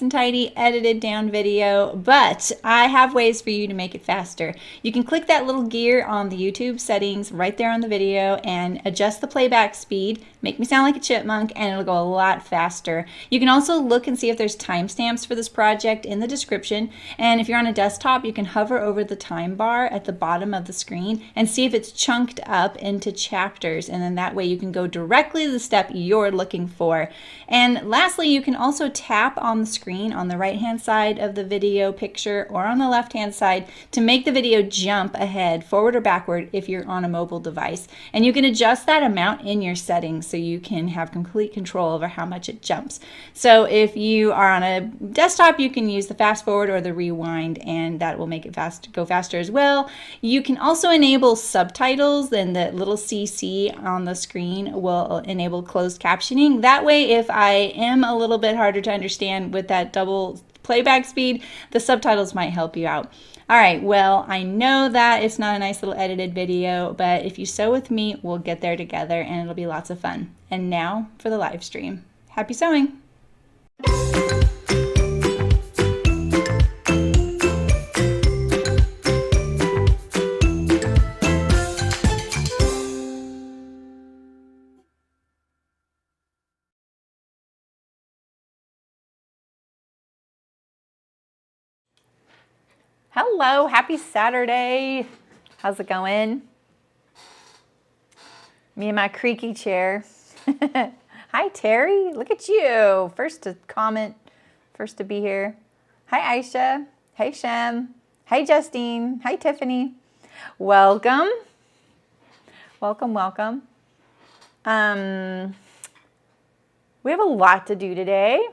and tidy edited down video, but I have ways for you to make it faster. You can click that little gear on the YouTube settings right there on the video and adjust the playback speed, make me sound like a chipmunk, and it'll go a lot faster. You can also look and see if there's timestamps for this project in the description, and if you're on a desktop, you can hover over the time bar at the bottom of the screen and see if it's chunked up into chapters, and then that way you can go directly to the step you're looking for. And lastly, you can also tap on the screen on the right hand side of the video picture or on the left hand side to make the video jump ahead, forward or backward if you're on a mobile device. And you can adjust that amount in your settings so you can have complete control over how much it jumps. So if you are on a desktop, you can use the fast forward or the rewind, and that will make it go faster as well. You can also enable subtitles, and the little CC on the screen will enable closed captioning. That way, if I am a little bit harder to understand with that double playback speed, the subtitles might help you out. All right, well, I know that it's not a nice little edited video, but if you sew with me, we'll get there together and it'll be lots of fun. And now for the live stream. Happy sewing! Hello, happy Saturday. How's it going? Me and my creaky chair. Hi, Terry. Look at you. First to comment, first to be here. Hi, Aisha. Hey, Shem. Hey, Justine. Hi, Tiffany. Welcome. Welcome, welcome. We have a lot to do today.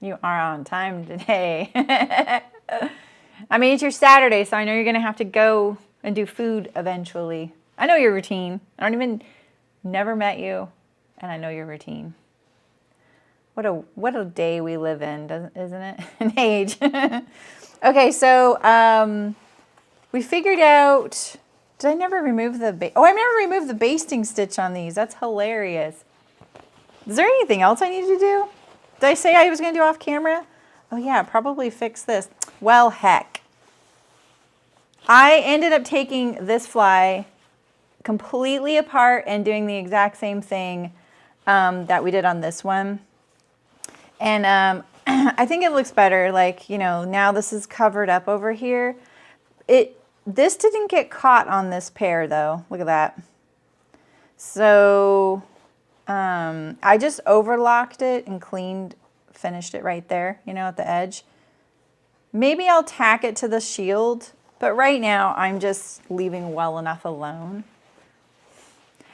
You are on time today. I mean, it's your Saturday, so I know you're going to have to go and do food eventually. I know your routine. Never met you, and I know your routine. What a day we live in, isn't it? An age. Okay, so we figured out, did I never remove the, I never removed the basting stitch on these. That's hilarious. Is there anything else I need to do? Did I say I was going to do off camera? Oh yeah, probably fix this. Well, heck. I ended up taking this fly completely apart and doing the exact same thing that we did on this one. And I think it looks better. Like, you know, now this is covered up over here. This didn't get caught on this pair though. Look at that. So I just overlocked it and finished it right there, you know, at the edge. Maybe I'll tack it to the shield, but right now I'm just leaving well enough alone.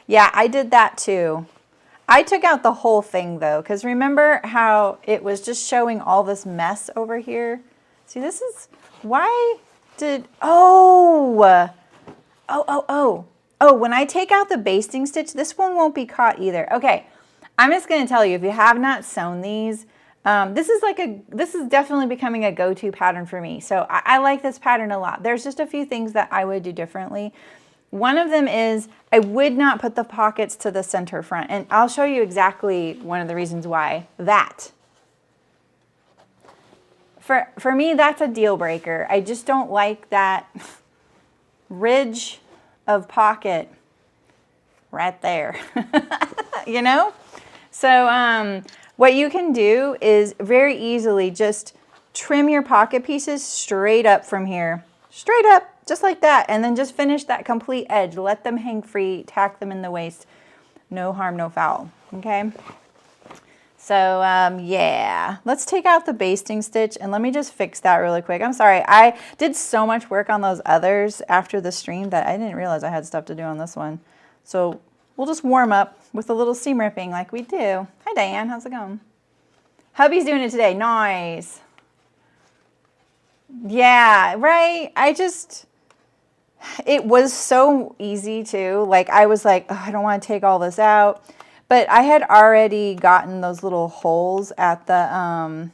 Yeah, I did that too. I took out the whole thing though, because remember how it was just showing all this mess over here? See, this is, why did, oh, when I take out the basting stitch, this one won't be caught either. Okay, I'm just going to tell you, if you have not sewn these, this is definitely becoming a go-to pattern for me. So I like this pattern a lot. There's just a few things that I would do differently. One of them is I would not put the pockets to the center front, and I'll show you exactly one of the reasons why. For me, that's a deal breaker. I just don't like that ridge of pocket right there, you know? So what you can do is very easily just trim your pocket pieces straight up from here. Straight up, just like that. And then just finish that complete edge. Let them hang free, tack them in the waist. No harm, no foul, okay? So yeah, let's take out the basting stitch and let me just fix that really quick. I'm sorry, I did so much work on those others after the stream that I didn't realize I had stuff to do on this one. So we'll just warm up with a little seam ripping like we do. Hi Diane, how's it going? Hubby's doing it today, nice. Yeah, right, it was so easy too. Like I was like, oh, I don't want to take all this out. But I had already gotten those little holes at the, I'm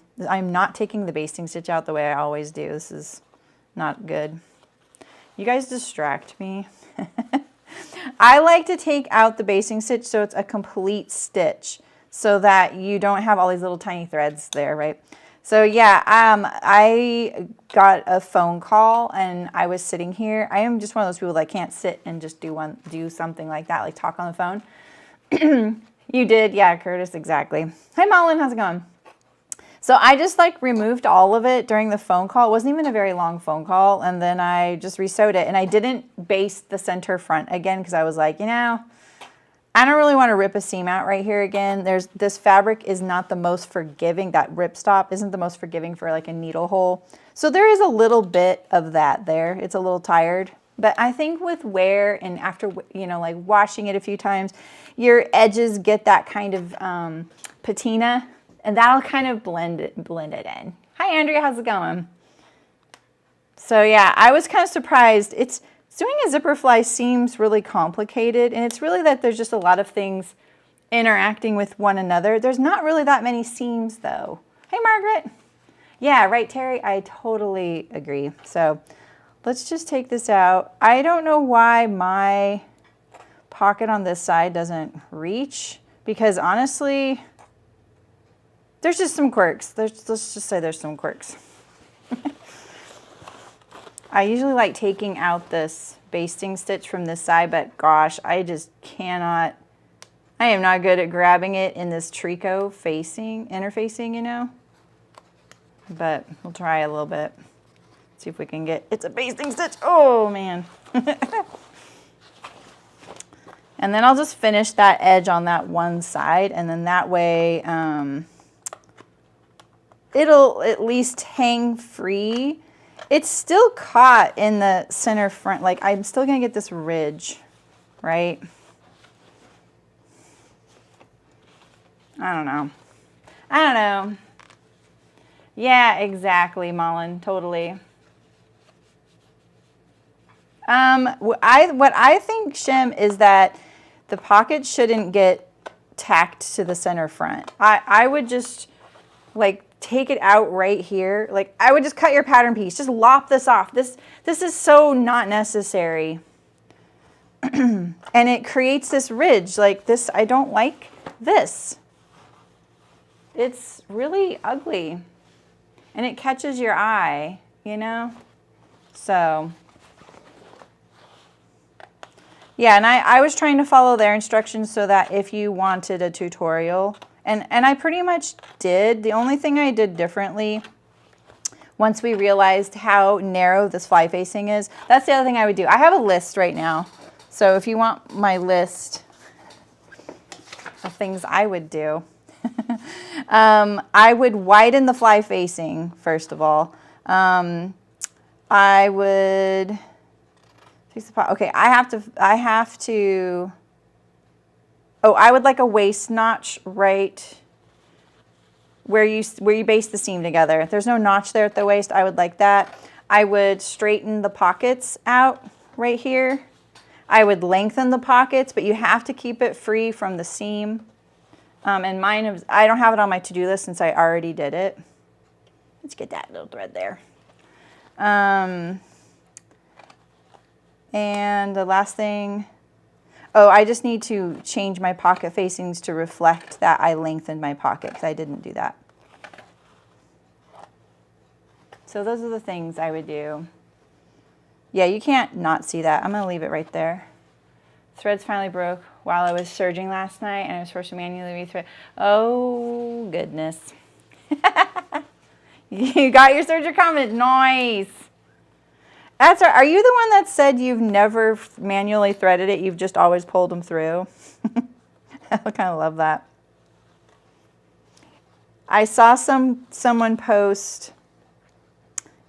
not taking the basting stitch out the way I always do. This is not good. You guys distract me. I like to take out the basting stitch so it's a complete stitch. so that you don't have all these little tiny threads there, right? So yeah, I got a phone call and I was sitting here. I am just one of those people that can't sit and just do something like that, like talk on the phone. You did, yeah, Curtis, exactly. Hi, Malin, how's it going? So I just like removed all of it during the phone call. It wasn't even a very long phone call. And then I just resewed it. And I didn't baste the center front again because I was like, you know, I don't really want to rip a seam out right here again. This fabric is not the most forgiving. That ripstop isn't the most forgiving for like a needle hole. So there is a little bit of that there. It's a little tired. But I think with wear and after, you know, like washing it a few times, your edges get that kind of patina. And that'll kind of blend it in. Hi, Andrea. How's it going? So, yeah, I was kind of surprised. Doing a zipper fly seems really complicated. And it's really that there's just a lot of things interacting with one another. There's not really that many seams, though. Hey, Margaret. Yeah, right, Terry? I totally agree. So, let's just take this out. I don't know why my pocket on this side doesn't reach. Because, honestly, there's just some quirks. Let's just say there's some quirks. I usually like taking out this basting stitch from this side, but gosh, I just cannot. I am not good at grabbing it in this tricot interfacing, you know. But we'll try a little bit. See if we can get, it's a basting stitch. Oh man. And then I'll just finish that edge on that one side, and then that way, it'll at least hang free. It's still caught in the center front. Like I'm still gonna get this ridge, right? I don't know. Yeah, exactly, Mullen, totally. What I think, Shim, is that the pocket shouldn't get tacked to the center front. I would just like take it out right here. Like I would just cut your pattern piece. Just lop this off. This is so not necessary. And it creates this ridge like this. I don't like this. It's really ugly. And it catches your eye, you know? So, yeah, and I was trying to follow their instructions so that if you wanted a tutorial, and I pretty much did. The only thing I did differently, once we realized how narrow this fly facing is, that's the other thing I would do. I have a list right now. So if you want my list of things I would do, I would widen the fly facing, first of all. I would fix the pot. Okay, I have to, oh, I would like a waist notch right where you baste the seam together. If there's no notch there at the waist, I would like that. I would straighten the pockets out right here. I would lengthen the pockets, but you have to keep it free from the seam. And mine, I don't have it on my to-do list since I already did it. Let's get that little thread there. And the last thing, oh, I just need to change my pocket facings to reflect that I lengthened my pocket because I didn't do that. So those are the things I would do. Yeah, you can't not see that. I'm going to leave it right there. Threads finally broke while I was serging last night and I was forced to manually rethread. Oh, goodness. You got your serger comment. Nice. That's right. Are you the one that said you've never manually threaded it? You've just always pulled them through? I kind of love that. I saw someone post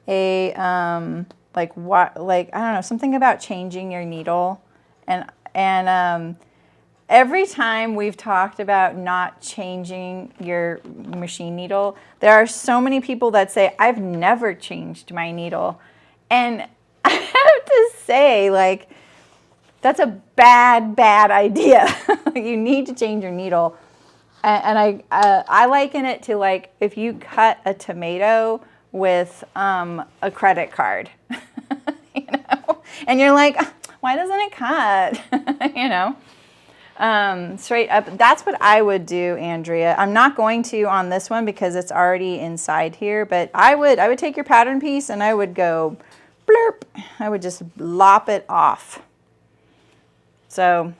a I don't know, something about changing your needle, and every time we've talked about not changing your machine needle, there are so many people that say I've never changed my needle, and I have to say, like, that's a bad idea. You need to change your needle. And I liken it to, like, if you cut a tomato with a credit card, you know, and you're like, why doesn't it cut? You know, straight up. That's what I would do, Andrea. I'm not going to on this one because it's already inside here, but I would take your pattern piece and I would go blurp. I would just lop it off. So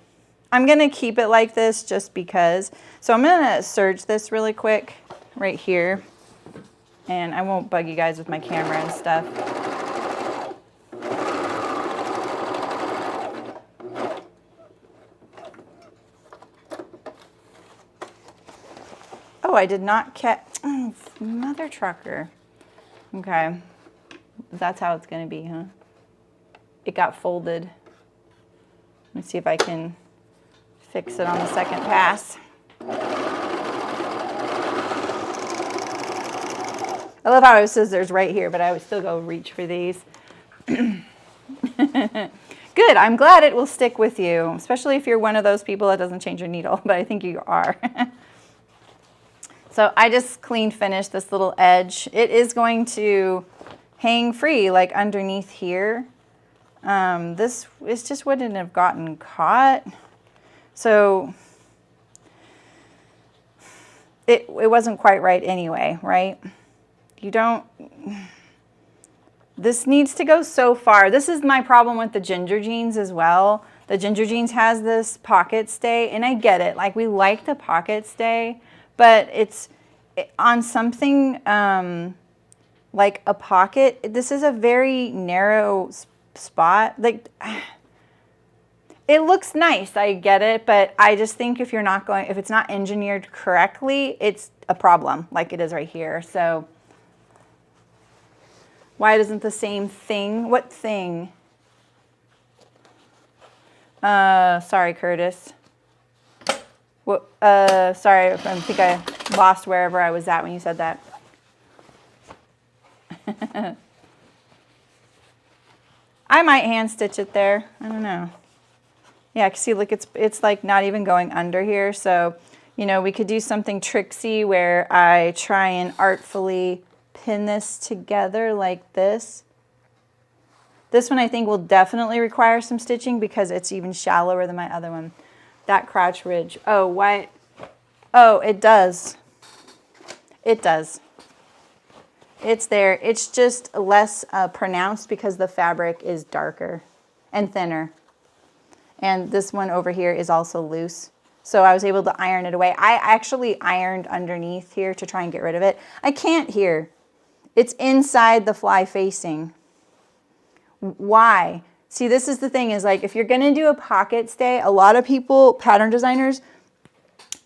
I'm going to keep it like this just because. So I'm going to serge this really quick right here. And I won't bug you guys with my camera and stuff. Oh, I did not catch, mother trucker. Okay, that's how it's gonna be, huh? It got folded. Let me see if I can fix it on the second pass. I love how it says there's right here, but I would still go reach for these. Good, I'm glad it will stick with you, especially if you're one of those people that doesn't change your needle, but I think you are. So I just clean finished this little edge. It is going to hang free like underneath here. This is just wouldn't have gotten caught. So it wasn't quite right anyway, right? You don't, this needs to go so far. This is my problem with the ginger jeans as well. The ginger jeans has this pocket stay, and I get it. Like, we like the pocket stay, but it's on something like a pocket. This is a very narrow spot. Like, it looks nice, I get it, but I just think if it's not engineered correctly, it's a problem, like it is right here. So why doesn't the same thing? What thing? Sorry, Curtis. What? Sorry, I think I lost wherever I was at when you said that. I might hand stitch it there. I don't know. Yeah, see, look, it's like not even going under here. So, you know, we could do something tricksy where I try and artfully pin this together like this. This one I think will definitely require some stitching because it's even shallower than my other one. That crotch ridge. Oh, why? Oh, it does. It does. It's there. It's just less pronounced because the fabric is darker and thinner. And this one over here is also loose. So I was able to iron it away. I actually ironed underneath here to try and get rid of it. I can't here. It's inside the fly facing. Why? See, this is the thing is like if you're going to do a pocket stay, a lot of people, pattern designers,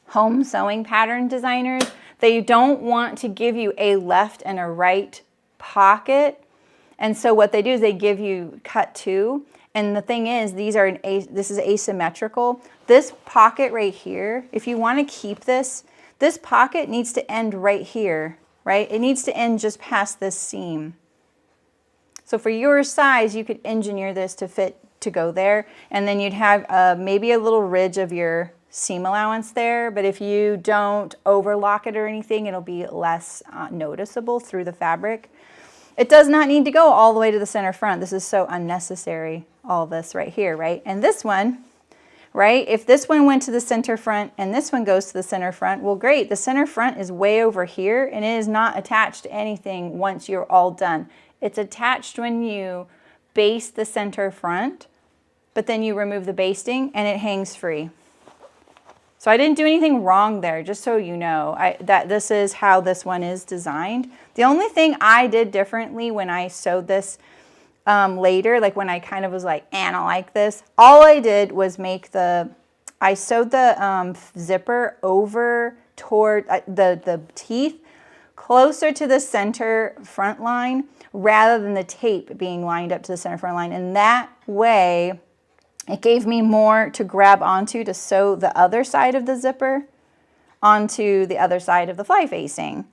home sewing pattern designers, they don't want to give you a left and a right pocket. And so what they do is they give you cut two. And the thing is, this is asymmetrical. This pocket right here, if you want to keep this pocket needs to end right here, right? It needs to end just past this seam. So for your size, you could engineer this to fit to go there. And then you'd have maybe a little ridge of your seam allowance there. But if you don't overlock it or anything, it'll be less noticeable through the fabric. It does not need to go all the way to the center front. This is so unnecessary, all this right here, right? And this one, right? If this one went to the center front and this one goes to the center front, well, great. The center front is way over here and it is not attached to anything once you're all done. It's attached when you baste the center front, but then you remove the basting and it hangs free. So I didn't do anything wrong there, just so you know, that this is how this one is designed. The only thing I did differently when I sewed this later, like when I kind of was like, I don't like this, all I did was I sewed the zipper over toward the teeth closer to the center front line rather than the tape being lined up to the center front line. And that way, it gave me more to grab onto to sew the other side of the zipper onto the other side of the fly facing.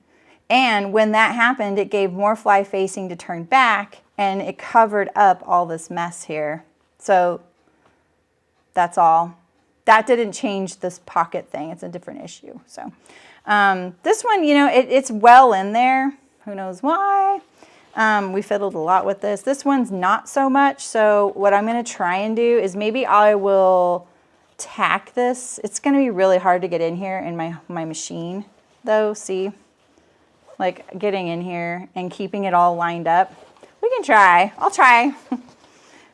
And when that happened, it gave more fly facing to turn back and it covered up all this mess here. So that's all. That didn't change this pocket thing. It's a different issue. So this one, you know, it's well in there. Who knows why? We fiddled a lot with this. This one's not so much. So what I'm going to try and do is maybe I will tack this. It's going to be really hard to get in here in my machine though, see? Like getting in here and keeping it all lined up. We can try. I'll try.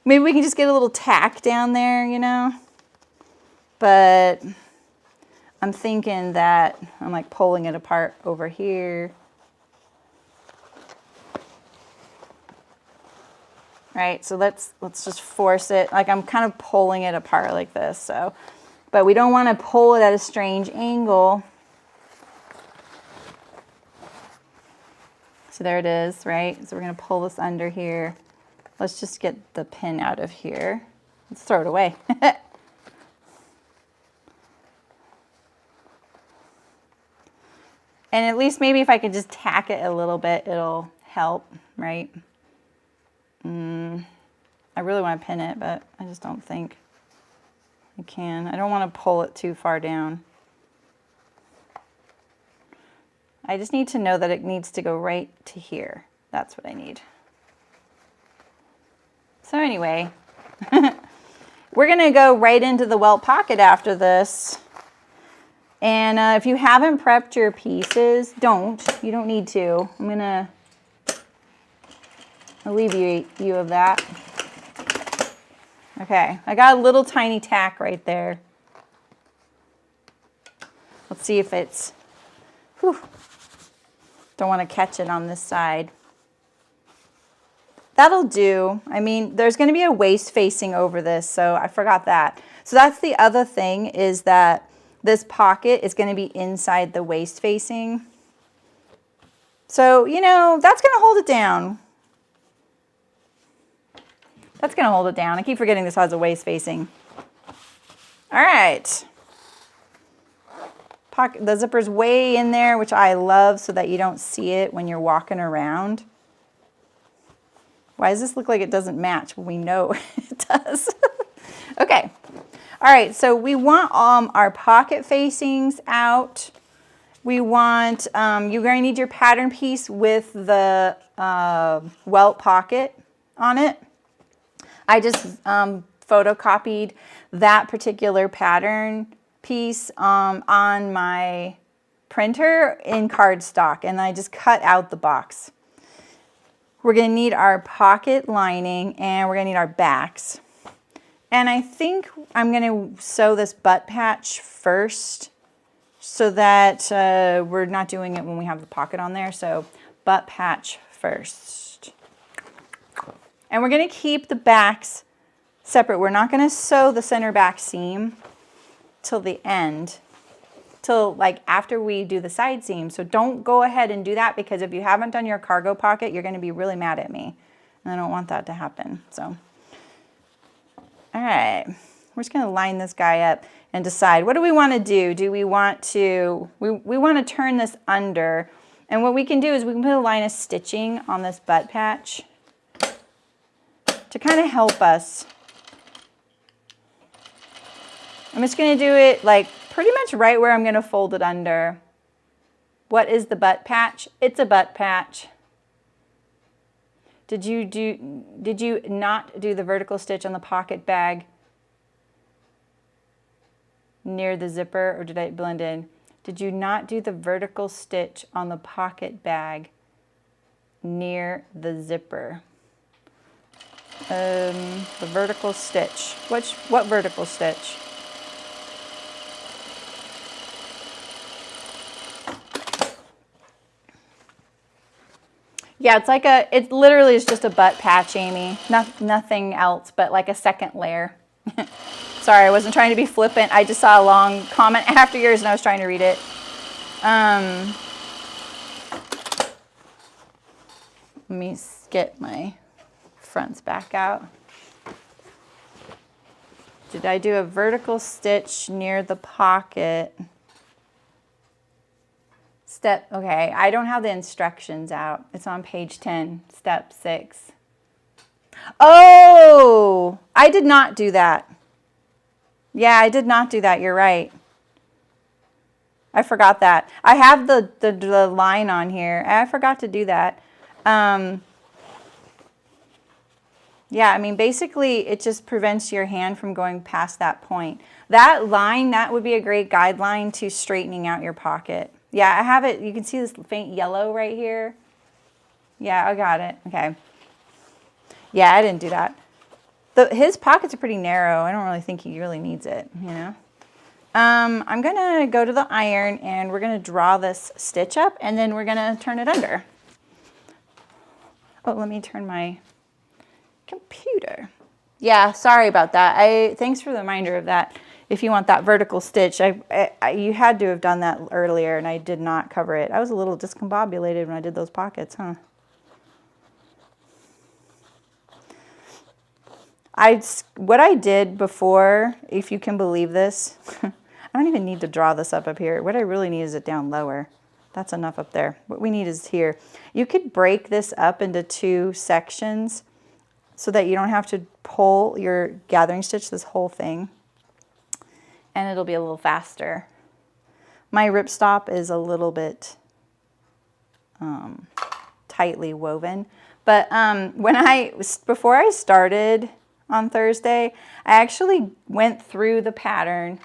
Maybe we can just get a little tack down there, you know? But I'm thinking that I'm like pulling it apart over here. Right, so let's just force it. Like I'm kind of pulling it apart like this, so. But we don't want to pull it at a strange angle. So there it is, right? So we're going to pull this under here. Let's just get the pin out of here. Let's throw it away. And at least maybe if I could just tack it a little bit, it'll help, right? I really want to pin it, but I just don't think I can. I don't want to pull it too far down. I just need to know that it needs to go right to here. That's what I need. So anyway, we're going to go right into the welt pocket after this. And if you haven't prepped your pieces, don't. You don't need to. I'm going to alleviate you of that. Okay, I got a little tiny tack right there. Let's see if it's, whew, don't want to catch it on this side. That'll do. I mean, there's going to be a waist facing over this, so I forgot that. So that's the other thing, is that this pocket is going to be inside the waist facing. So, you know, that's going to hold it down. That's going to hold it down. I keep forgetting this has a waist facing. All right. Pocket, the zipper's way in there, which I love, so that you don't see it when you're walking around. Why does this look like it doesn't match? Well, we know it does. Okay. All right, so we want our pocket facings out. We want, you're going to need your pattern piece with the welt pocket on it. I just photocopied that particular pattern piece on my printer in cardstock, and I just cut out the box. We're going to need our pocket lining, and we're going to need our backs. And I think I'm going to sew this butt patch first so that we're not doing it when we have the pocket on there. So butt patch first. And we're going to keep the backs separate. We're not going to sew the center back seam till the end, till like after we do the side seam. So don't go ahead and do that, because if you haven't done your cargo pocket, you're going to be really mad at me. And I don't want that to happen. So, all right, we're just going to line this guy up and decide, what do we want to do? Do we want to, we want to turn this under. And what we can do is we can put a line of stitching on this butt patch to kind of help us. I'm just going to do it like pretty much right where I'm going to fold it under. What is the butt patch? It's a butt patch. Did you not do the vertical stitch on the pocket bag near the zipper, or did I blend in? Did you not do the vertical stitch on the pocket bag near the zipper? The vertical stitch. What vertical stitch? Yeah, it's like it literally is just a butt patch, Amy. Nothing else but like a second layer. Sorry, I wasn't trying to be flippant. I just saw a long comment after yours and I was trying to read it. Let me get my fronts back out. Did I do a vertical stitch near the pocket? Step, okay, I don't have the instructions out. It's on page 10, step 6. Oh, I did not do that. Yeah, I did not do that. You're right. I forgot that. I have the line on here. I forgot to do that. Yeah, I mean, basically, it just prevents your hand from going past that point. That line, that would be a great guideline to straightening out your pocket. Yeah, I have it. You can see this faint yellow right here. Yeah, I got it. Okay. Yeah, I didn't do that. His pockets are pretty narrow. I don't really think he really needs it, you know. I'm going to go to the iron and we're going to draw this stitch up and then we're going to turn it under. Oh, let me turn my computer. Yeah, sorry about that. Thanks for the reminder of that. If you want that vertical stitch, you had to have done that earlier and I did not cover it. I was a little discombobulated when I did those pockets, huh? What I did before, if you can believe this, I don't even need to draw this up here. What I really need is it down lower. That's enough up there. What we need is here. You could break this up into 2 sections so that you don't have to pull your gathering stitch this whole thing. And it'll be a little faster. My ripstop is a little bit tightly woven. But before I started on Thursday, I actually went through the pattern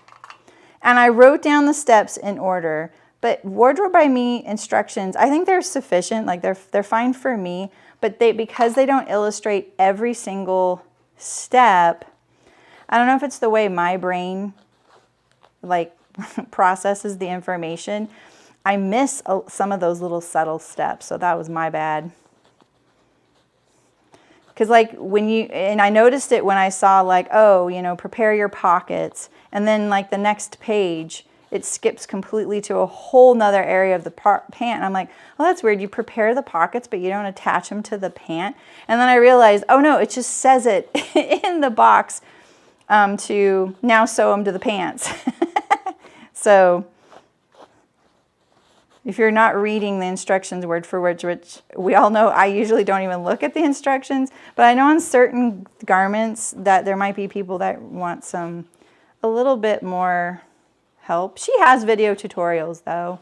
and I wrote down the steps in order. But Wardrobe by Me instructions, I think they're sufficient. Like they're fine for me. But because they don't illustrate every single step, I don't know if it's the way my brain like processes the information. I miss some of those little subtle steps. So that was my bad. Because like and I noticed it when I saw like, oh, you know, prepare your pockets. And then like the next page, it skips completely to a whole nother area of the pant. And I'm like, oh, that's weird. You prepare the pockets, but you don't attach them to the pant. And then I realized, oh no, it just says it in the box to now sew them to the pants. So if you're not reading the instructions word for word, which we all know I usually don't even look at the instructions, but I know on certain garments that there might be people that want a little bit more help. She has video tutorials though.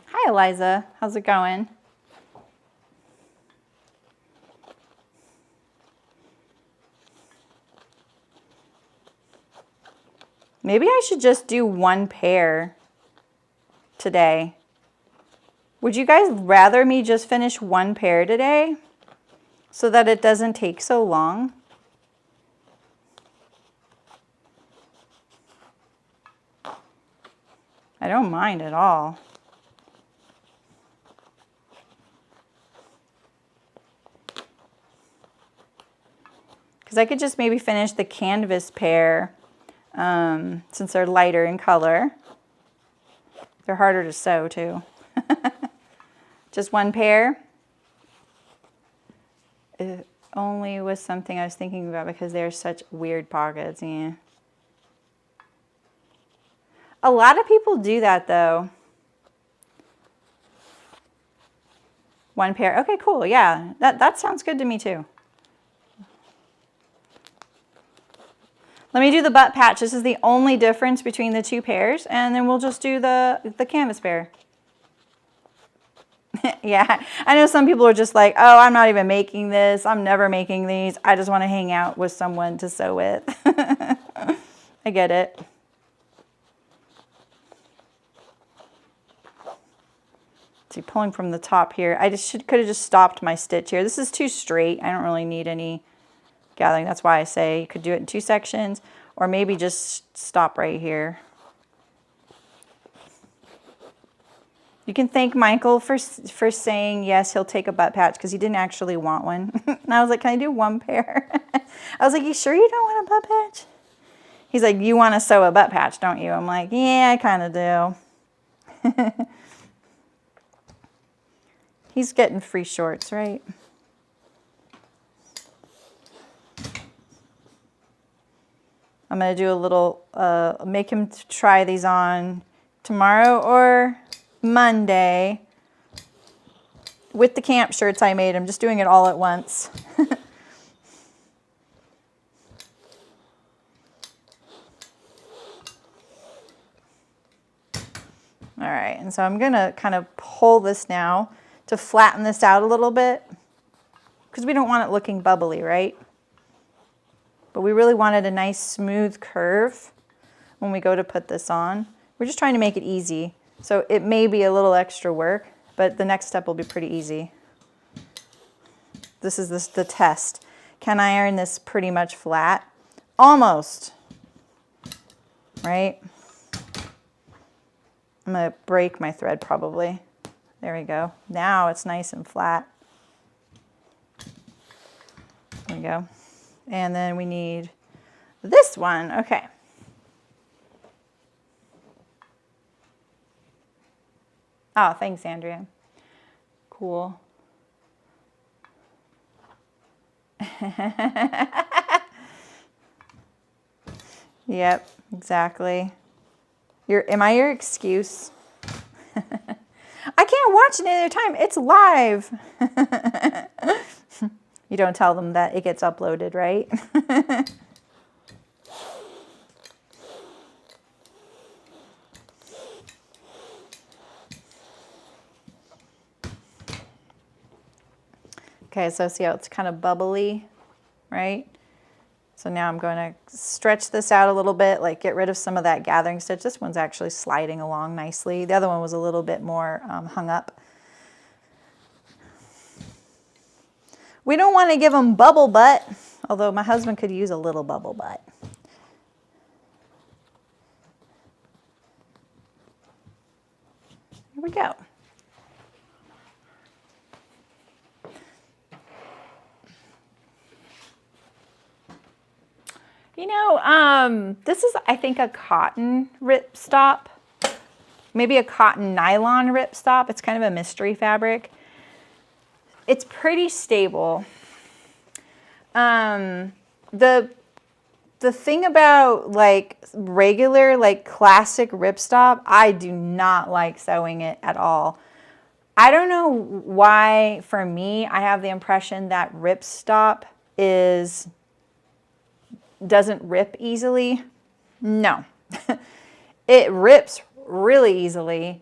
Hi Eliza, how's it going? Maybe I should just do 1 pair today. Would you guys rather me just finish 1 pair today so that it doesn't take so long? I don't mind at all. Because I could just maybe finish the canvas pair since they're lighter in color. They're harder to sew too. Just 1 pair. It only was something I was thinking about because they're such weird pockets. Yeah. A lot of people do that though. 1 pair. Okay, cool. Yeah, that sounds good to me too. Let me do the butt patch. This is the only difference between the 2 pairs, and then we'll just do the canvas pair. Yeah, I know some people are just like, oh, I'm not even making this. I'm never making these. I just want to hang out with someone to sew with. I get it. See, pulling from the top here. I just could have just stopped my stitch here. This is too straight. I don't really need any gathering. That's why I say you could do it in 2 sections, or maybe just stop right here. You can thank Michael for saying yes, he'll take a butt patch because he didn't actually want one. And I was like, can I do 1 pair? I was like, you sure you don't want a butt patch? He's like, you want to sew a butt patch, don't you? I'm like, yeah, I kind of do. He's getting free shorts, right? I'm going to do a little, make him try these on tomorrow or Monday with the camp shirts I made. I'm just doing it all at once. All right, and so I'm going to kind of pull this now to flatten this out a little bit because we don't want it looking bubbly, right? but we really wanted a nice smooth curve when we go to put this on. We're just trying to make it easy. So it may be a little extra work, but the next step will be pretty easy. This is the test. Can I iron this pretty much flat? Almost, right? I'm gonna break my thread probably. There we go. Now it's nice and flat. There we go. And then we need this one, okay. Oh, thanks, Andrea. Cool. Yep, exactly. Am I your excuse? I can't watch it another time. It's live. You don't tell them that it gets uploaded, right? Okay, so see how it's kind of bubbly, right? So now I'm going to stretch this out a little bit, like get rid of some of that gathering stitch. This one's actually sliding along nicely. The other one was a little bit more hung up. We don't want to give them bubble butt, although my husband could use a little bubble butt. Here we go. You know, this is, I think, a cotton ripstop, maybe a cotton nylon ripstop. It's kind of a mystery fabric. It's pretty stable. The thing about like regular, like classic ripstop, I do not like sewing it at all. I don't know why, for me, I have the impression that ripstop doesn't rip easily. No, it rips really easily,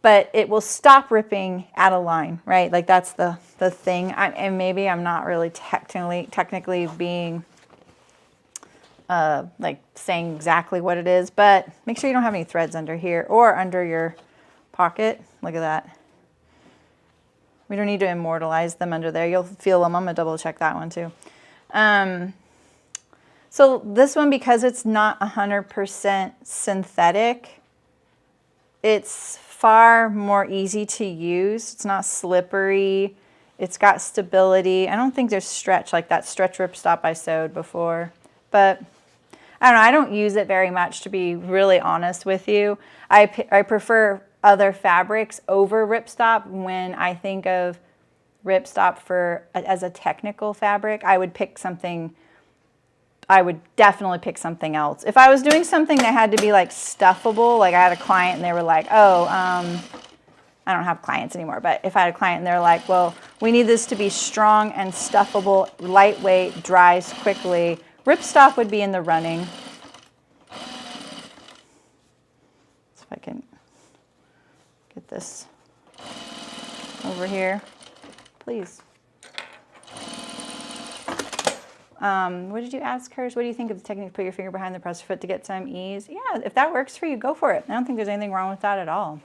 but it will stop ripping at a line, right? Like that's the thing. And maybe I'm not really technically being like saying exactly what it is, but make sure you don't have any threads under here or under your pocket. Look at that. We don't need to immortalize them under there. You'll feel them. I'm gonna double check that one too. So this one, because it's not 100% synthetic, it's far more easy to use. It's not slippery. It's got stability. I don't think there's stretch like that stretch ripstop I sewed before, but I don't know. I don't use it very much, to be really honest with you. I prefer other fabrics over ripstop. When I think of ripstop as a technical fabric, I would definitely pick something else. If I was doing something that had to be like stuffable, like I had a client and they were like, oh, I don't have clients anymore, but if I had a client and they're like, well, we need this to be strong and stuffable, lightweight, dries quickly, ripstop would be in the running. So if I can get this over here, please. What did you ask her? What do you think of the technique to put your finger behind the presser foot to get some ease? Yeah, if that works for you, go for it. I don't think there's anything wrong with that at all.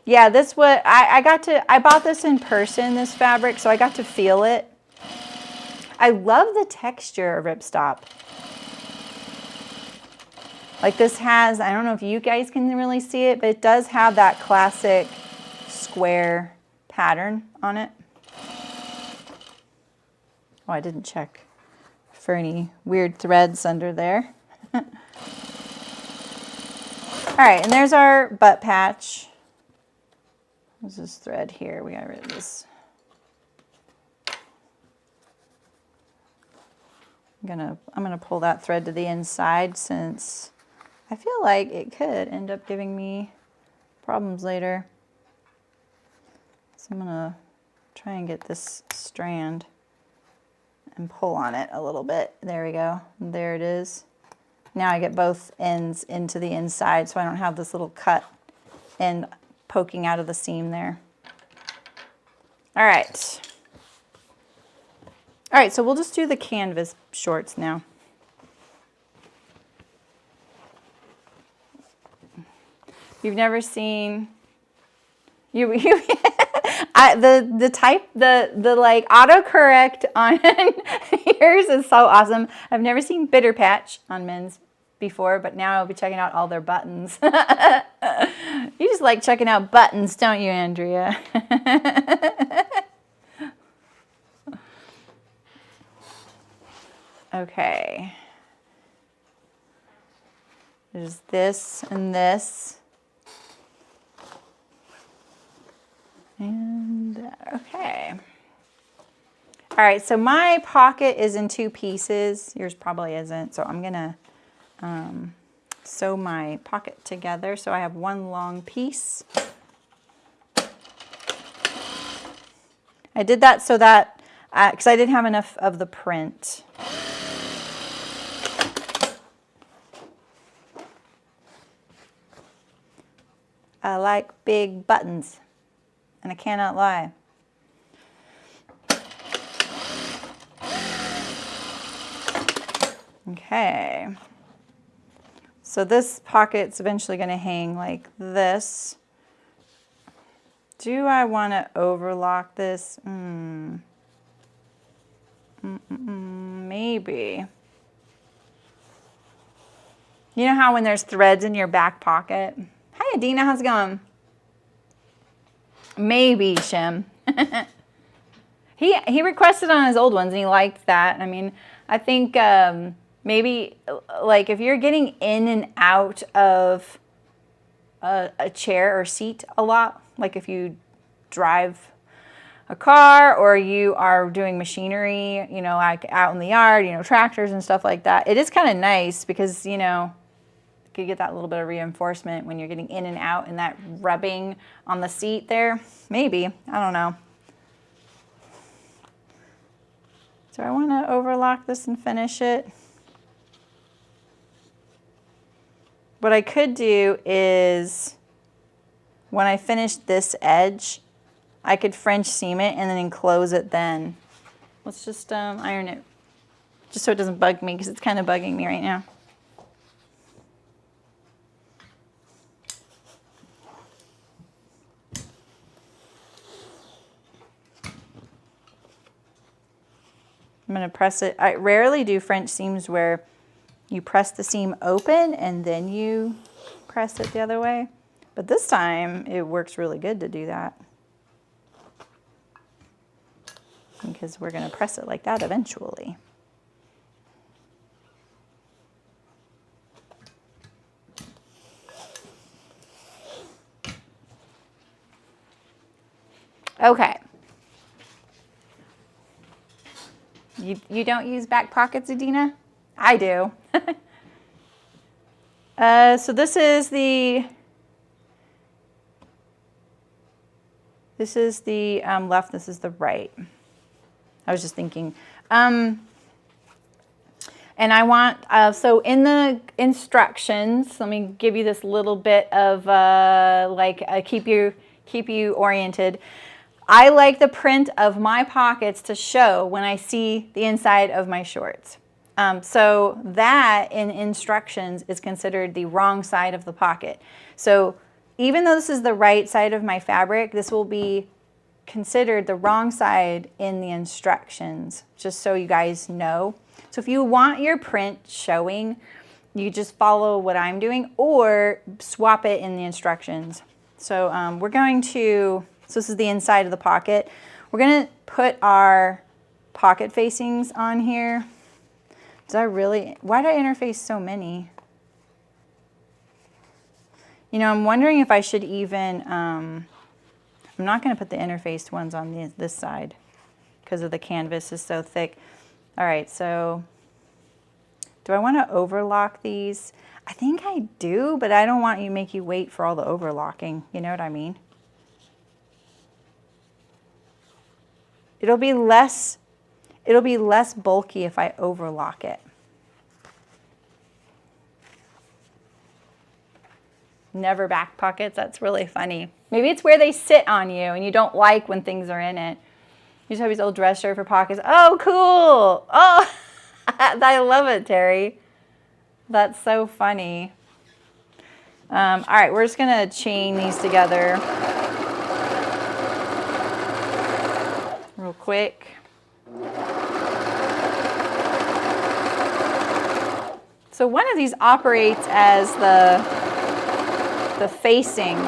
Yeah, I bought this in person, this fabric, so I got to feel it. I love the texture of ripstop. Like this has, I don't know if you guys can really see it, but it does have that classic square pattern on it. Oh, I didn't check for any weird threads under there. All right, and there's our butt patch. What's this thread here? We got rid of this. I'm gonna pull that thread to the inside, since I feel like it could end up giving me problems later. So I'm gonna try and get this strand and pull on it a little bit. There we go. There it is. Now I get both ends into the inside, so I don't have this little cut end poking out of the seam there. All right. All right, so we'll just do the canvas shorts now. You've never seen the like autocorrect on yours is so awesome. I've never seen Bitter Patch on men's before, but now I'll be checking out all their buttons. You just like checking out buttons, don't you, Andrea? Okay. There's this and this. And okay. All right, so my pocket is in 2 pieces. Yours probably isn't, so I'm gonna sew my pocket together so I have one long piece. I did that so that, because I didn't have enough of the print. I like big buttons, and I cannot lie. Okay. So this pocket's eventually going to hang like this. Do I want to overlock this? Maybe. You know how when there's threads in your back pocket? Hi, Adina, how's it going? Maybe, Shem. He requested on his old ones and he liked that. I mean, I think maybe like if you're getting in and out of a chair or seat a lot, like if you drive a car or you are doing machinery, you know, like out in the yard, you know, tractors and stuff like that, it is kind of nice because, you know, you could get that little bit of reinforcement when you're getting in and out and that rubbing on the seat there. Maybe, I don't know. So I want to overlock this and finish it. What I could do is when I finish this edge, I could French seam it and then enclose it then. Let's just iron it just so it doesn't bug me because it's kind of bugging me right now. I'm going to press it. I rarely do French seams where you press the seam open and then you press it the other way. But this time it works really good to do that. Because we're going to press it like that eventually. Okay. You don't use back pockets, Adina? I do. So this is the left, this is the right. I was just thinking. And I want, so in the instructions, let me give you this little bit of keep you oriented. I like the print of my pockets to show when I see the inside of my shorts. So that in instructions is considered the wrong side of the pocket. So even though this is the right side of my fabric, this will be considered the wrong side in the instructions, just so you guys know. So if you want your print showing, you just follow what I'm doing or swap it in the instructions. So we're going to, so this is the inside of the pocket. We're going to put our pocket facings on here. Why did I interface so many? You know, I'm wondering if I should even, I'm not going to put the interfaced ones on this side because of the canvas is so thick. All right, so do I want to overlock these? I think I do, but I don't want to make you wait for all the overlocking. You know what I mean? It'll be less bulky if I overlock it. Never back pockets, that's really funny. Maybe it's where they sit on you and you don't like when things are in it. Use hubby's old dress shirt for pockets. Oh, cool. Oh, I love it, Terry. That's so funny. All right, we're just gonna chain these together real quick. So one of these operates as the facing.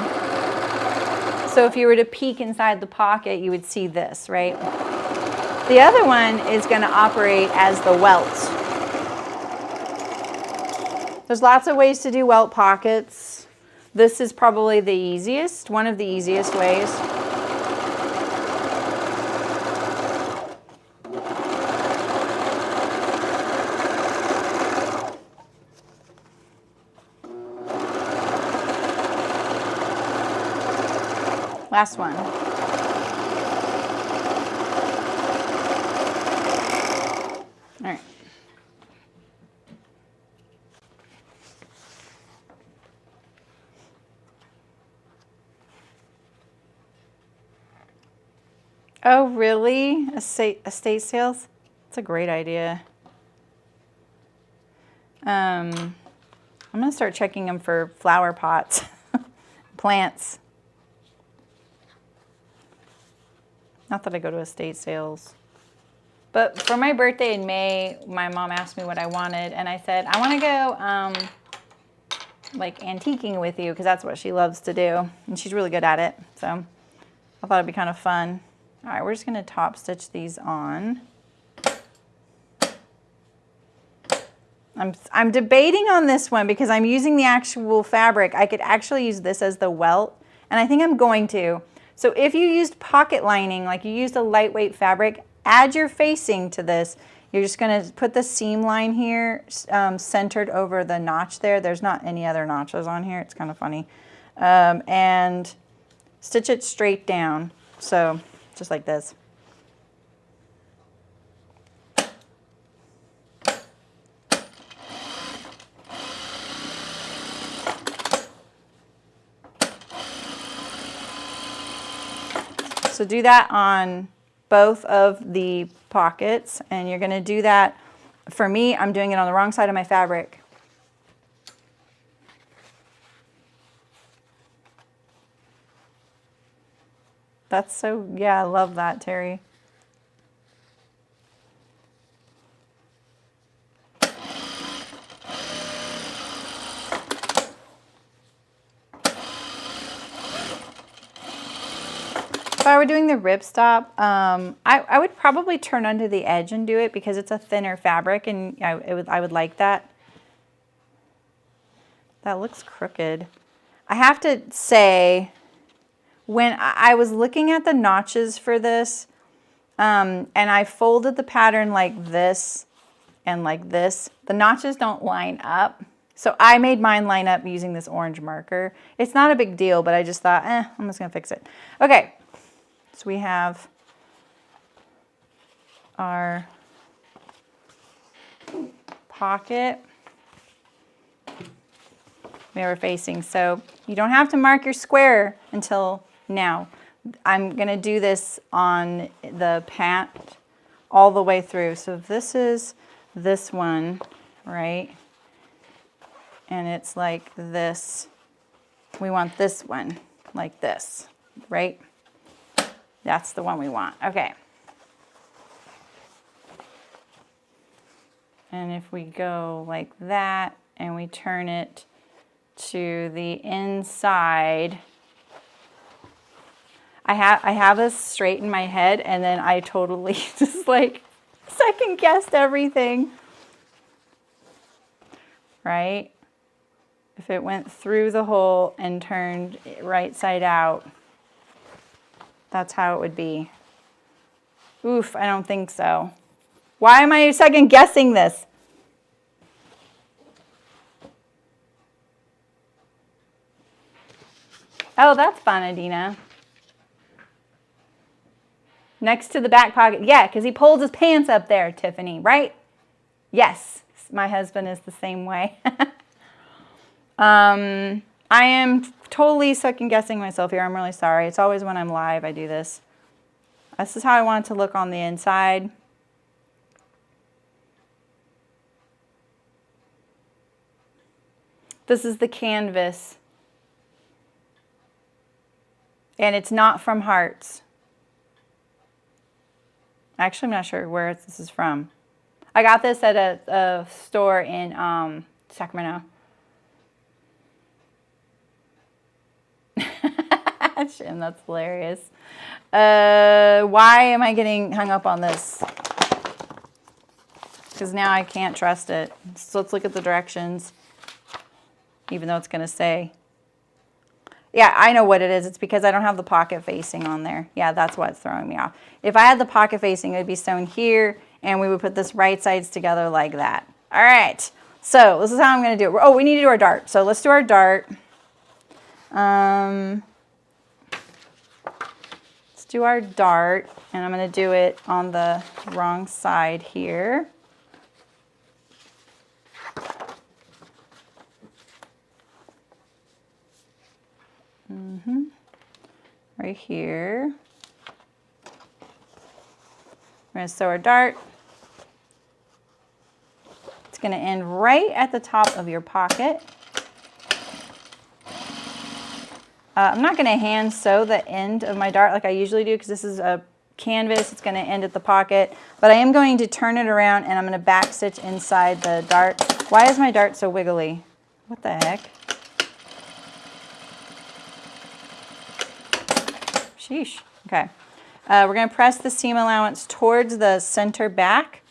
So if you were to peek inside the pocket, you would see this, right? The other one is going to operate as the welt. There's lots of ways to do welt pockets. This is probably the easiest, one of the easiest ways. Last one. All right. Oh, really? Estate sales? That's a great idea. I'm going to start checking them for flower pots, plants. Not that I go to estate sales. But for my birthday in May, my mom asked me what I wanted, and I said, I want to go like antiquing with you, because that's what she loves to do, and she's really good at it. So I thought it'd be kind of fun. All right, we're just going to top stitch these on. I'm debating on this one because I'm using the actual fabric. I could actually use this as the welt, and I think I'm going to. So if you used pocket lining, like you used a lightweight fabric, add your facing to this. You're just going to put the seam line here centered over the notch there. There's not any other notches on here. It's kind of funny. And stitch it straight down. So just like this. So do that on both of the pockets, and you're going to do that. For me, I'm doing it on the wrong side of my fabric. That's so, yeah, I love that, Terry. If I were doing the ripstop, I would probably turn under the edge and do it because it's a thinner fabric, and I would like that. That looks crooked. I have to say, when I was looking at the notches for this, and I folded the pattern like this and like this, the notches don't line up. So I made mine line up using this orange marker. It's not a big deal, but I just thought, I'm just gonna fix it. Okay. So we have our pocket. We have our facing. So you don't have to mark your square until now. I'm going to do this on the pant all the way through. So this is this one, right? And it's like this. We want this one like this, right? That's the one we want. Okay. And if we go like that and we turn it to the inside, I have this straight in my head, and then I totally just like second guessed everything. Right? If it went through the hole and turned right side out, that's how it would be. Oof, I don't think so. Why am I second guessing this? Oh, that's fun, Adina. Next to the back pocket. Yeah, because he pulls his pants up there, Tiffany, right? Yes, my husband is the same way. I am totally second guessing myself here. I'm really sorry. It's always when I'm live I do this. This is how I want it to look on the inside. This is the canvas. And it's not from Hearts. Actually, I'm not sure where this is from. I got this at a store in Sacramento. Shim, that's hilarious. Why am I getting hung up on this? Because now I can't trust it. So let's look at the directions, even though it's going to say. Yeah, I know what it is. It's because I don't have the pocket facing on there. Yeah, that's what's throwing me off. If I had the pocket facing, it would be sewn here, and we would put this right sides together like that. All right, so this is how I'm going to do it. Oh, we need to do our dart. So let's do our dart. Let's do our dart, and I'm going to do it on the wrong side here. Right here. We're going to sew our dart. It's going to end right at the top of your pocket. I'm not going to hand sew the end of my dart like I usually do because this is a canvas. It's going to end at the pocket. But I am going to turn it around and I'm going to back stitch inside the dart. Why is my dart so wiggly? What the heck? Sheesh. Okay. We're going to press the seam allowance towards the center back.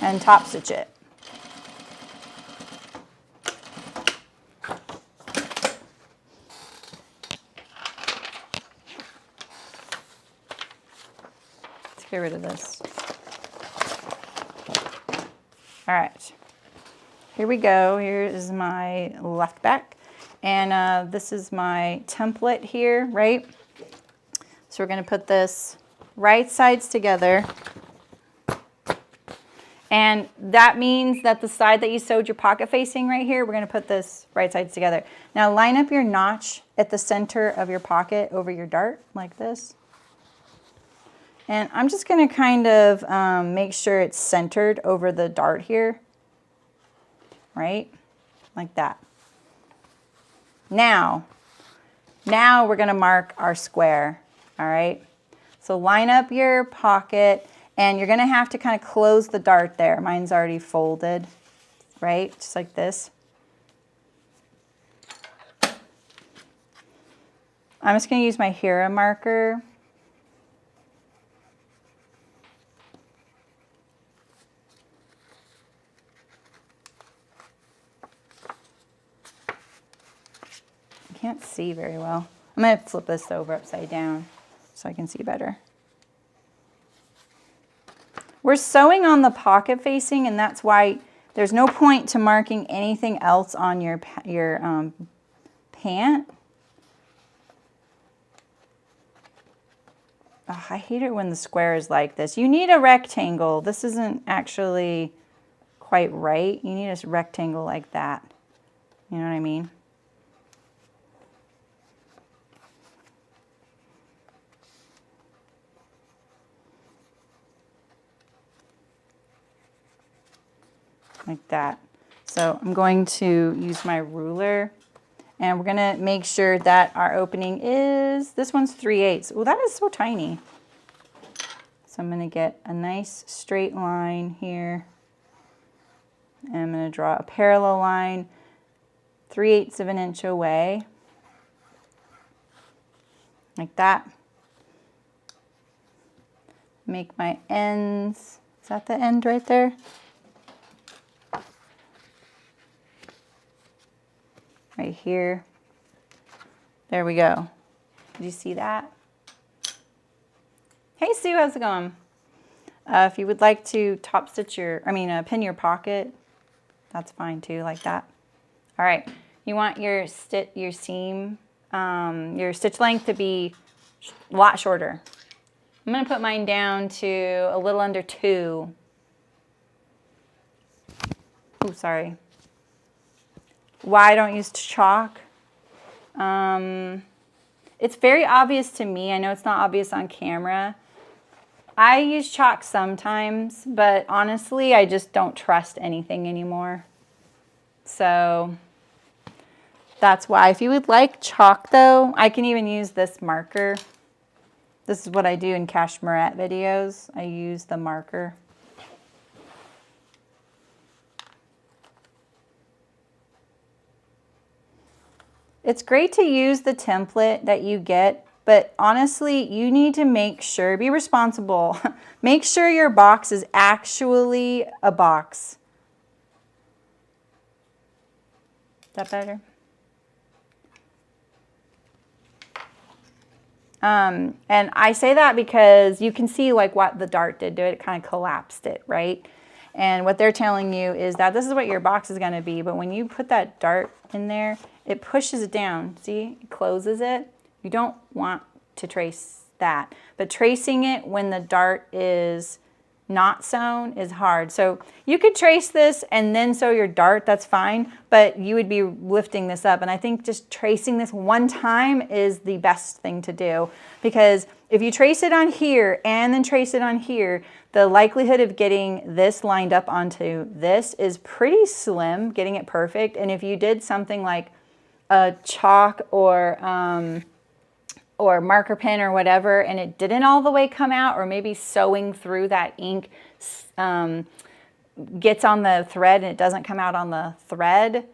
And top stitch it. Let's get rid of this. All right. Here we go. Here is my left back. And this is my template here, right? So we're going to put this right sides together. And that means that the side that you sewed your pocket facing right here, we're going to put this right sides together. Now line up your notch at the center of your pocket over your dart like this. And I'm just going to kind of make sure it's centered over the dart here. Right? Like that. Now we're going to mark our square. All right? So line up your pocket and you're going to have to kind of close the dart there. Mine's already folded, right? Just like this. I'm just going to use my Hera marker. Can't see very well. I'm going to flip this over upside down so I can see better. We're sewing on the pocket facing, and that's why there's no point to marking anything else on your pant. Oh, I hate it when the square is like this. You need a rectangle. This isn't actually quite right. You need a rectangle like that. You know what I mean? Like that. So I'm going to use my ruler and we're going to make sure that our opening is, this one's 3/8. Well, that is so tiny. So I'm going to get a nice straight line here. And I'm going to draw a parallel line 3/8 of an inch away. Like that. Make my ends. Is that the end right there? Right here. There we go. Did you see that? Hey Sue, how's it going? If you would like to top stitch your, pin your pocket, that's fine too, like that. All right, you want your seam, your stitch length to be a lot shorter. I'm gonna put mine down to a little under 2. Oh, sorry. Why I don't use chalk? It's very obvious to me. I know it's not obvious on camera. I use chalk sometimes, but honestly, I just don't trust anything anymore. So that's why. If you would like chalk though, I can even use this marker. This is what I do in cashmere videos. I use the marker. It's great to use the template that you get, but honestly, you need to make sure, be responsible. Make sure your box is actually a box. Is that better? And I say that because you can see like what the dart did to it. It kind of collapsed it, right? And what they're telling you is that this is what your box is going to be. But when you put that dart in there, it pushes it down. See, it closes it. You don't want to trace that. But tracing it when the dart is not sewn is hard. So you could trace this and then sew your dart, that's fine, but you would be lifting this up. And I think just tracing this one time is the best thing to do, because if you trace it on here and then trace it on here, the likelihood of getting this lined up onto this is pretty slim, getting it perfect. And if you did something like a chalk or marker pen or whatever, and it didn't all the way come out, or maybe sewing through that ink gets on the thread and it doesn't come out on the thread,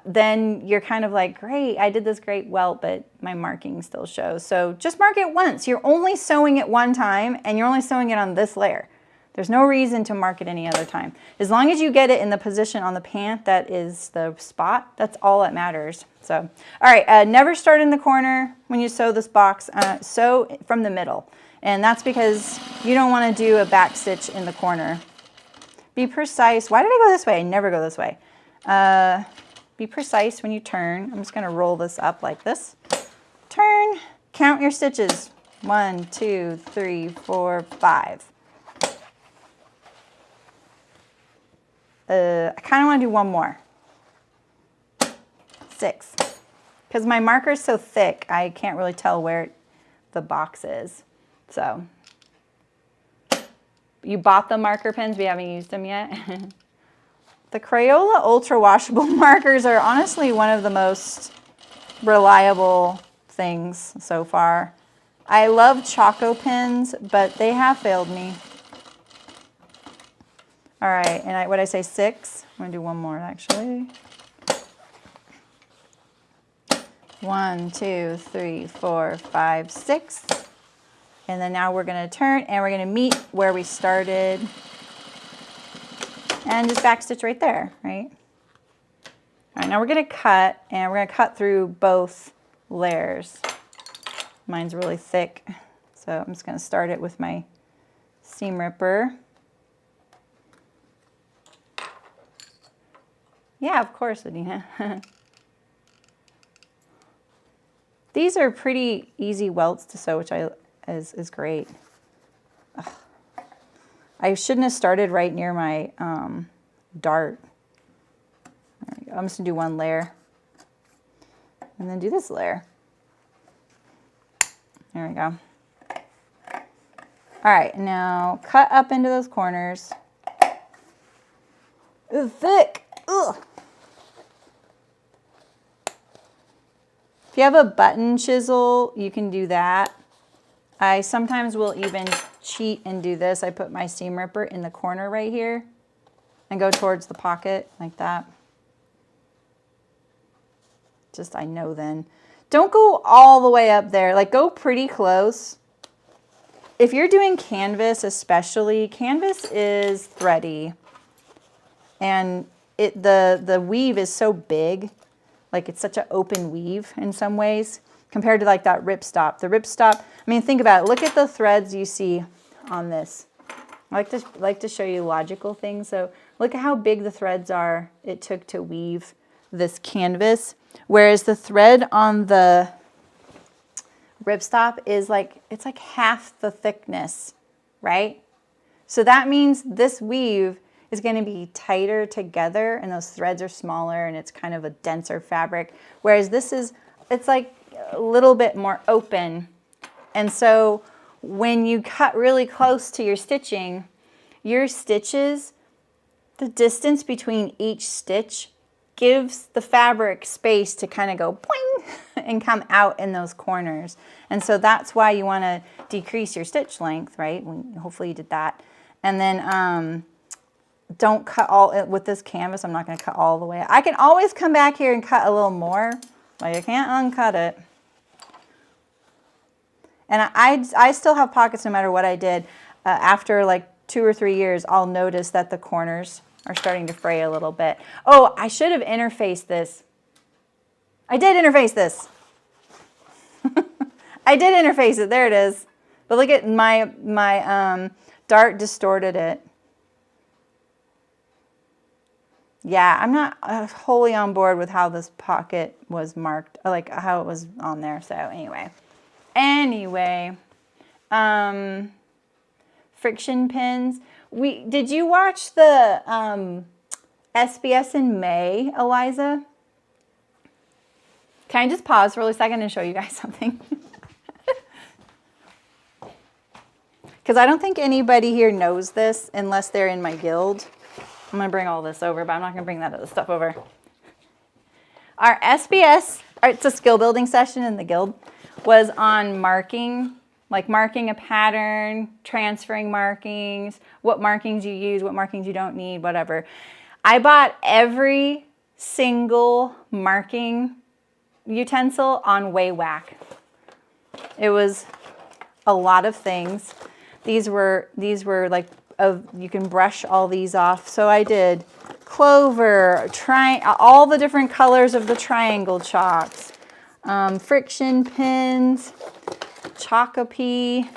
then you're kind of like, great, I did this great welt, but my marking still shows. So just mark it once. You're only sewing it one time, and you're only sewing it on this layer. There's no reason to mark it any other time. As long as you get it in the position on the pant that is the spot, that's all that matters. So, all right, never start in the corner when you sew this box. Sew from the middle. And that's because you don't want to do a back stitch in the corner. Be precise. Why did I go this way? I never go this way. Be precise when you turn. I'm just going to roll this up like this. Turn. Count your stitches. 1, 2, 3, 4, 5. I kind of want to do one more. 6. Because my marker is so thick, I can't really tell where the box is. So, you bought the marker pens, we haven't used them yet. The Crayola Ultra Washable markers are honestly one of the most reliable things so far. I love Choco pens, but they have failed me. All right, and what I say, 6? I'm gonna do one more actually. 1, 2, 3, 4, 5, 6. And then now we're gonna turn and we're gonna meet where we started. And just backstitch right there, right? All right, now we're gonna cut, and we're gonna cut through both layers. Mine's really thick, so I'm just gonna start it with my seam ripper. Yeah, of course, Adina. These are pretty easy welts to sew, which is great. Ugh. I shouldn't have started right near my dart. There we go. I'm just gonna do one layer and then do this layer. There we go. All right, now cut up into those corners. It's thick. Ugh. If you have a button chisel, you can do that. I sometimes will even cheat and do this. I put my seam ripper in the corner right here and go towards the pocket like that. Just, I know then. Don't go all the way up there. Like, go pretty close. If you're doing canvas especially, canvas is thready. And the weave is so big. Like, it's such an open weave in some ways compared to like that ripstop. The ripstop, I mean, think about it. Look at the threads you see on this. I like to show you logical things. So look at how big the threads are it took to weave this canvas. Whereas the thread on the ripstop is like, it's like half the thickness, right? So that means this weave is going to be tighter together, and those threads are smaller, and it's kind of a denser fabric. Whereas this is it's like a little bit more open. And so when you cut really close to your stitching, your stitches, the distance between each stitch gives the fabric space to kind of go boing and come out in those corners. And so that's why you want to decrease your stitch length, right? Hopefully you did that. And then don't cut all, with this canvas, I'm not going to cut all the way. I can always come back here and cut a little more, but you can't uncut it. And I still have pockets no matter what I did. After like 2 or 3 years, I'll notice that the corners are starting to fray a little bit. Oh, I should have interfaced this. I did interface this. I did interface it. There it is. But look at my dart distorted it. Yeah, I'm not wholly on board with how this pocket was marked, like how it was on there. So anyway, friction pins. Did you watch the SBS in May, Eliza? Can I just pause for a second and show you guys something? Because I don't think anybody here knows this unless they're in my guild. I'm going to bring all this over, but I'm not going to bring that other stuff over. Our SBS, it's a skill building session in the guild, was on marking, like marking a pattern, transferring markings, what markings you use, what markings you don't need, whatever. I bought every single marking utensil on Whack. It was a lot of things. These were like, you can brush all these off. So I did clover, all the different colors of the triangle chalks, friction pins, Chocopee,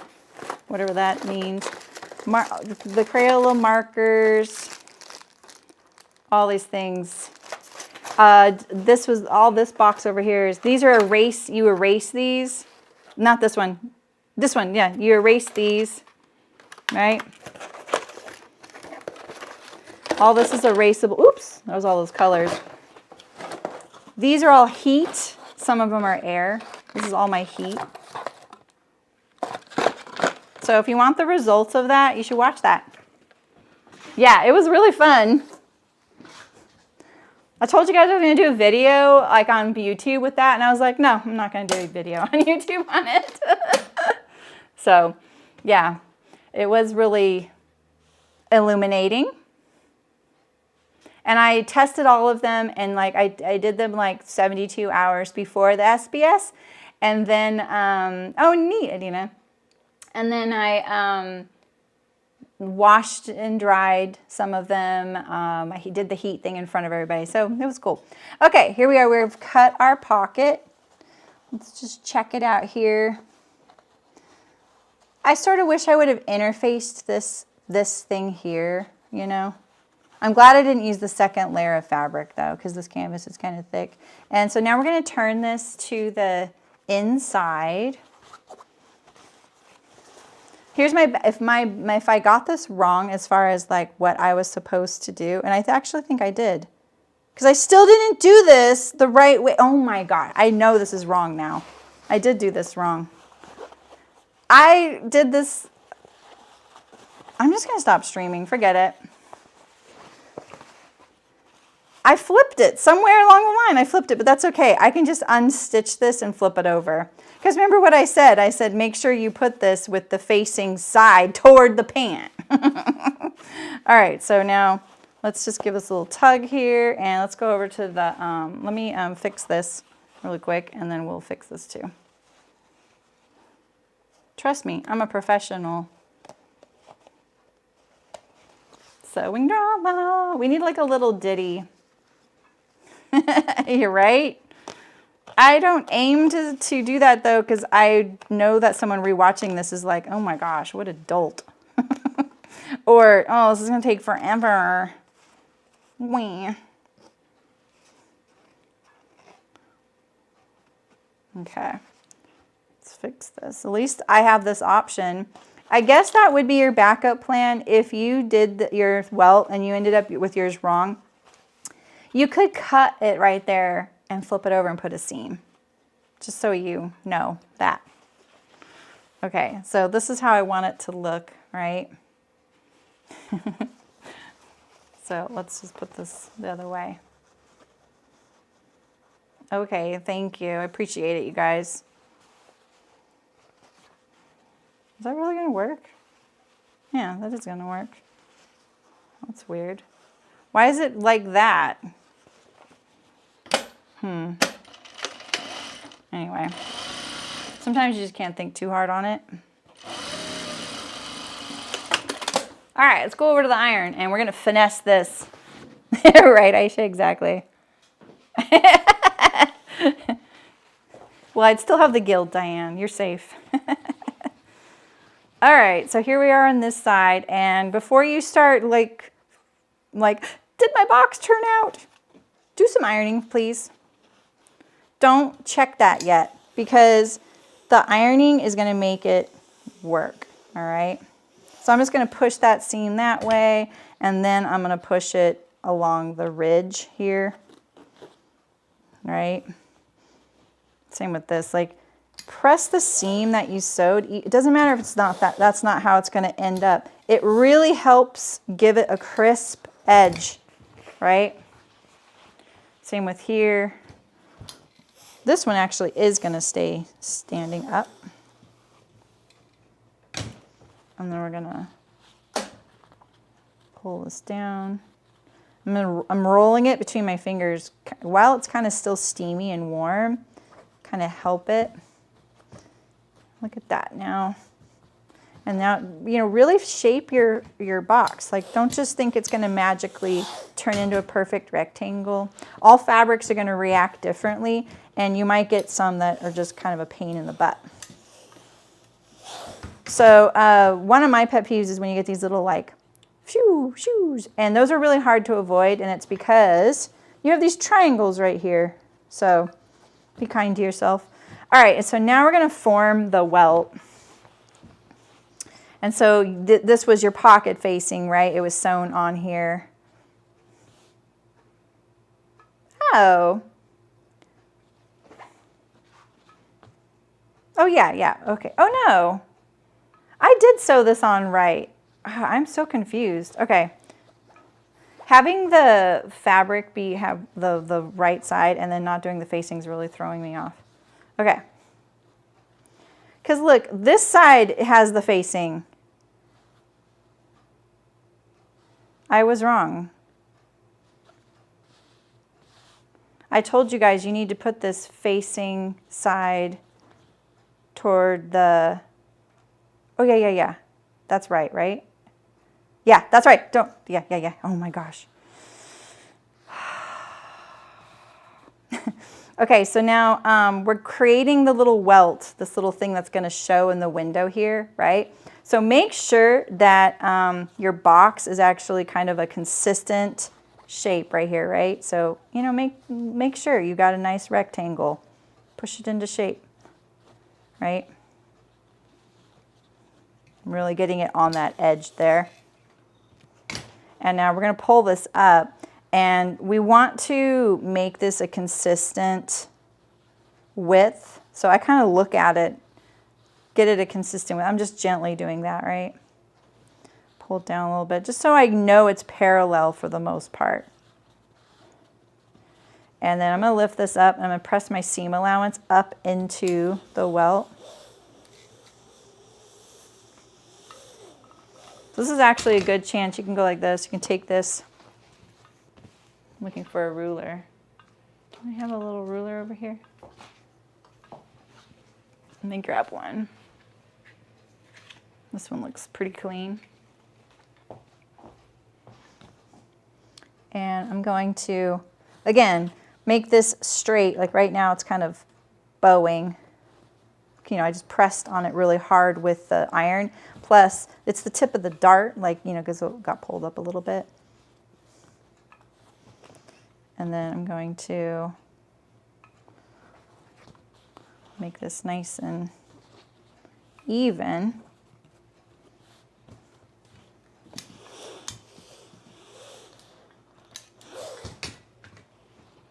whatever that means, the Crayola markers, all these things. This was all this box over here. These are you erase these. Not this one. This one, yeah, you erase these, right? All this is erasable. Oops, that was all those colors. These are all heat. Some of them are air. This is all my heat. So if you want the results of that, you should watch that. Yeah, it was really fun. I told you guys I was going to do a video like on YouTube with that, and I was like, no, I'm not going to do a video on YouTube on it. So, yeah, it was really illuminating. And I tested all of them, and like I did them like 72 hours before the SBS. And then, oh, neat, Adina. And then I washed and dried some of them. I did the heat thing in front of everybody, so it was cool. Okay, here we are. We've cut our pocket. Let's just check it out here. I sort of wish I would have interfaced this thing here, you know. I'm glad I didn't use the second layer of fabric though, because this canvas is kind of thick. And so now we're going to turn this to the inside. Here's if I got this wrong as far as like what I was supposed to do, and I actually think I did, because I still didn't do this the right way. Oh my God, I know this is wrong now. I did do this wrong. I did this. I'm just going to stop streaming. Forget it. I flipped it somewhere along the line. I flipped it, but that's okay. I can just unstitch this and flip it over. Because remember what I said? I said, make sure you put this with the facing side toward the pant. All right, so now let's just give this a little tug here, and let's go over to the, let me fix this really quick, and then we'll fix this too. Trust me, I'm a professional. Sewing drama. We need like a little ditty. You're right. I don't aim to do that though, because I know that someone rewatching this is like, oh my gosh, what a dolt. Or, oh, this is going to take forever. Wah. Okay. Let's fix this. At least I have this option. I guess that would be your backup plan if you did your welt and you ended up with yours wrong. You could cut it right there and flip it over and put a seam. just so you know that. Okay, so this is how I want it to look, right? So let's just put this the other way. Okay, thank you. I appreciate it, you guys. Is that really gonna work? Yeah, that is gonna work. That's weird. Why is it like that? Anyway, sometimes you just can't think too hard on it. All right, let's go over to the iron and we're gonna finesse this. Right, Aisha, exactly. Well, I'd still have the guild, Diane. You're safe. All right, so here we are on this side, and before you start like, did my box turn out? Do some ironing, please. Don't check that yet, because the ironing is gonna make it work, all right? So I'm just gonna push that seam that way, and then I'm gonna push it along the ridge here, right? Same with this, like press the seam that you sewed. It doesn't matter if it's not that, that's not how it's gonna end up. It really helps give it a crisp edge, right? Same with here. This one actually is gonna stay standing up. And then we're gonna pull this down. I'm rolling it between my fingers while it's kind of still steamy and warm, kind of help it. Look at that now. And now, you know, really shape your box. Like, don't just think it's gonna magically turn into a perfect rectangle. All fabrics are gonna react differently, and you might get some that are just kind of a pain in the butt. So one of my pet peeves is when you get these little like shoes, and those are really hard to avoid, and it's because you have these triangles right here. So be kind to yourself. All right, so now we're gonna form the welt. And so this was your pocket facing, right? It was sewn on here. Oh. Oh yeah, okay. Oh no. I did sew this on right. I'm so confused. Okay. Having the fabric have the right side and then not doing the facing is really throwing me off. Okay. Because look, this side has the facing. I was wrong. I told you guys you need to put this facing side toward the, oh yeah. That's right? Yeah, that's right. Don't, yeah. Oh my gosh. Okay, so now we're creating the little welt, this little thing that's gonna show in the window here, right? So make sure that your box is actually kind of a consistent shape right here, right? So, you know, make sure you got a nice rectangle. Push it into shape, right? I'm really getting it on that edge there. And now we're gonna pull this up, and we want to make this a consistent width. So I kind of look at it, get it a consistent width. I'm just gently doing that, right? Pull it down a little bit, just so I know it's parallel for the most part. And then I'm gonna lift this up, and I'm gonna press my seam allowance up into the welt. So this is actually a good chance. You can go like this. You can take this. I'm looking for a ruler. Do I have a little ruler over here? Let me grab one. This one looks pretty clean. And I'm going to, again, make this straight. Like right now it's kind of bowing. You know, I just pressed on it really hard with the iron. Plus, it's the tip of the dart, like, you know, because it got pulled up a little bit. And then I'm going to make this nice and even.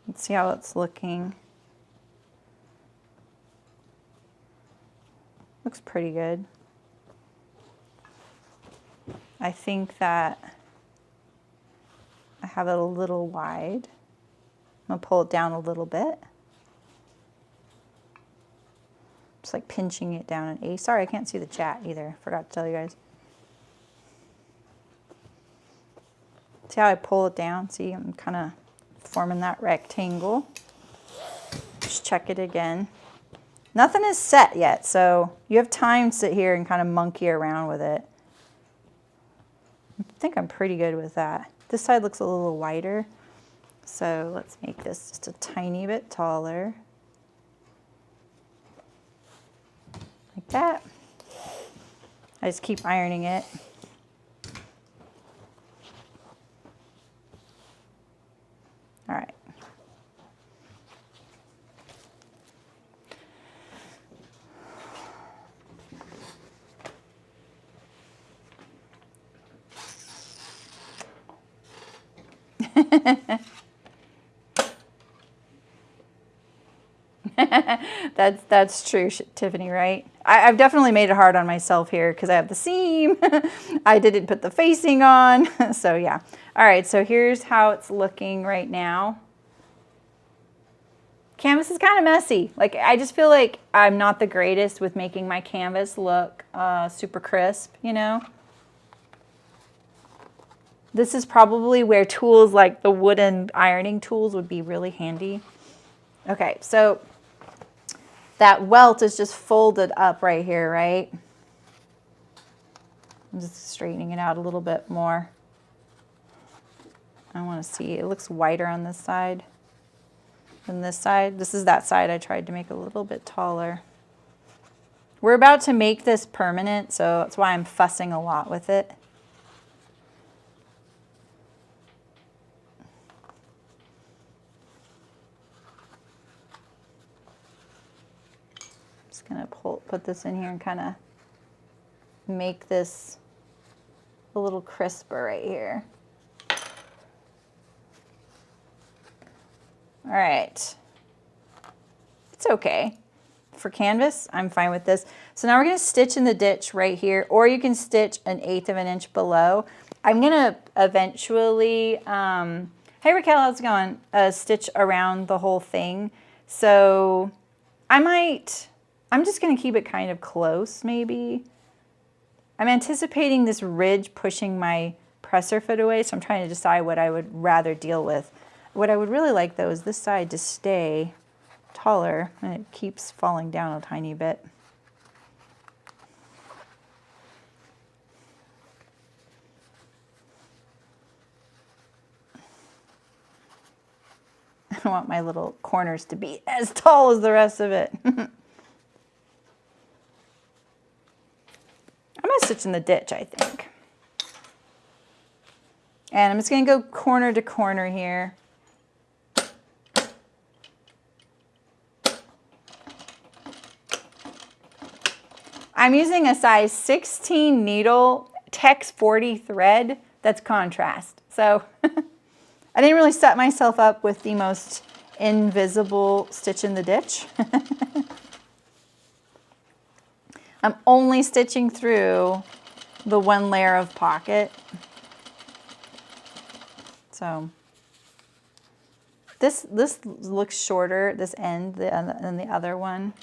Let's see how it's looking. Looks pretty good. I think that I have it a little wide. I'm gonna pull it down a little bit. Just like pinching it down an A. Sorry, I can't see the chat either. Forgot to tell you guys. See how I pull it down? See, I'm kind of forming that rectangle. Just check it again. Nothing is set yet, so you have time to sit here and kind of monkey around with it. I think I'm pretty good with that. This side looks a little wider, so let's make this just a tiny bit taller. Like that. I just keep ironing it. All right. That's true, Tiffany, right? I've definitely made it hard on myself here because I have the seam. I didn't put the facing on. So yeah. All right, so here's how it's looking right now. Canvas is kind of messy. Like, I just feel like I'm not the greatest with making my canvas look super crisp, you know? This is probably where tools like the wooden ironing tools would be really handy. Okay, so that welt is just folded up right here, right? I'm just straightening it out a little bit more. I want to see, it looks wider on this side than this side. This is that side I tried to make a little bit taller. We're about to make this permanent, so that's why I'm fussing a lot with it. Just gonna put this in here and kind of make this a little crisper right here. All right, it's okay. For canvas, I'm fine with this. So now we're gonna stitch in the ditch right here, or you can stitch 1/8 of an inch below. I'm gonna eventually, hey Raquel, how's it going? Stitch around the whole thing. So I'm just gonna keep it kind of close maybe. I'm anticipating this ridge pushing my presser foot away, so I'm trying to decide what I would rather deal with. What I would really like though is this side to stay taller, and it keeps falling down a tiny bit. I don't want my little corners to be as tall as the rest of it. I'm gonna stitch in the ditch, I think. And I'm just gonna go corner to corner here. I'm using a size 16 needle, Tex 40 thread that's contrast. So I didn't really set myself up with the most invisible stitch in the ditch. I'm only stitching through the one layer of pocket. So this looks shorter, this end, than the other one.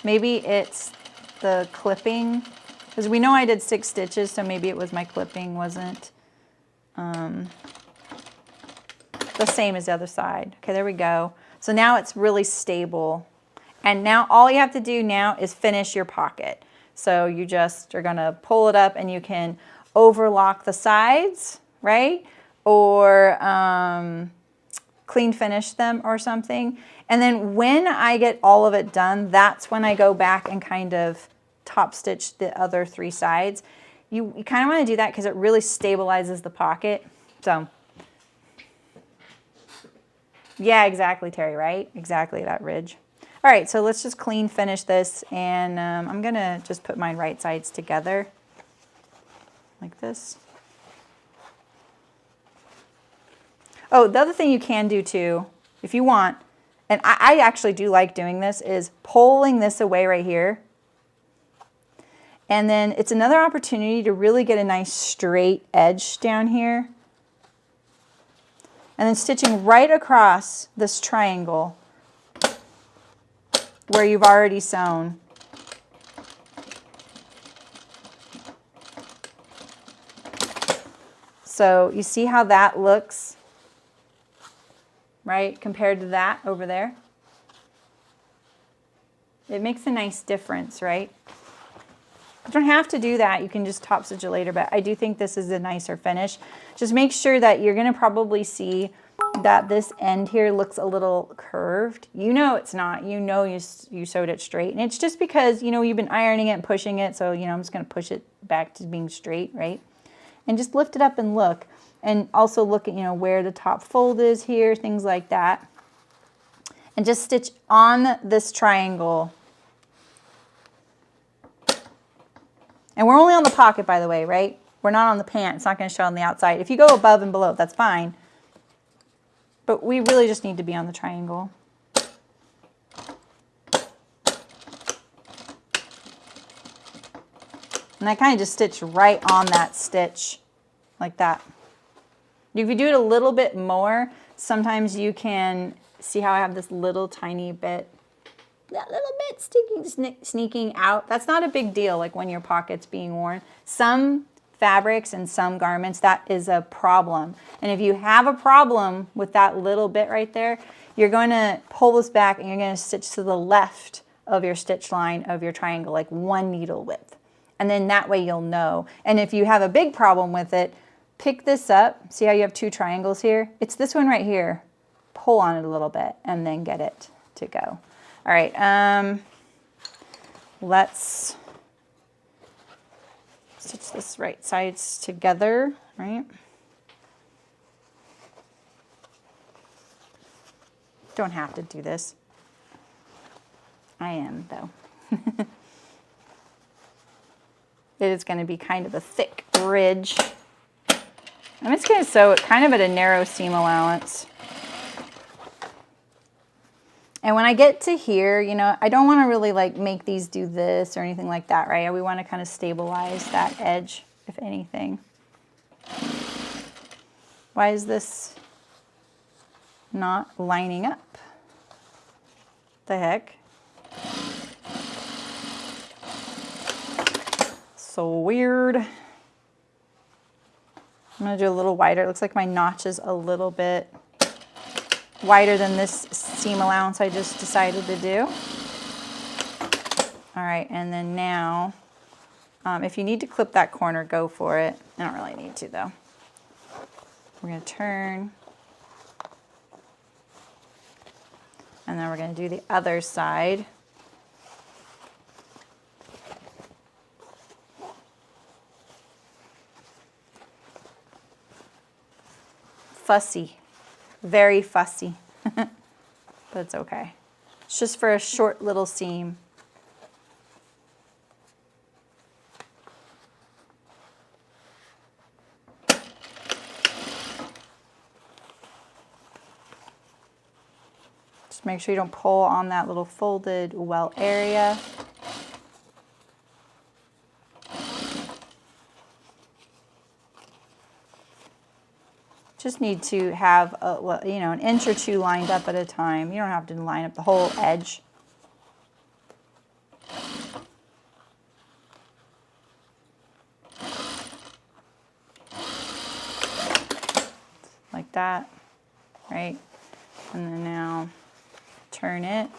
Maybe it's the clipping, because we know I did 6 stitches, so maybe it was my clipping wasn't the same as the other side. Okay, there we go. So now it's really stable. And now all you have to do now is finish your pocket. So you just are gonna pull it up and you can overlock the sides, right? Or clean finish them or something. And then when I get all of it done, that's when I go back and kind of top stitch the other 3 sides. You kind of want to do that because it really stabilizes the pocket. So yeah, exactly, Terry, right? Exactly, that ridge. All right, so let's just clean finish this, and I'm gonna just put my right sides together like this. Oh, the other thing you can do too, if you want, and I actually do like doing this, is pulling this away right here And then it's another opportunity to really get a nice straight edge down here. And then stitching right across this triangle where you've already sewn. So you see how that looks, right, compared to that over there? It makes a nice difference, right? You don't have to do that. You can just top stitch it later, but I do think this is a nicer finish. Just make sure that you're going to probably see that this end here looks a little curved. You know it's not. You know you sewed it straight. And it's just because, you know, you've been ironing it and pushing it. So, you know, I'm just going to push it back to being straight, right? And just lift it up and look. And also look at, you know, where the top fold is here, things like that. And just stitch on this triangle. And we're only on the pocket, by the way, right? We're not on the pant. It's not going to show on the outside. If you go above and below, that's fine. But we really just need to be on the triangle. And I kind of just stitch right on that stitch, like that. If you do it a little bit more, sometimes you can see how I have this little tiny bit, that little bit sneaking out. That's not a big deal, like when your pocket's being worn. Some fabrics and some garments, that is a problem. And if you have a problem with that little bit right there, you're going to pull this back and you're going to stitch to the left of your stitch line of your triangle, like 1 needle width. And then that way you'll know. And if you have a big problem with it, pick this up. See how you have 2 triangles here? It's this one right here. Pull on it a little bit and then get it to go. All right, let's stitch this right sides together, right? Don't have to do this. I am, though. It is going to be kind of a thick ridge. I'm just going to sew it kind of at a narrow seam allowance. And when I get to here, you know, I don't want to really like make these do this or anything like that, right? We want to kind of stabilize that edge, if anything. Why is this not lining up? The heck? So weird. I'm going to do a little wider. It looks like my notch is a little bit wider than this seam allowance I just decided to do. All right, and then now, if you need to clip that corner, go for it. I don't really need to, though. We're going to turn. And then we're going to do the other side. Fussy, very fussy, but it's okay. It's just for a short little seam. Just make sure you don't pull on that little folded welt area. Just need to have you know, an inch or 2 lined up at a time. You don't have to line up the whole edge. Like that, right? And then now turn it.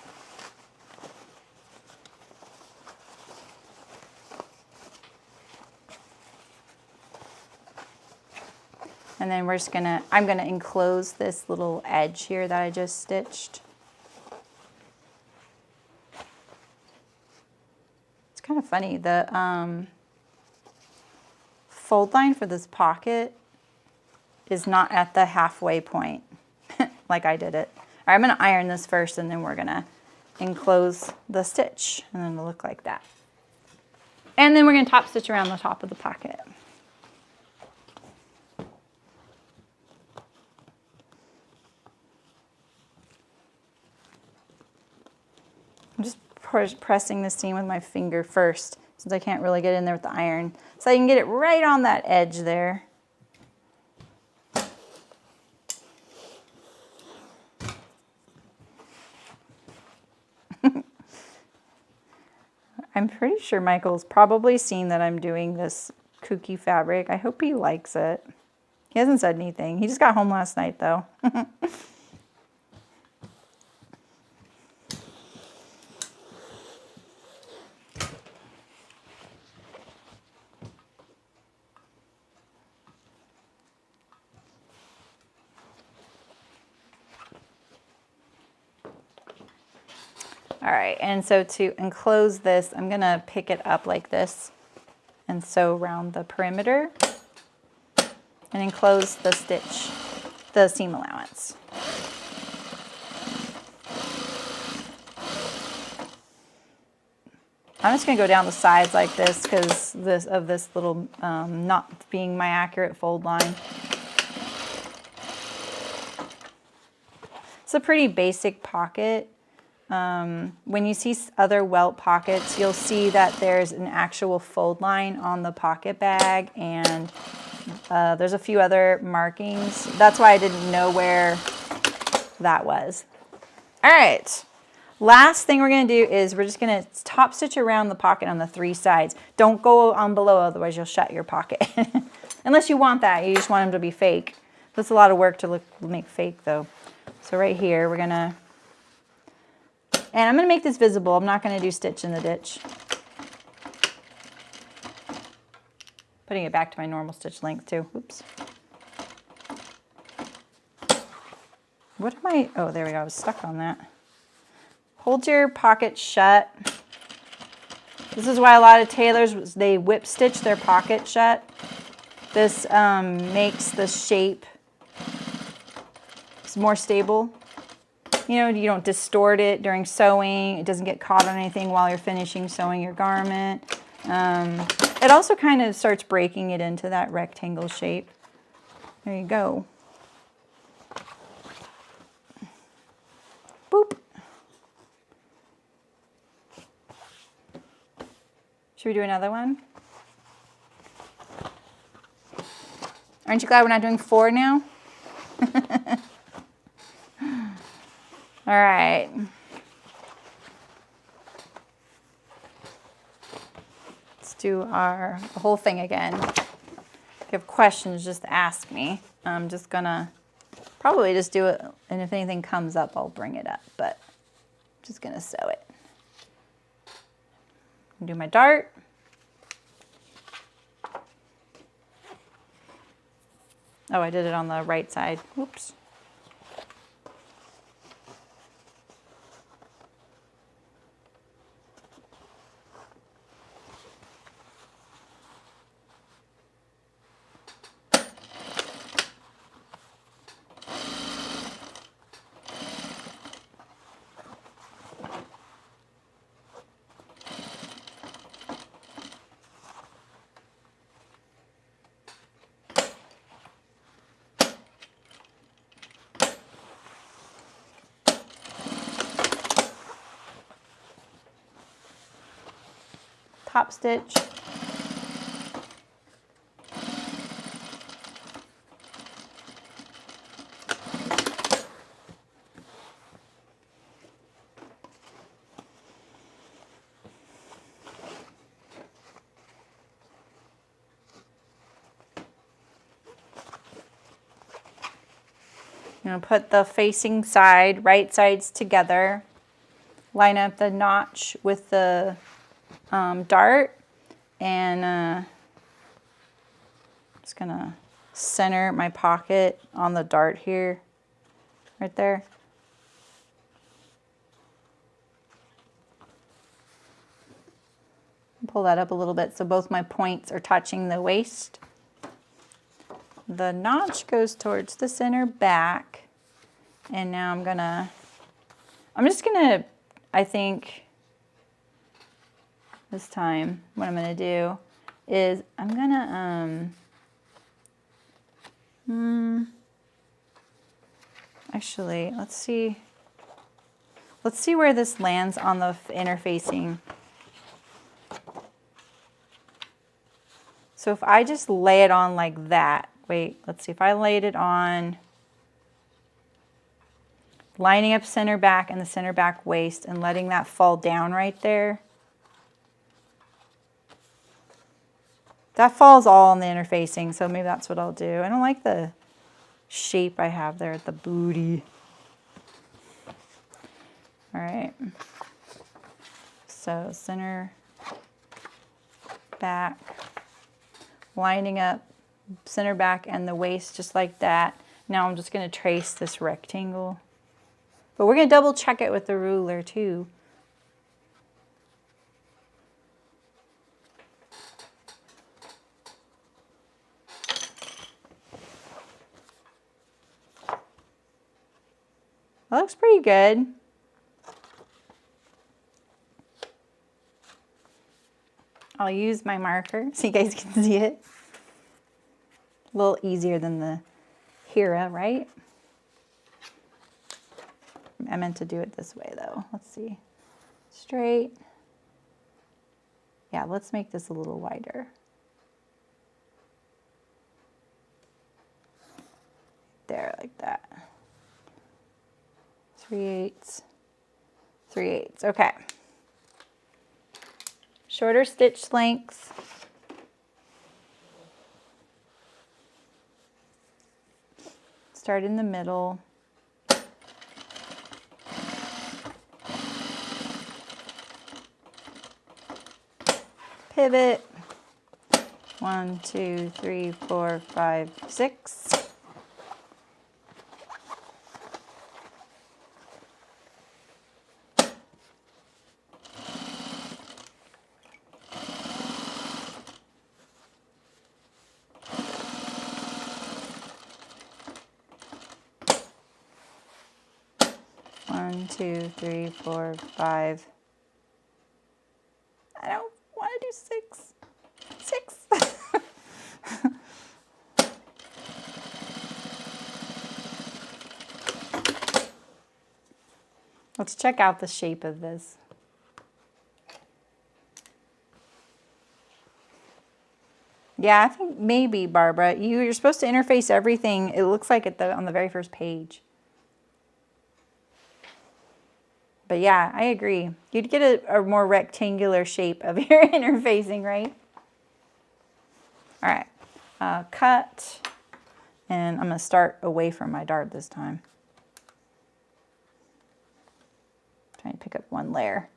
And then we're just I'm gonna enclose this little edge here that I just stitched. It's kind of funny, the fold line for this pocket is not at the halfway point, like I did it. All right, I'm gonna iron this first and then we're gonna enclose the stitch and then it'll look like that. And then we're gonna top stitch around the top of the pocket. I'm just pressing the seam with my finger first since I can't really get in there with the iron. So I can get it right on that edge there. I'm pretty sure Michael's probably seen that I'm doing this kooky fabric. I hope he likes it. He hasn't said anything. He just got home last night though. All right, and so to enclose this, I'm gonna pick it up like this and sew around the perimeter and enclose the stitch, the seam allowance. I'm just gonna go down the sides like this because this little not being my accurate fold line. It's a pretty basic pocket. When you see other welt pockets, you'll see that there's an actual fold line on the pocket bag, and there's a few other markings. That's why I didn't know where that was. All right, last thing we're gonna do is we're just gonna top stitch around the pocket on the 3 sides. Don't go on below, otherwise you'll shut your pocket. Unless you want that, you just want them to be fake. That's a lot of work to make fake though. So right here, we're gonna, and I'm going to make this visible. I'm not going to do stitch in the ditch. Putting it back to my normal stitch length too. Oops. What am I? Oh, there we go. I was stuck on that. Hold your pocket shut. This is why a lot of tailors, they whip stitch their pocket shut. This makes the shape more stable. You know, you don't distort it during sewing. It doesn't get caught on anything while you're finishing sewing your garment. It also kind of starts breaking it into that rectangle shape. There you go. Boop. Should we do another one? Aren't you glad we're not doing 4 now? All right. Let's do the whole thing again. If you have questions, just ask me. I'm just gonna probably just do it, and if anything comes up, I'll bring it up, but I'm just gonna sew it. Do my dart. Oh, I did it on the right side. Oops. Top stitch. I'm going to put the facing side, right sides together, line up the notch with the dart, and just gonna center my pocket on the dart here, right there. Pull that up a little bit so both my points are touching the waist. The notch goes towards the center back, and now I'm just gonna, I think, this time, what I'm gonna do is I'm gonna, actually, let's see where this lands on the inner facing. So if I just lay it on like that, wait, let's see, if I laid it on, lining up center back and the center back waist and letting that fall down right there. That falls all on the interfacing, so maybe that's what I'll do. I don't like the shape I have there at the booty. All right. So center back, lining up center back and the waist just like that. Now I'm just going to trace this rectangle. But we're going to double check it with the ruler too. That looks pretty good. I'll use my marker so you guys can see it. A little easier than the Hera, right? I meant to do it this way though. Let's see. Straight. Yeah, let's make this a little wider. There, like that. 3/8. 3/8. Okay. Shorter stitch length. Start in the middle. Pivot. 1, 2, 3, 4, 5, 6. One, 2, 3, 4, 5. I don't want to do 6. 6. Let's check out the shape of this. Yeah, I think maybe, Barbara, you're supposed to interface everything. It looks like on the very first page. But yeah, I agree. You'd get a more rectangular shape of your interfacing, right? All right, cut. And I'm gonna start away from my dart this time. Trying to pick up one layer.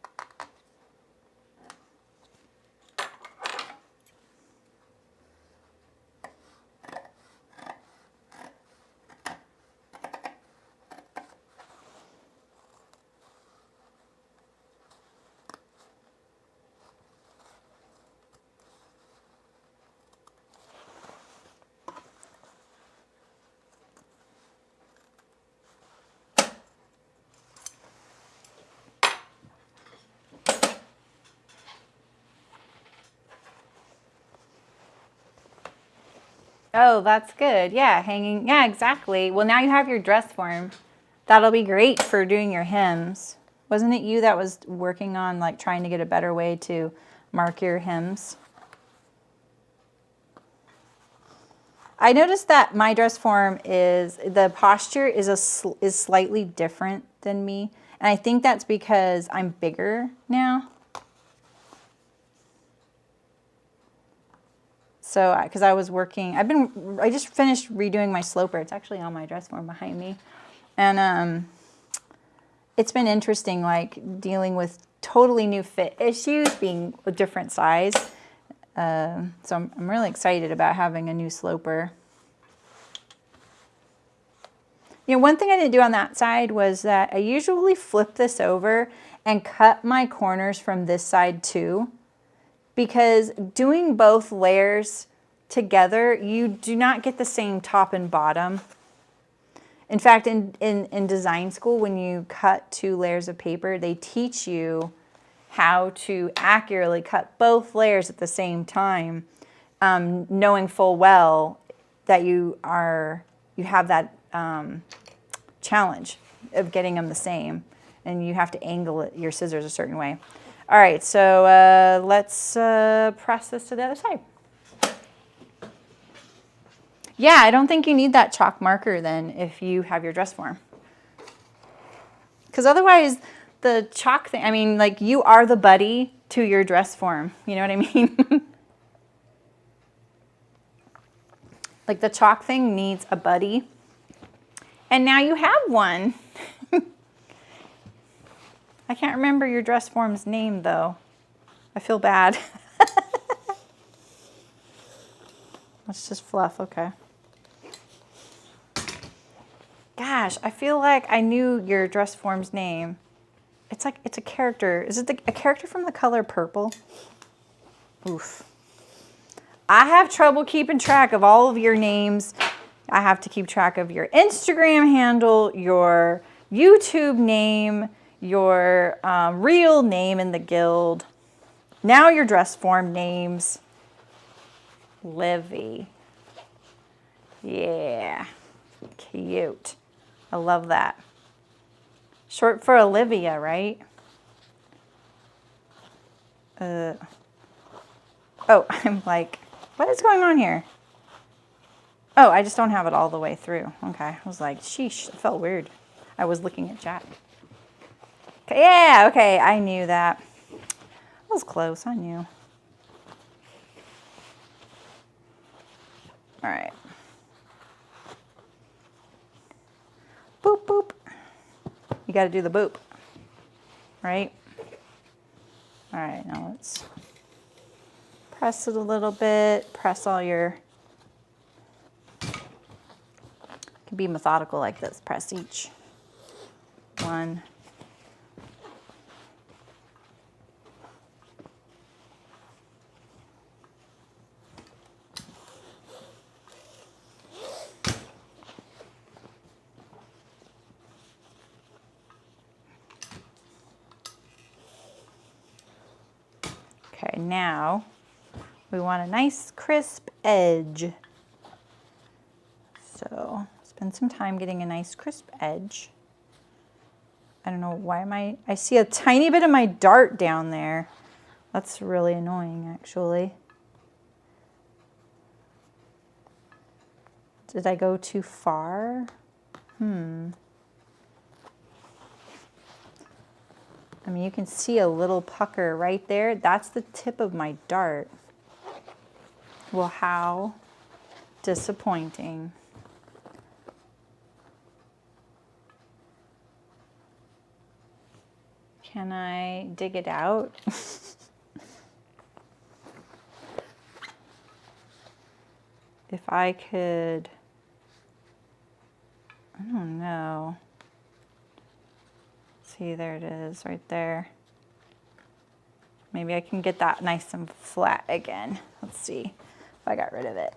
Oh, that's good. Yeah, hanging. Yeah, exactly. Well, now you have your dress form. That'll be great for doing your hems. Wasn't it you that was working on like trying to get a better way to mark your hems? I noticed that my dress form is, the posture is slightly different than me. And I think that's because I'm bigger now. So, because I was working, I just finished redoing my sloper. It's actually on my dress form behind me. And it's been interesting, like dealing with totally new fit issues, being a different size. So I'm really excited about having a new sloper. You know, one thing I didn't do on that side was that I usually flip this over and cut my corners from this side too. Because doing both layers together, you do not get the same top and bottom. In fact, in design school, when you cut 2 layers of paper, they teach you how to accurately cut both layers at the same time, knowing full well that you have that challenge of getting them the same, and you have to angle your scissors a certain way. All right, so let's press this to the other side. Yeah, I don't think you need that chalk marker then if you have your dress form. Because otherwise, the chalk thing, I mean, like, you are the buddy to your dress form. You know what I mean? Like, the chalk thing needs a buddy. And now you have one. I can't remember your dress form's name, though. I feel bad. That's just fluff, okay. Gosh, I feel like I knew your dress form's name. It's like, it's a character. Is it a character from the color purple? Oof. I have trouble keeping track of all of your names. I have to keep track of your Instagram handle, your YouTube name, your real name in the guild. Now your dress form names. Livy. Yeah. Cute. I love that. Short for Olivia, right? Oh, I'm like, what is going on here? Oh, I just don't have it all the way through. Okay. I was like, sheesh, it felt weird. I was looking at Jack. Okay, yeah, okay, I knew that. That was close, I knew. All right. Boop, boop. You got to do the boop, right? All right, now let's press it a little bit. Press all your, you can be methodical like this. Press each one. Okay, now we want a nice crisp edge. So spend some time getting a nice crisp edge. I don't know why I see a tiny bit of my dart down there. That's really annoying, actually. Did I go too far? I mean, you can see a little pucker right there. That's the tip of my dart. Well, how disappointing. Can I dig it out? If I could, I don't know. See, there it is right there. Maybe I can get that nice and flat again. Let's see if I got rid of it.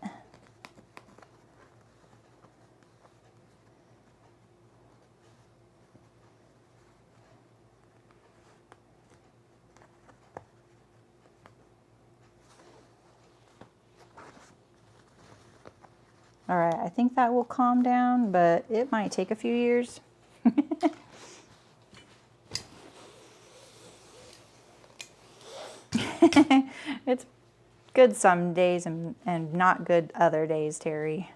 All right, I think that will calm down, but it might take a few years. It's good some days and not good other days, Terry.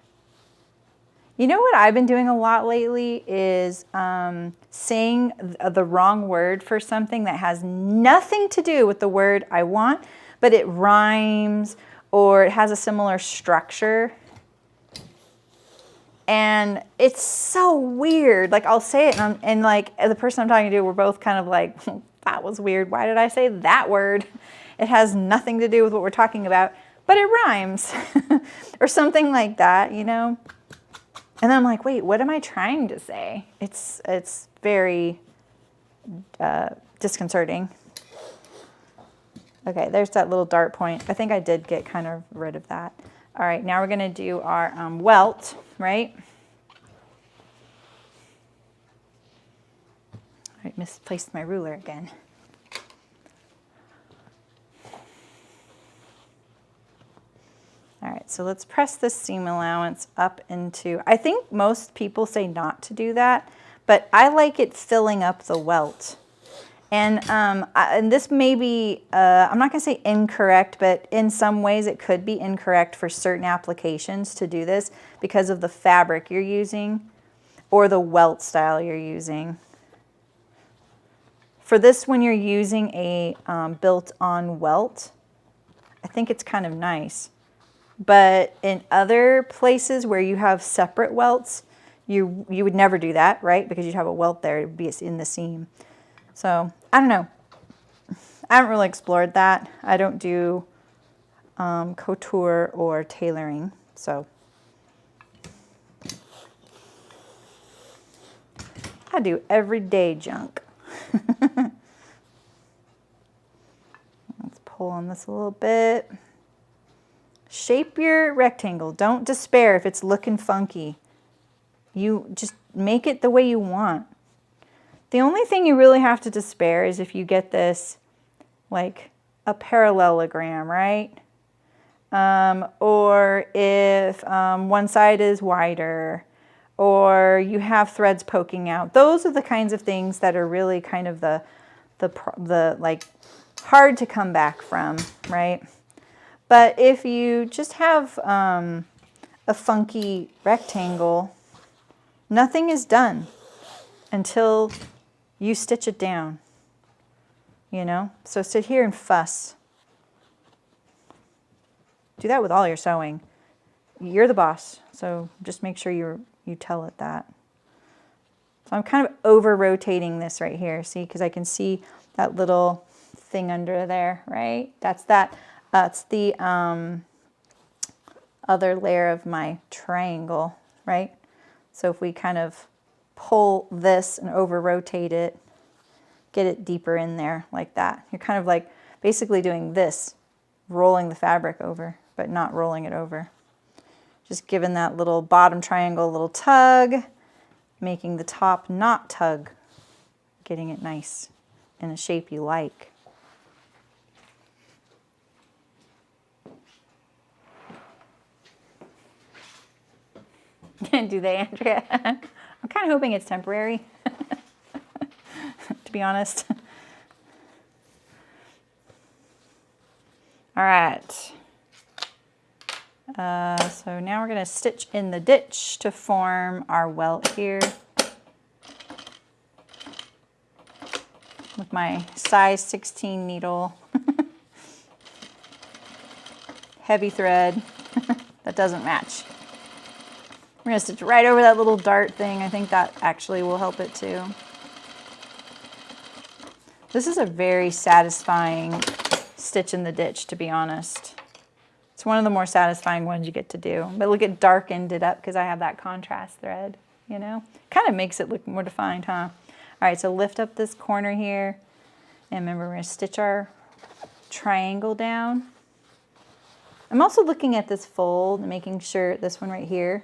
You know what I've been doing a lot lately is saying the wrong word for something that has nothing to do with the word I want, but it rhymes or it has a similar structure. And it's so weird. Like, I'll say it and like the person I'm talking to, we're both kind of like, that was weird. Why did I say that word? It has nothing to do with what we're talking about, but it rhymes or something like that, you know? And then I'm like, wait, what am I trying to say? It's very disconcerting. Okay, there's that little dart point. I think I did get kind of rid of that. All right, now we're gonna do our welt, right? All right, misplaced my ruler again. All right, so let's press this seam allowance up into, I think most people say not to do that, but I like it filling up the welt. And this may be, I'm not going to say incorrect, but in some ways it could be incorrect for certain applications to do this because of the fabric you're using or the welt style you're using. For this, when you're using a built-on welt, I think it's kind of nice. But in other places where you have separate welts, you would never do that, right? Because you'd have a welt there, it would be in the seam. So, I don't know. I haven't really explored that. I don't do couture or tailoring, so. I do everyday junk. Let's pull on this a little bit. Shape your rectangle. Don't despair if it's looking funky. You just make it the way you want. The only thing you really have to despair is if you get this like a parallelogram, right? Or if one side is wider, or you have threads poking out. Those are the kinds of things that are really kind of the like hard to come back from, right? But if you just have a funky rectangle, nothing is done until you stitch it down, you know? So sit here and fuss. Do that with all your sewing. You're the boss, so just make sure you tell it that. So I'm kind of over-rotating this right here, see? Because I can see that little thing under there, right? That's the other layer of my triangle, right? So if we kind of pull this and over-rotate it, get it deeper in there like that. You're kind of like basically doing this, rolling the fabric over, but not rolling it over. Just giving that little bottom triangle a little tug, making the top not tug, getting it nice in a shape you like. Do they, Andrea? I'm kind of hoping it's temporary, to be honest. All right. So now we're going to stitch in the ditch to form our welt here with my size 16 needle. Heavy thread that doesn't match. We're going to stitch right over that little dart thing. I think that actually will help it too. This is a very satisfying stitch in the ditch, to be honest. It's one of the more satisfying ones you get to do. But look, it darkened it up because I have that contrast thread, you know? Kind of makes it look more defined, huh? All right, so lift up this corner here. And remember, we're going to stitch our triangle down. I'm also looking at this fold and making sure this one right here,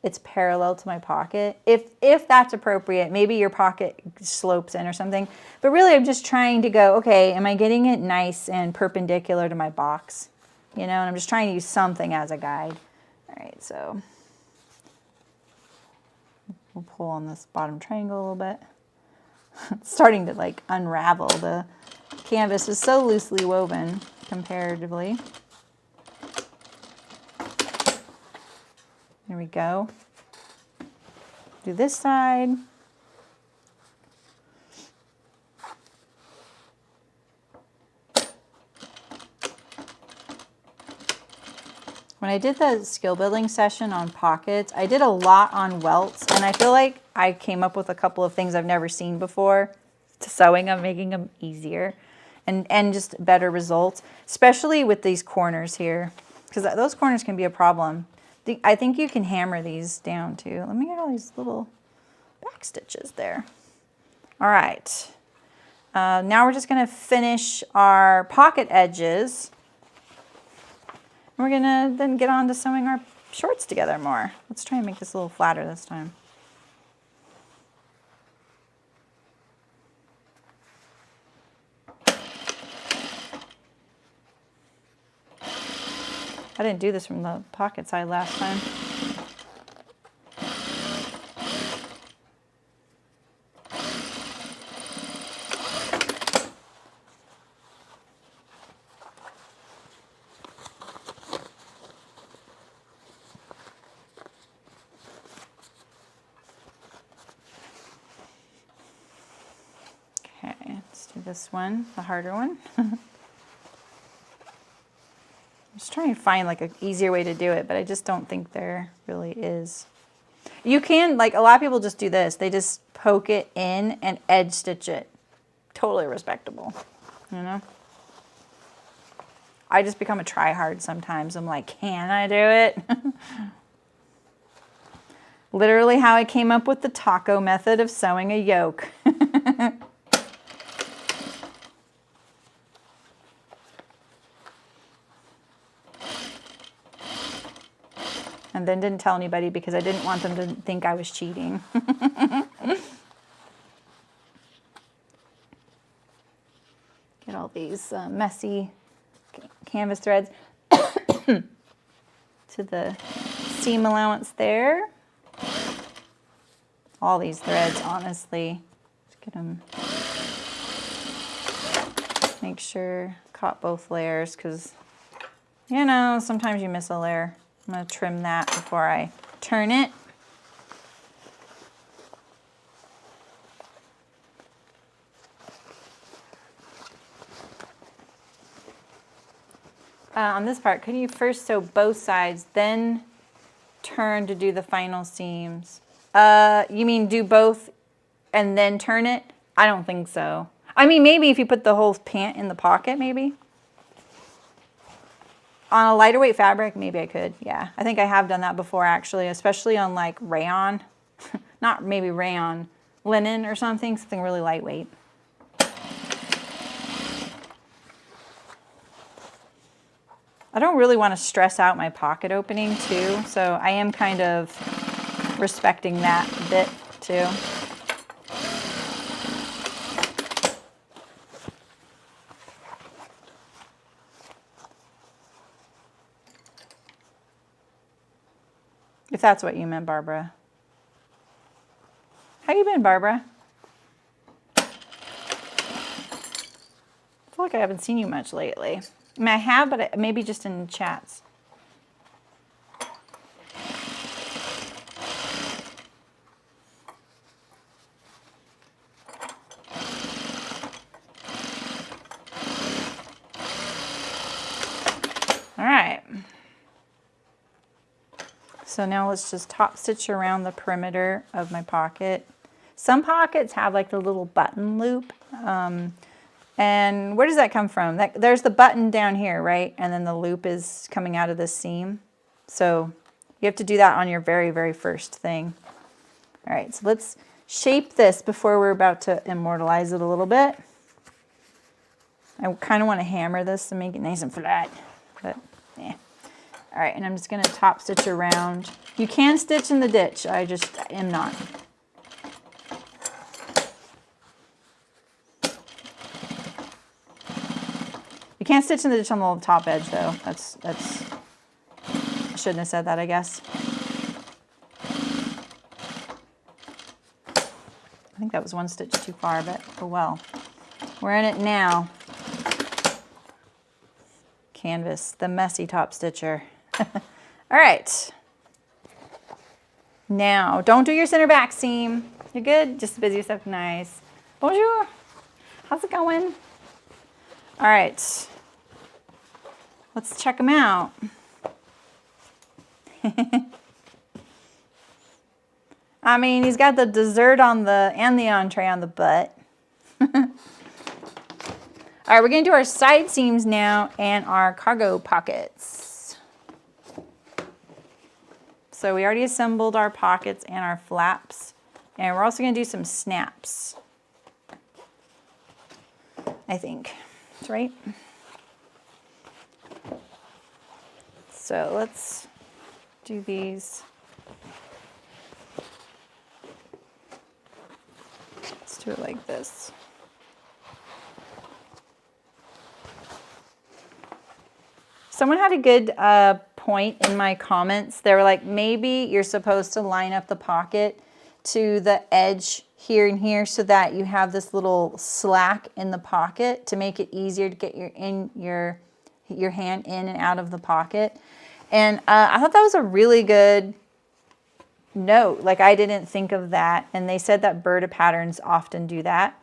it's parallel to my pocket. If that's appropriate, maybe your pocket slopes in or something. But really, I'm just trying to go, okay, am I getting it nice and perpendicular to my box? You know, and I'm just trying to use something as a guide. All right, so we'll pull on this bottom triangle a little bit. It's starting to like unravel. The canvas is so loosely woven comparatively. There we go. Do this side. When I did the skill building session on pockets, I did a lot on welts, and I feel like I came up with a couple of things I've never seen before to sewing them, making them easier and just better results, especially with these corners here, because those corners can be a problem. I think you can hammer these down too. Let me get all these little back stitches there. All right. Now we're just going to finish our pocket edges. We're going to then get on to sewing our shorts together more. Let's try and make this a little flatter this time. I didn't do this from the pocket side last time. Let's do this one, the harder one. I'm just trying to find like an easier way to do it, but I just don't think there really is. You can, like a lot of people just do this. They just poke it in and edge stitch it. Totally respectable, you know? I just become a try-hard sometimes. I'm like, can I do it? Literally how I came up with the taco method of sewing a yoke. And then didn't tell anybody because I didn't want them to think I was cheating. Get all these messy canvas threads to the seam allowance there. All these threads, honestly. Just get them, make sure caught both layers because, you know, sometimes you miss a layer. I'm going to trim that before I turn it. On this part, couldn't you first sew both sides, then turn to do the final seams? You mean do both and then turn it? I don't think so. I mean, maybe if you put the whole pant in the pocket, maybe. On a lighter weight fabric, maybe I could, yeah. I think I have done that before actually, especially on like rayon. Not maybe rayon, linen or something really lightweight. I don't really want to stress out my pocket opening too, so I am kind of respecting that bit too. If that's what you meant, Barbara. How you been, Barbara? I feel like I haven't seen you much lately. I mean, I have, but maybe just in chats. All right. So now let's just top stitch around the perimeter of my pocket. Some pockets have like the little button loop. And where does that come from? There's the button down here, right? And then the loop is coming out of this seam. So you have to do that on your very, very first thing. All right, so let's shape this before we're about to immortalize it a little bit. I kind of want to hammer this to make it nice and flat, but yeah. All right, and I'm just going to top stitch around. You can stitch in the ditch. I just am not. You can't stitch in the ditch on the top edge though. That's I shouldn't have said that, I guess. I think that was one stitch too far, but oh well. We're in it now. Canvas, the messy top stitcher. All right. Now, don't do your center back seam. You're good. Just busy yourself nice. Bonjour. How's it going? All right. Let's check them out. I mean, he's got the dessert on the and the entree on the butt. All right, we're going to do our side seams now and our cargo pockets. So we already assembled our pockets and our flaps, and we're also going to do some snaps, I think. That's right. So let's do these. Let's do it like this. Someone had a good point in my comments. They were like, maybe you're supposed to line up the pocket to the edge here and here so that you have this little slack in the pocket to make it easier to get your hand in and out of the pocket. And I thought that was a really good note. Like, I didn't think of that. And they said that Burda patterns often do that.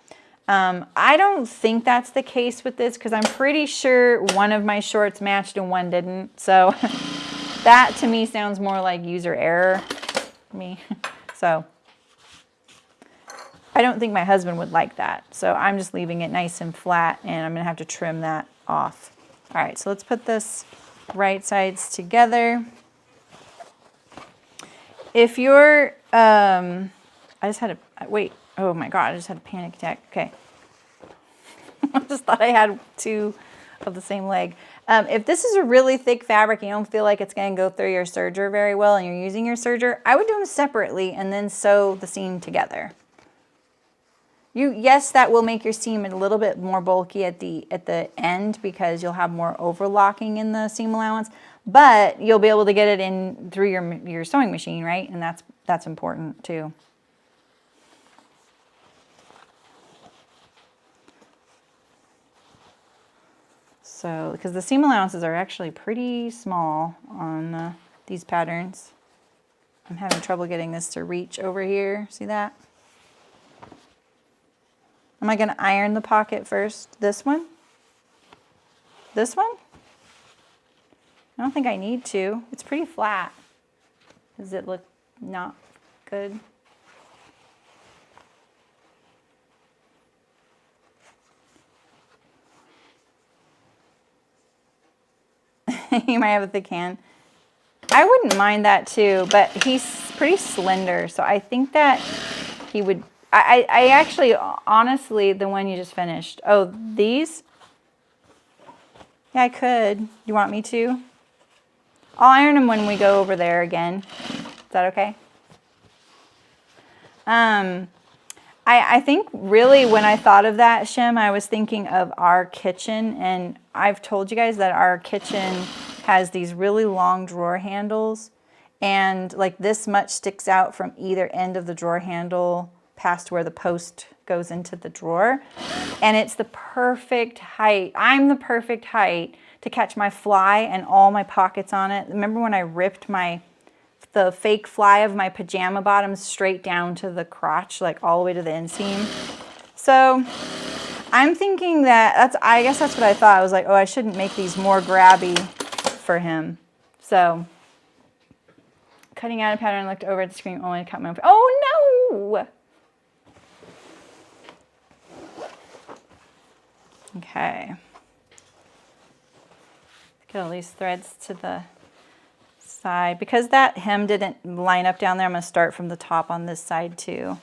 I don't think that's the case with this because I'm pretty sure one of my shorts matched and one didn't. So that to me sounds more like user error for me. So I don't think my husband would like that. So I'm just leaving it nice and flat, and I'm gonna have to trim that off. All right, so let's put this right sides together. If you're, I just had a, wait, oh my God, I just had a panic attack. Okay. I just thought I had two of the same leg. If this is a really thick fabric and you don't feel like it's going to go through your serger very well and you're using your serger, I would do them separately and then sew the seam together. Yes, that will make your seam a little bit more bulky at the end because you'll have more overlocking in the seam allowance, but you'll be able to get it in through your sewing machine, right? And that's important too. So, because the seam allowances are actually pretty small on these patterns. I'm having trouble getting this to reach over here. See that? Am I going to iron the pocket first? This one? This one? I don't think I need to. It's pretty flat. Does it look not good? You might have a thick hand. I wouldn't mind that too, but he's pretty slender, so I think that he would. I actually, honestly, the one you just finished. Oh, these? Yeah, I could. You want me to? I'll iron them when we go over there again. Is that okay? I think really when I thought of that, Shem, I was thinking of our kitchen, and I've told you guys that our kitchen has these really long drawer handles, and like this much sticks out from either end of the drawer handle past where the post goes into the drawer, and it's the perfect height. I'm the perfect height to catch my fly and all my pockets on it. Remember when I ripped the fake fly of my pajama bottoms straight down to the crotch, like all the way to the inseam? So I'm thinking that I guess that's what I thought. I was like, oh, I shouldn't make these more grabby for him. So cutting out a pattern, I looked over at the screen only to cut my own. Oh no! Okay. Get all these threads to the side. Because that hem didn't line up down there, I'm going to start from the top on this side too.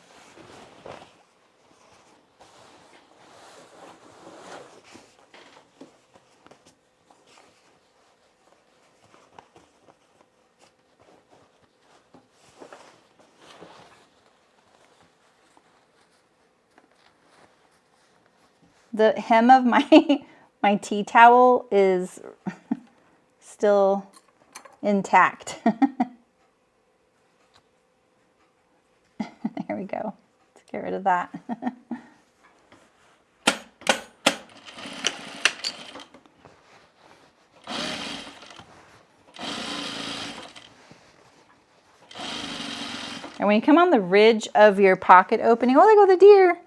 The hem of my tea towel is still intact. There we go. Let's get rid of that. And when you come on the ridge of your pocket opening, oh, there go the deer.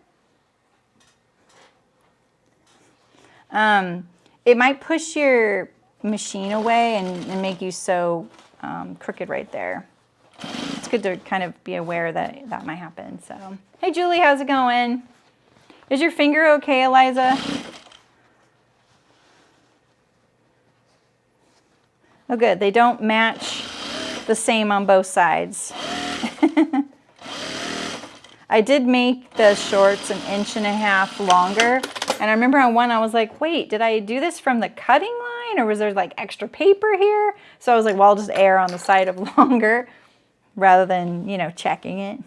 It might push your machine away and make you sew crooked right there. It's good to kind of be aware that that might happen. So, hey Julie, how's it going? Is your finger okay, Eliza? Oh good, they don't match the same on both sides. I did make the shorts 1.5 inches longer. And I remember on one I was like, wait, did I do this from the cutting line or was there like extra paper here? So I was like, well, I'll just err on the side of longer rather than, you know, checking it.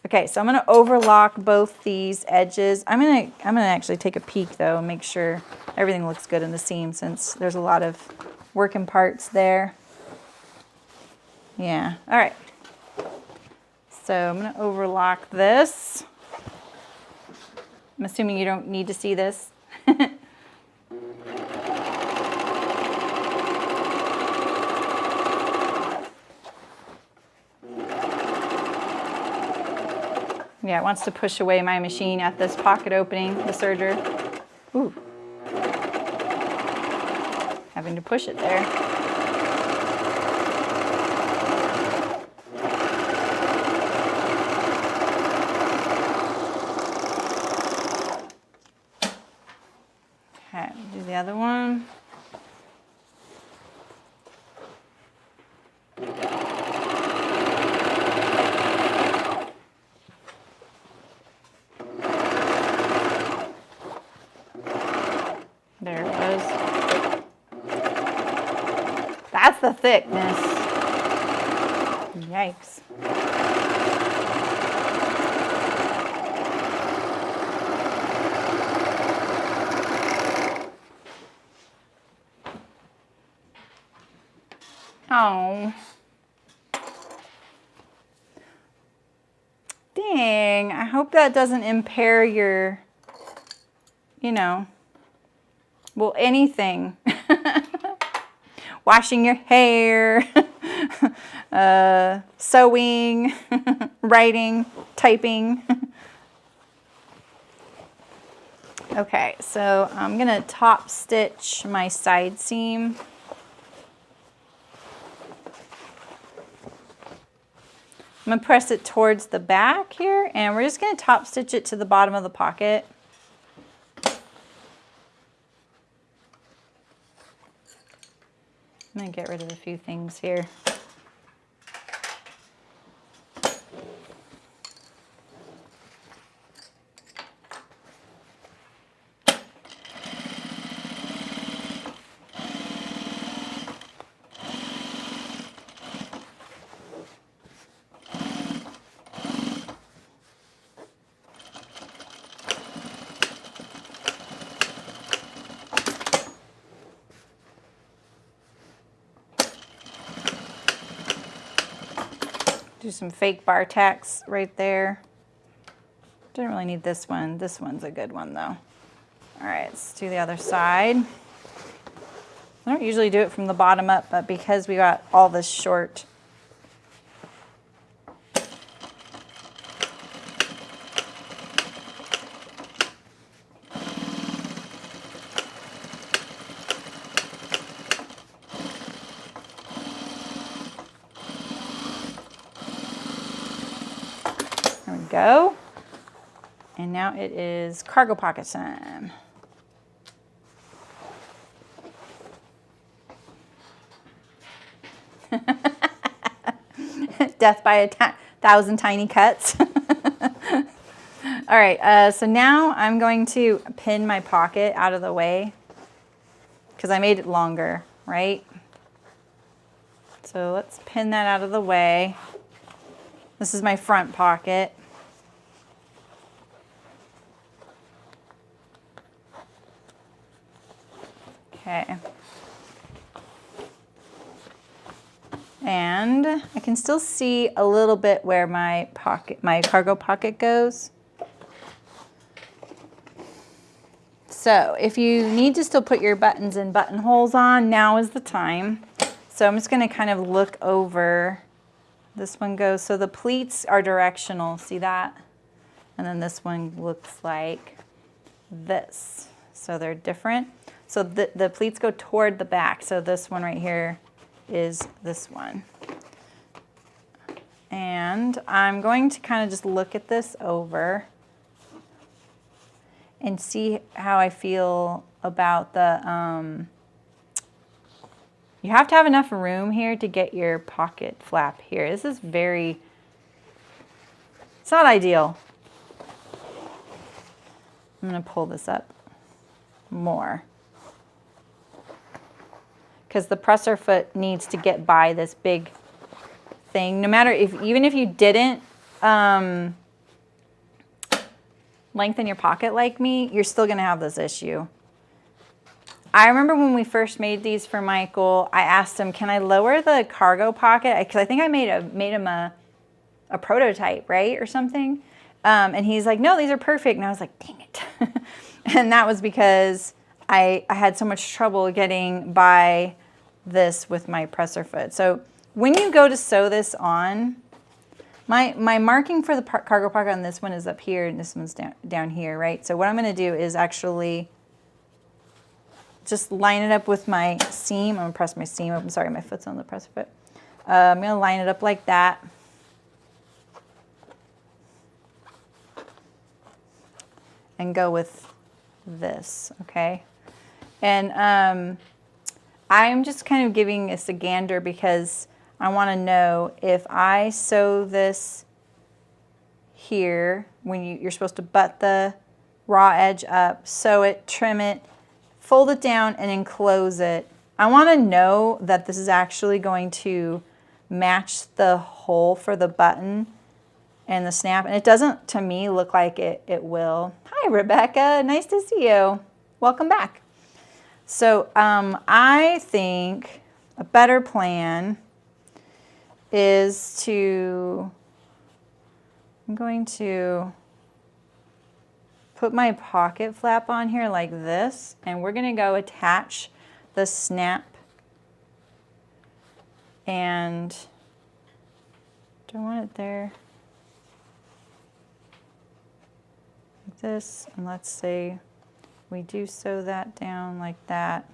Okay, so I'm gonna overlock both these edges. I'm gonna actually take a peek though and make sure everything looks good in the seam since there's a lot of working parts there. Yeah, all right. So I'm gonna overlock this. I'm assuming you don't need to see this. Yeah, it wants to push away my machine at this pocket opening, the serger. Ooh. Having to push it there. Okay, do the other one. There it was. That's the thickness. Yikes. Oh. Dang, I hope that doesn't impair your, you know, well, anything. Washing your hair, sewing, writing, typing. Okay, so I'm gonna top stitch my side seam. I'm gonna press it towards the back here, and we're just gonna top stitch it to the bottom of the pocket. I'm gonna get rid of a few things here. Do some fake bar tacks right there. Didn't really need this one. This one's a good one though. All right, let's do the other side. I don't usually do it from the bottom up, but because we got all this short, go. And now it is cargo pocket time. Death by a thousand tiny cuts. All right, so now I'm going to pin my pocket out of the way because I made it longer, right? So let's pin that out of the way. This is my front pocket. Okay. And I can still see a little bit where my cargo pocket goes. So if you need to still put your buttons and buttonholes on, now is the time. So I'm just gonna kind of look over. This one goes, so the pleats are directional, see that? And then this one looks like this. So they're different. So the pleats go toward the back. So this one right here is this one. And I'm going to kind of just look at this over and see how I feel about the, you have to have enough room here to get your pocket flap here. This is very, it's not ideal. I'm gonna pull this up more, because the presser foot needs to get by this big thing. No matter even if you didn't lengthen your pocket like me, you're still gonna have this issue. I remember when we first made these for Michael, I asked him, can I lower the cargo pocket? Because I think I made him a prototype, right, or something. And he's like, no, these are perfect. And I was like, dang it. And that was because I had so much trouble getting by this with my presser foot. So when you go to sew this on, My marking for the cargo pocket on this one is up here, and this one's down here, right? So what I'm going to do is actually just line it up with my seam. I'm going to press my seam up. I'm sorry, my foot's on the press foot. I'm going to line it up like that. And go with this, okay? And I'm just kind of giving this a gander because I want to know if I sew this here, when you're supposed to butt the raw edge up, sew it, trim it, fold it down, and enclose it. I want to know that this is actually going to match the hole for the button and the snap. And it doesn't, to me, look like it will. Hi, Rebecca. Nice to see you. Welcome back. So I think a better plan is to, I'm going to put my pocket flap on here like this, and we're going to go attach the snap. And do I want it there? Like this, and let's say we do sew that down like that.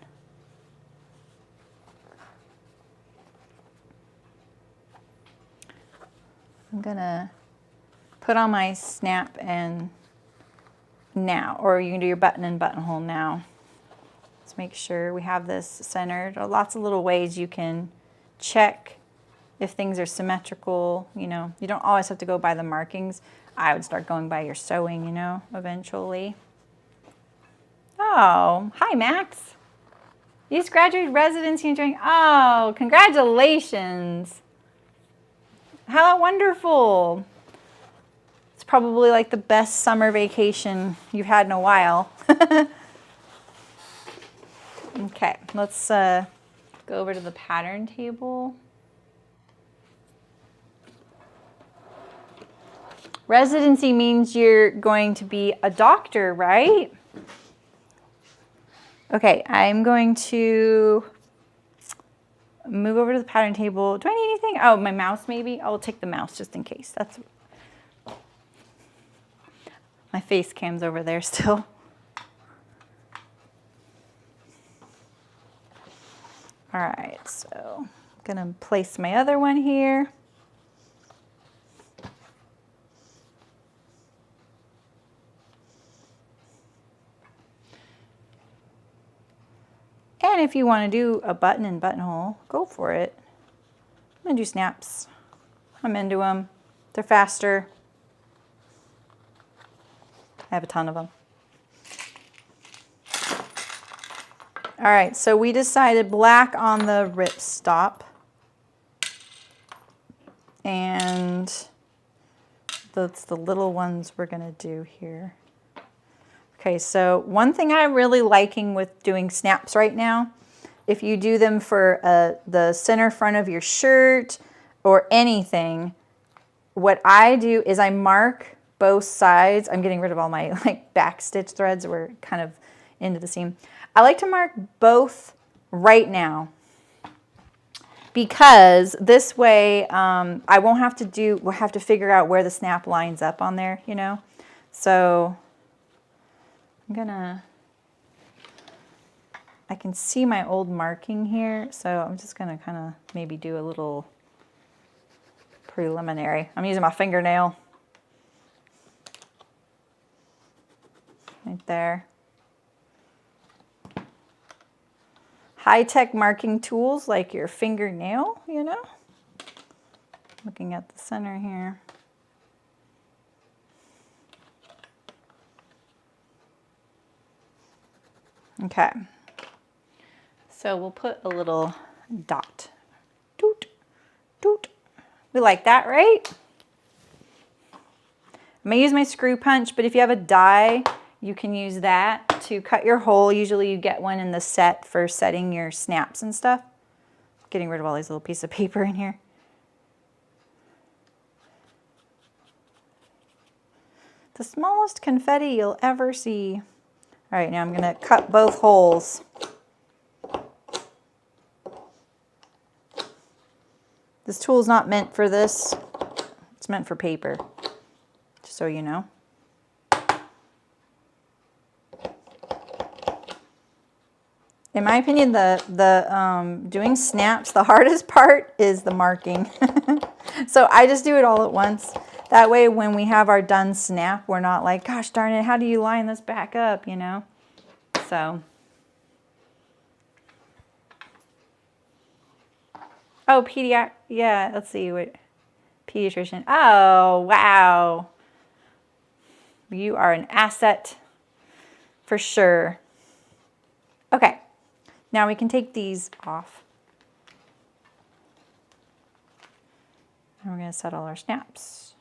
I'm gonna put on my snap and now, or you can do your button and buttonhole now. Let's make sure we have this centered. Lots of little ways you can check if things are symmetrical. You know, you don't always have to go by the markings. I would start going by your sewing, you know, eventually. Oh, hi, Max. You just graduated residency and training. Oh, congratulations. How wonderful. It's probably like the best summer vacation you've had in a while. Okay, let's go over to the pattern table. Residency means you're going to be a doctor, right? Okay, I'm going to move over to the pattern table. Do I need anything? Oh, my mouse maybe? I'll take the mouse just in case. That's my face cam's over there still. All right, so I'm gonna place my other one here. And if you want to do a button and buttonhole, go for it. I'm going to do snaps. I'm into them. They're faster. I have a ton of them. All right, so we decided black on the ripstop. And that's the little ones we're going to do here. Okay, so one thing I'm really liking with doing snaps right now, if you do them for the center front of your shirt or anything, what I do is I mark both sides. I'm getting rid of all my like back stitch threads that were kind of into the seam. I like to mark both right now because this way I won't have to we'll have to figure out where the snap lines up on there, you know. So I can see my old marking here, so I'm just gonna kind of maybe do a little preliminary. I'm using my fingernail right there. High-tech marking tools like your fingernail, you know. Looking at the center here. Okay, so we'll put a little dot. Doot, doot. We like that, right? I'm gonna use my screw punch, but if you have a die, you can use that to cut your hole. Usually you get one in the set for setting your snaps and stuff. Getting rid of all these little pieces of paper in here. The smallest confetti you'll ever see. All right, now I'm gonna cut both holes. This tool is not meant for this. It's meant for paper, just so you know. In my opinion, doing snaps, the hardest part is the marking. So I just do it all at once. That way when we have our done snap, we're not like, gosh darn it, how do you line this back up, you know? So. Oh, yeah, let's see, what, pediatrician. Oh, wow. You are an asset for sure. Okay, now we can take these off. And we're gonna set all our snaps.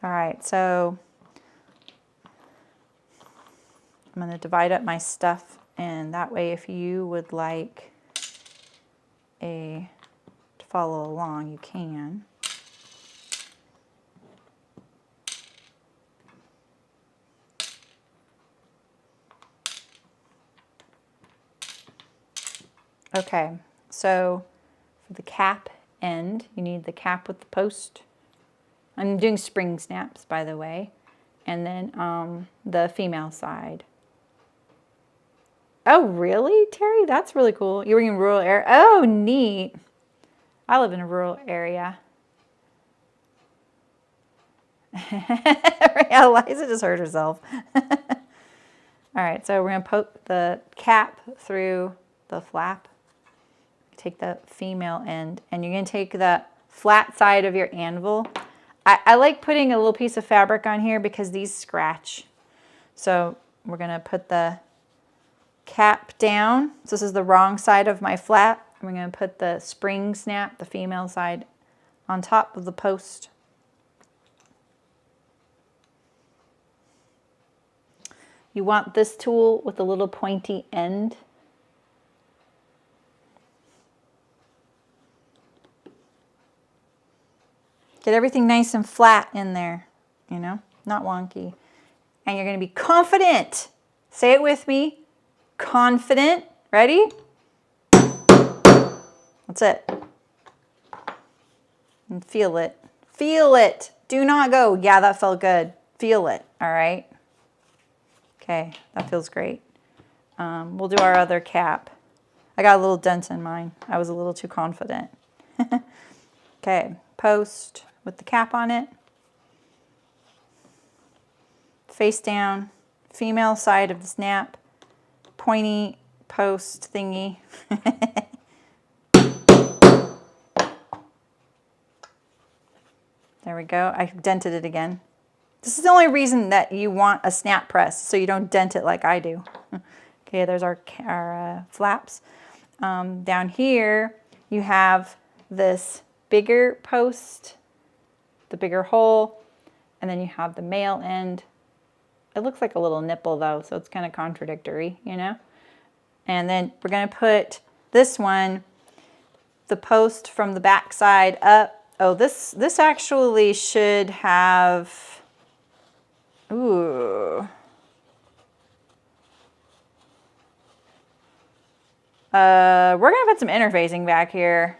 All right, so I'm gonna divide up my stuff, and that way if you would like to follow along, you can. Okay, so for the cap end, you need the cap with the post. I'm doing spring snaps, by the way. And then the female side. Oh, really, Terry? That's really cool. You're in rural area. Oh, neat. I live in a rural area. Eliza just hurt herself. All right, so we're going to poke the cap through the flap. Take the female end, and you're going to take the flat side of your anvil. I like putting a little piece of fabric on here because these scratch. So we're going to put the cap down. So this is the wrong side of my flap. We're going to put the spring snap, the female side, on top of the post. You want this tool with a little pointy end. Get everything nice and flat in there, you know, not wonky. And you're going to be confident. Say it with me. Confident. Ready? That's it. And feel it. Feel it. Do not go, yeah, that felt good. Feel it, all right? Okay, that feels great. We'll do our other cap. I got a little dent in mine. I was a little too confident. Okay, post with the cap on it. Face down, female side of the snap, pointy post thingy. There we go. I dented it again. This is the only reason that you want a snap press, so you don't dent it like I do. Okay, there's our flaps. Down here, you have this bigger post, the bigger hole, and then you have the male end. It looks like a little nipple though, so it's kind of contradictory, you know? And then we're gonna put this one, the post from the back side up. Oh, this actually should have, ooh. We're gonna put some interfacing back here.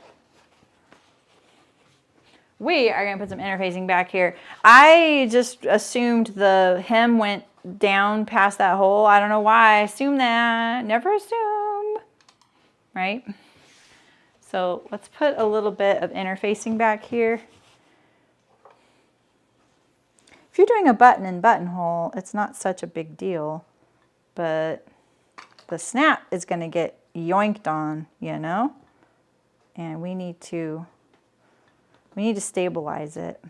We are going to put some interfacing back here. I just assumed the hem went down past that hole. I don't know why I assumed that. Never assume, right? So let's put a little bit of interfacing back here. If you're doing a button and buttonhole, it's not such a big deal, but the snap is going to get yoinked on, you know? And we need to stabilize it.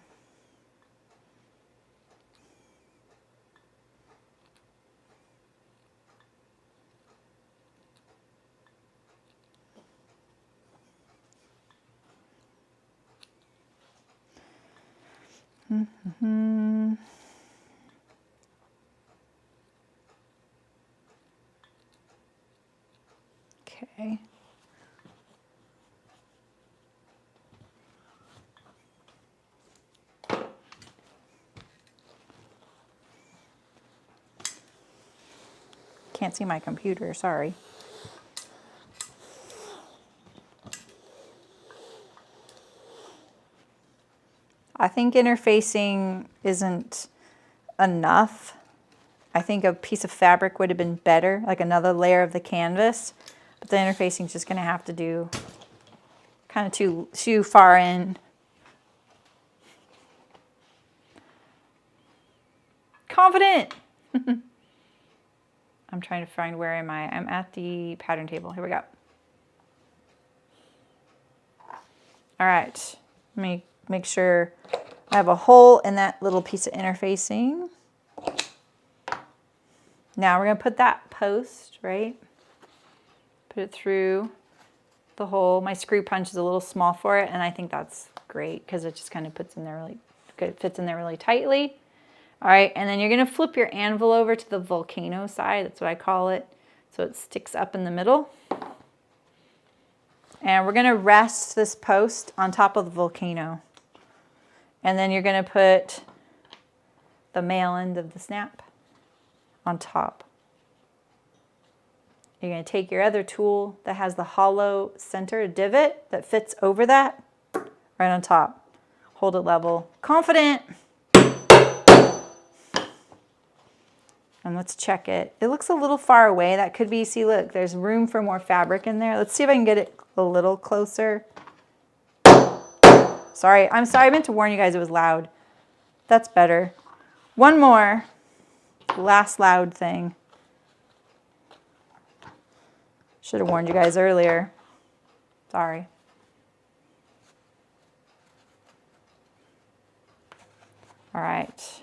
Okay. Can't see my computer, sorry. I think interfacing isn't enough. I think a piece of fabric would have been better, like another layer of the canvas. But the interfacing is just going to have to do kind of too far in. Confident! I'm trying to find, where am I? I'm at the pattern table. Here we go. All right, let me make sure I have a hole in that little piece of interfacing. Now we're going to put that post, right? Put it through the hole. My screw punch is a little small for it, and I think that's great because it just kind of puts in there really good, fits in there really tightly. All right, and then you're going to flip your anvil over to the volcano side. That's what I call it. So it sticks up in the middle. And we're going to rest this post on top of the volcano. And then you're going to put the male end of the snap on top. You're going to take your other tool that has the hollow center, a divot that fits over that, right on top. Hold it level. Confident. And let's check it. It looks a little far away. That could be, see, look, there's room for more fabric in there. Let's see if I can get it a little closer. Sorry, I'm sorry. I meant to warn you guys it was loud. That's better. One more. Last loud thing. Should have warned you guys earlier. Sorry. All right.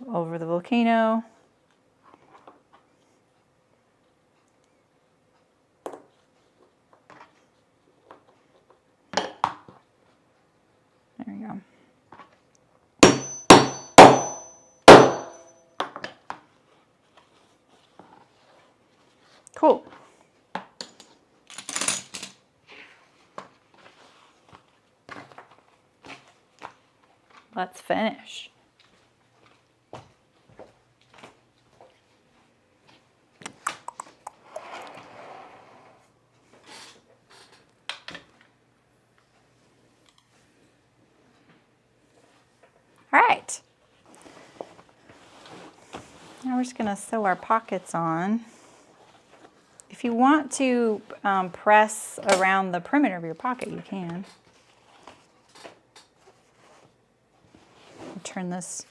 Over the volcano. There we go. Cool. Let's finish. All right. Now we're just going to sew our pockets on. If you want to press around the perimeter of your pocket, you can. I'll turn this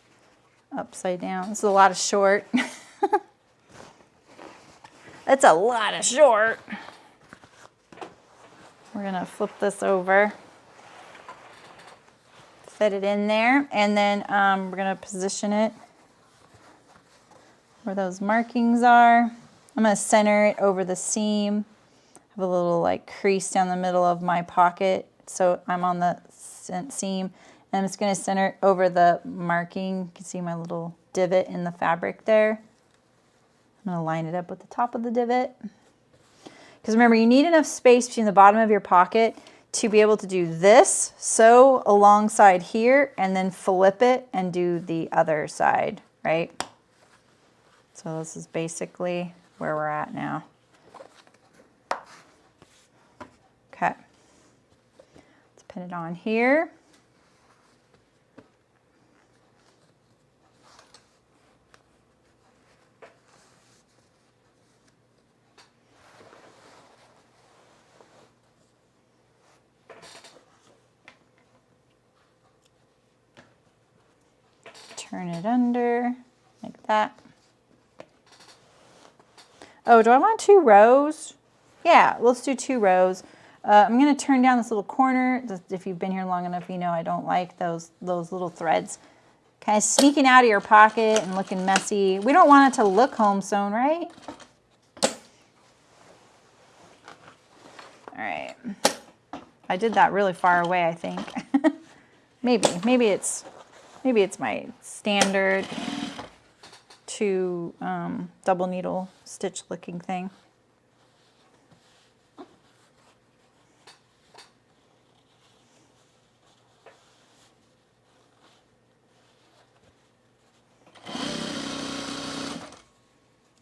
upside down. This is a lot of short. That's a lot of short. We're going to flip this over. Fit it in there, and then we're going to position it where those markings are. I'm going to center it over the seam. I have a little like crease down the middle of my pocket, so I'm on the seam, and I'm just going to center it over the marking. You can see my little divot in the fabric there. I'm going to line it up with the top of the divot. Because remember, you need enough space between the bottom of your pocket to be able to do this, sew alongside here, and then flip it and do the other side, right? So this is basically where we're at now. Okay. Let's pin it on here. Turn it under like that. Oh, do I want 2 rows? Yeah, let's do 2 rows. I'm going to turn down this little corner. If you've been here long enough, you know I don't like those little threads kind of sneaking out of your pocket and looking messy. We don't want it to look home sewn, right? All right. I did that really far away, I think. Maybe it's my standard 2 double needle stitch looking thing.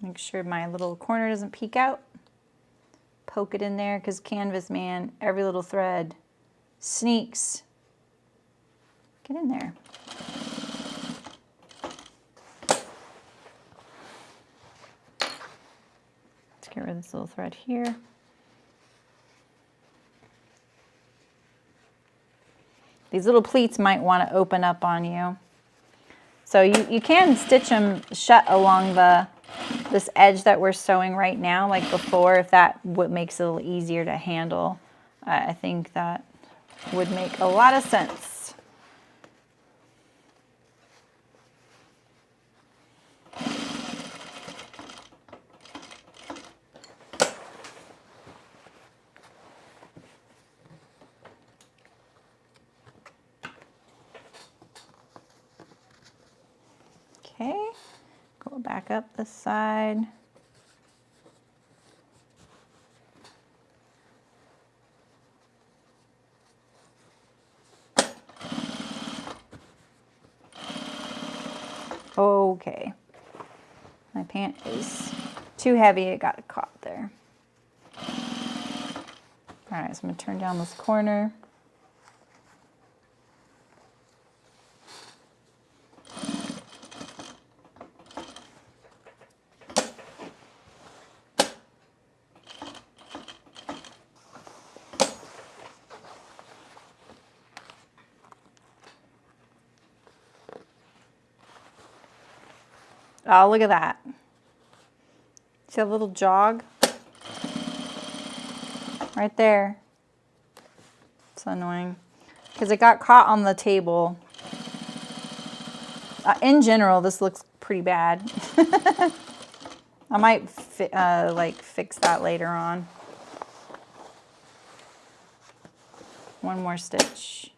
Make sure my little corner doesn't peek out. Poke it in there, because canvas, man, every little thread sneaks. Get in there. Let's get rid of this little thread here. These little pleats might want to open up on you. So you can stitch them shut along this edge that we're sewing right now, like before, if that makes it a little easier to handle. I think that would make a lot of sense. Okay, go back up this side. Okay, my pant is too heavy, it got caught there. All right, so I'm gonna turn down this corner. Oh, look at that. See that little jog? Right there. It's annoying. Because it got caught on the table. In general, this looks pretty bad. I might like fix that later on. One more stitch.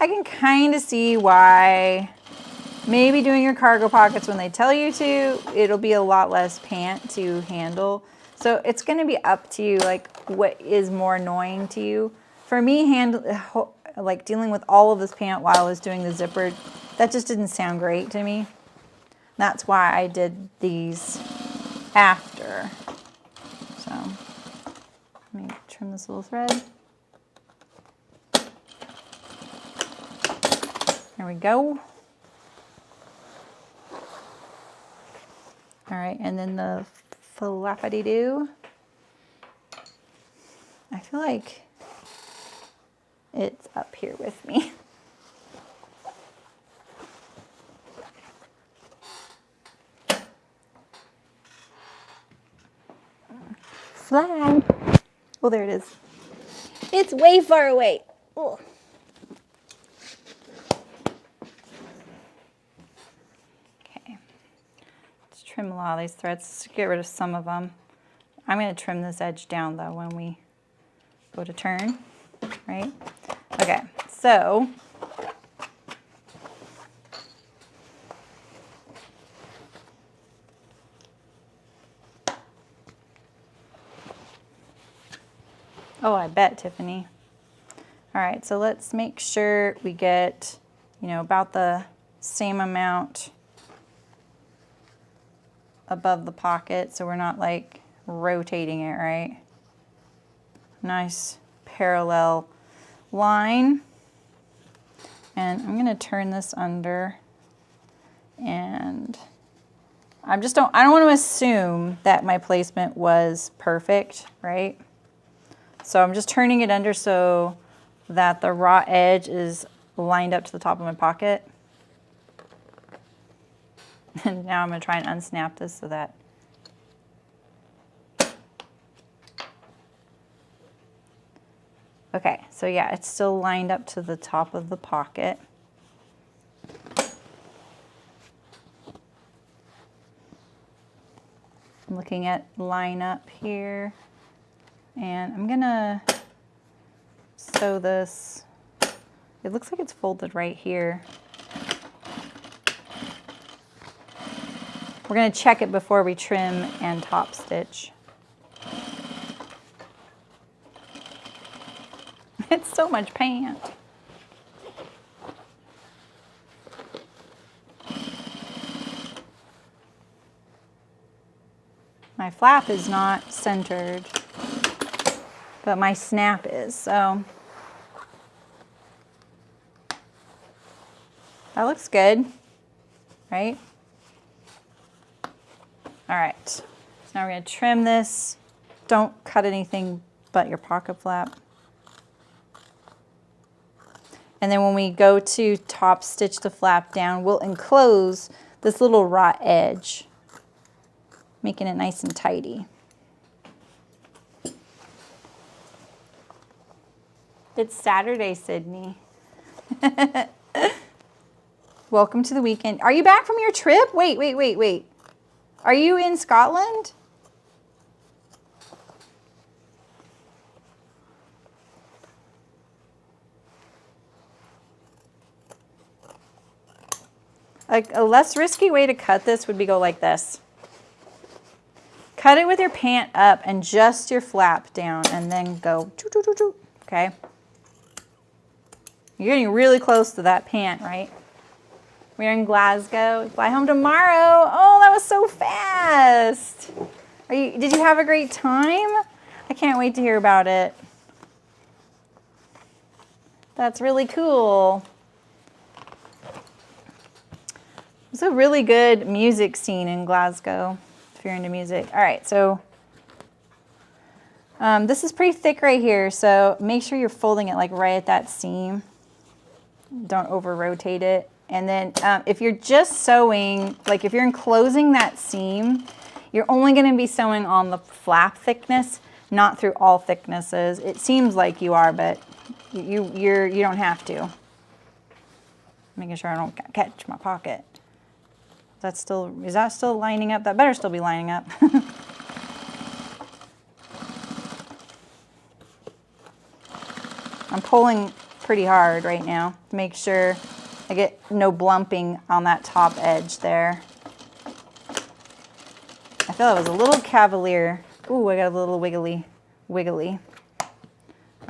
I can kind of see why maybe doing your cargo pockets when they tell you to, it'll be a lot less pant to handle. So it's going to be up to you, like what is more annoying to you. For me, like dealing with all of this pant while I was doing the zipper, that just didn't sound great to me. That's why I did these after. So let me trim this little thread. There we go. All right, and then the flappity-doo. I feel like it's up here with me. Flag. Oh, there it is. It's way far away. Oh. Trim a lot of these threads, get rid of some of them. I'm going to trim this edge down though when we go to turn, right? Okay, so oh, I bet, Tiffany. All right, so let's make sure we get, you know, about the same amount above the pocket, so we're not like rotating it, right? Nice parallel line. And I'm gonna turn this under, and I don't want to assume that my placement was perfect, right? So I'm just turning it under so that the raw edge is lined up to the top of my pocket. And now I'm going to try and unsnap this so that okay, so yeah, it's still lined up to the top of the pocket. I'm looking at line up here, and I'm going to sew this. It looks like it's folded right here. We're going to check it before we trim and top stitch. It's so much pant. My flap is not centered, but my snap is, so that looks good, right? All right, so now we're gonna trim this. Don't cut anything but your pocket flap. And then when we go to top stitch the flap down, we'll enclose this little raw edge, making it nice and tidy. It's Saturday, Sydney. Welcome to the weekend. Are you back from your trip? Wait. Are you in Scotland? Like a less risky way to cut this would be go like this. Cut it with your pant up and just your flap down and then go, okay? You're getting really close to that pant, right? We're in Glasgow. Fly home tomorrow. Oh, that was so fast. Did you have a great time? I can't wait to hear about it. That's really cool. It's a really good music scene in Glasgow, if you're into music. All right, so this is pretty thick right here, so make sure you're folding it like right at that seam. Don't over rotate it. And then if you're just sewing, like if you're enclosing that seam, you're only gonna be sewing on the flap thickness, not through all thicknesses. It seems like you are, but you don't have to. Making sure I don't catch my pocket. Is that still lining up? That better still be lining up. I'm pulling pretty hard right now to make sure I get no blumping on that top edge there. I feel it was a little cavalier. Ooh, I got a little wiggly. All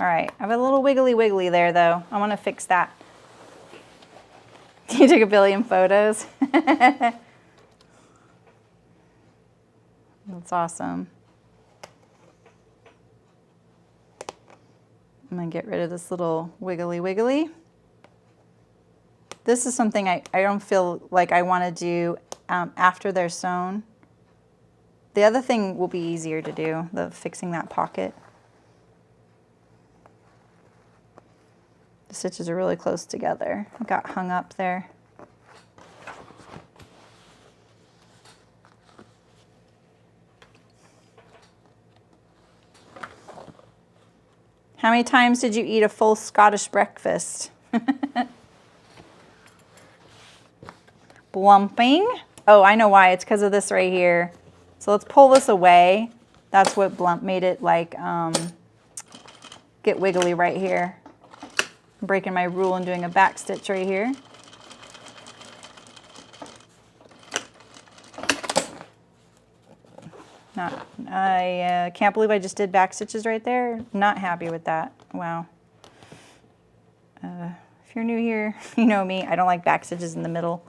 right, I have a little wiggly there though. I want to fix that. You took a billion photos. That's awesome. I'm gonna get rid of this little wiggly. This is something I don't feel like I want to do after they're sewn. The other thing will be easier to do, fixing that pocket. The stitches are really close together. I got hung up there. How many times did you eat a full Scottish breakfast? Blumping. Oh, I know why. It's because of this right here. So let's pull this away. That's what made it like get wiggly right here. I'm breaking my rule and doing a back stitch right here. I can't believe I just did back stitches right there. Not happy with that. Wow. If you're new here, you know me. I don't like back stitches in the middle.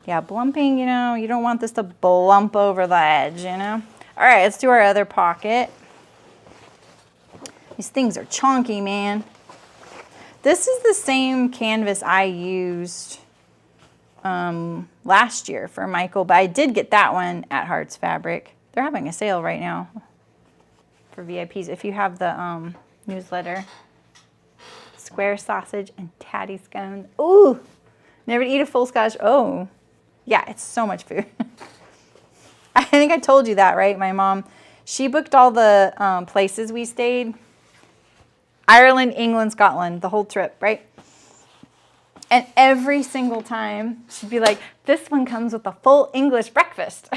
Yeah, blumping, you know, you don't want this to blump over the edge, you know. All right, let's do our other pocket. These things are chunky, man. This is the same canvas I used last year for Michael, but I did get that one at Hearts Fabric. They're having a sale right now for VIPs. If you have the newsletter, square sausage and tatty scones. Ooh, never eat a full Scotch. Oh, yeah, it's so much food. I think I told you that, right? My mom, she booked all the places we stayed. Ireland, England, Scotland, the whole trip, right? And every single time she'd be like, this one comes with a full English breakfast.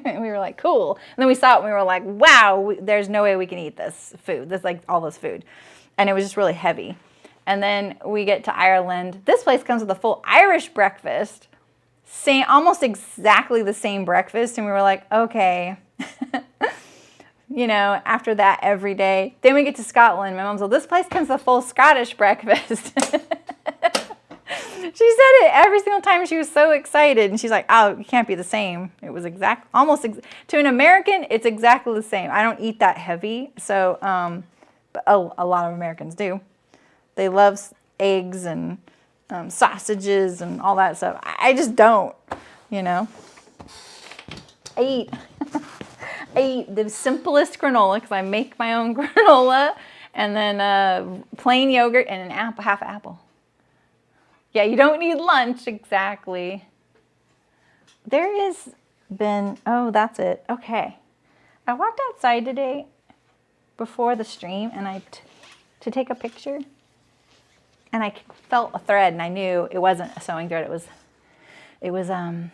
And we were like, cool. And then we saw it and we were like, wow, there's no way we can eat this food. This like all this food. And it was just really heavy. And then we get to Ireland. This place comes with a full Irish breakfast. Almost exactly the same breakfast. And we were like, okay. You know, after that every day. Then we get to Scotland. My mom's like, this place comes with a full Scottish breakfast. She said it every single time. She was so excited, and she's like, "Oh, it can't be the same." It was to an American, it's exactly the same. I don't eat that heavy, so but a lot of Americans do. They love eggs and sausages and all that stuff. I just don't, you know. I eat the simplest granola because I make my own granola, and then plain yogurt and an apple, half apple. Yeah, you don't need lunch, exactly. There is been, oh, that's it. Okay. I walked outside today before the stream and to take a picture, and I felt a thread and I knew it wasn't a sewing thread. It was a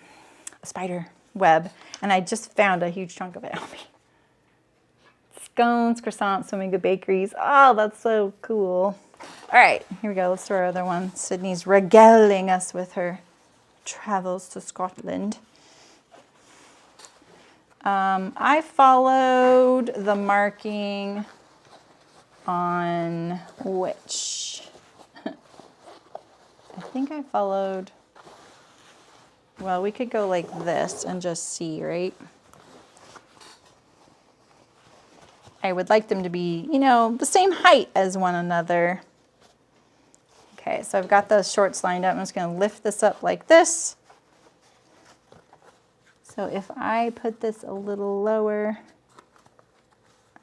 spider web, and I just found a huge chunk of it on me. Scones, croissants, swimming good bakeries. Oh, that's so cool. All right, here we go. Let's do our other one. Sydney's regaling us with her travels to Scotland. I followed the marking on which? I think I followed, well, we could go like this and just see, right? I would like them to be, you know, the same height as one another. Okay, so I've got those shorts lined up. I'm just going to lift this up like this. So if I put this a little lower,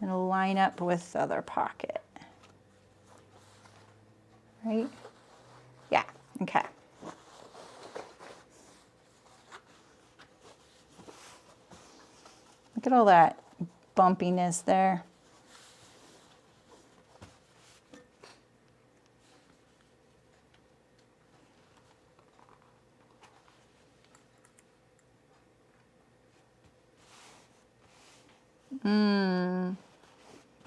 it'll line up with the other pocket. Right? Yeah, okay. Look at all that bumpiness there.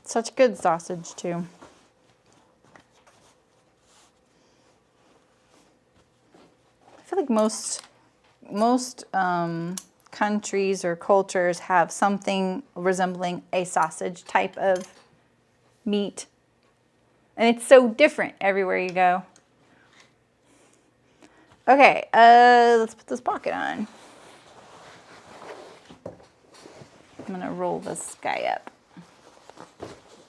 Such good sausage too. I feel like most countries or cultures have something resembling a sausage type of meat, and it's so different everywhere you go. Okay, let's put this pocket on. I'm gonna roll this guy up.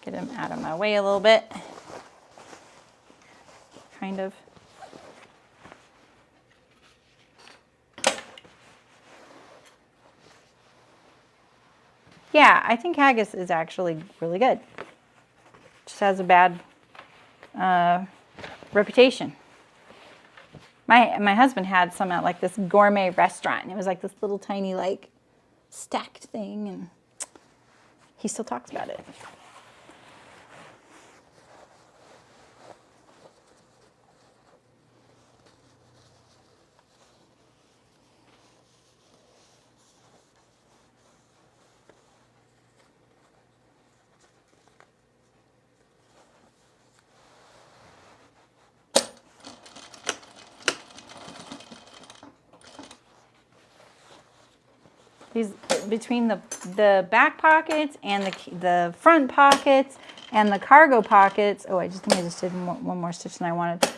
Get him out of my way a little bit. Kind of. Yeah, I think haggis is actually really good. Just has a bad reputation. My husband had some at like this gourmet restaurant, and it was like this little tiny like stacked thing, and he still talks about it. These, between the back pockets and the front pockets and the cargo pockets. Oh, I think I just did one more stitch than I wanted.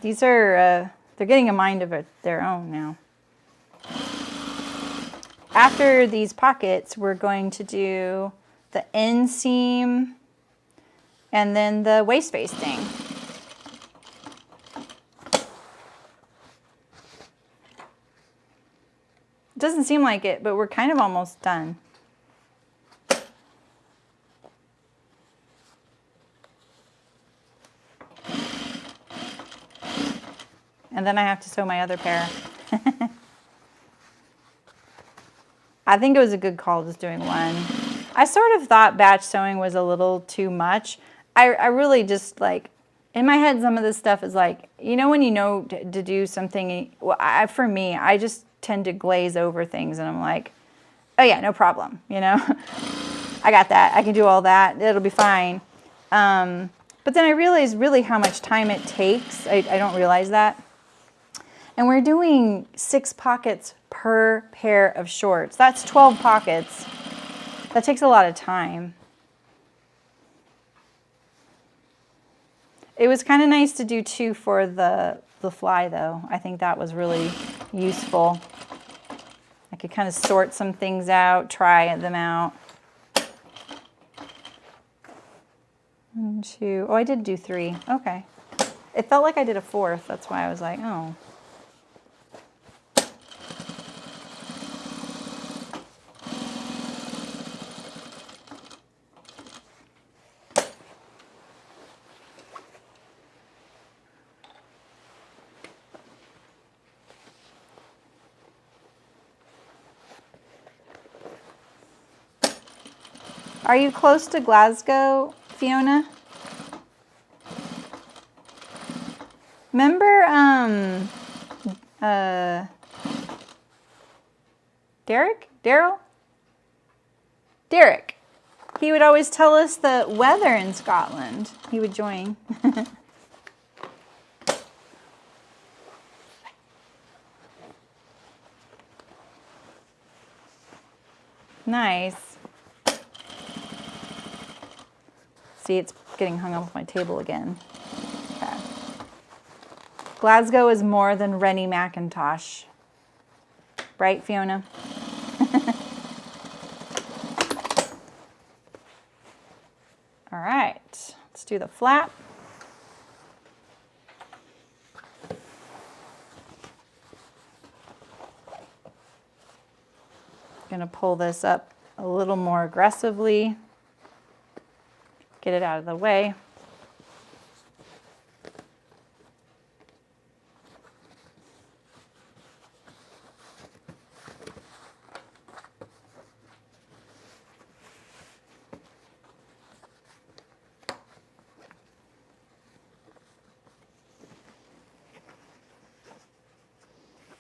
These are, they're getting a mind of their own now. After these pockets, we're going to do the inseam and then the waist basting. Doesn't seem like it, but we're kind of almost done. And then I have to sew my other pair. I think it was a good call just doing one. I sort of thought batch sewing was a little too much. I really just like, in my head, some of this stuff is like, you know, when you know to do something, well, for me, I just tend to glaze over things, and I'm like, oh yeah, no problem, you know. I got that. I can do all that. It'll be fine. But then I realized really how much time it takes. I don't realize that. And we're doing 6 pockets per pair of shorts. That's 12 pockets. That takes a lot of time. It was kind of nice to do 2 for the the fly though. I think that was really useful. I could kind of sort some things out, try them out. 1, 2, oh, I did do 3. Okay. It felt like I did a 4th. That's why I was like, oh. Are you close to Glasgow, Fiona? Remember, Derek. He would always tell us the weather in Scotland. He would join. Nice. See, it's getting hung up with my table again. Okay. Glasgow is more than Rennie Mackintosh. Right, Fiona? All right, let's do the flap. Gonna pull this up a little more aggressively. Get it out of the way.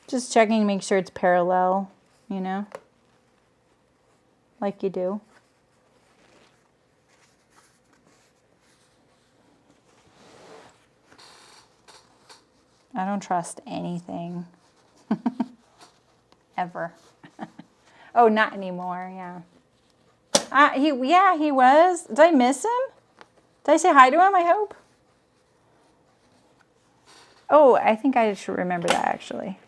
Just checking to make sure it's parallel, you know, like you do. I don't trust anything. Ever. Oh, not anymore, yeah. Yeah, he was. Did I miss him? Did I say hi to him, I hope? Oh, I think I should remember that, actually.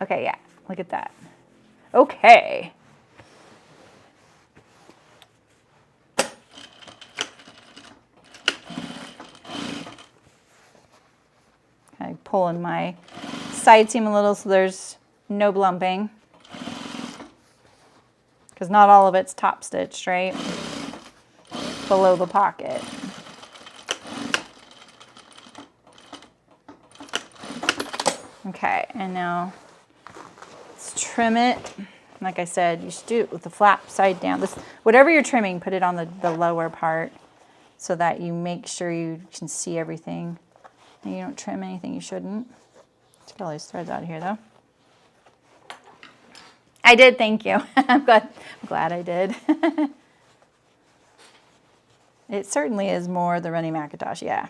Okay, yeah, look at that. Okay. I'm pulling my side seam a little so there's no blumping. Because not all of it's top stitched, right? Below the pocket. Okay, and now let's trim it. Like I said, you should do it with the flap side down. Whatever you're trimming, put it on the lower part so that you make sure you can see everything. And you don't trim anything you shouldn't. Let's get all these threads out of here, though. I did, thank you. I'm glad I did. It certainly is more the Rennie Mackintosh, yeah.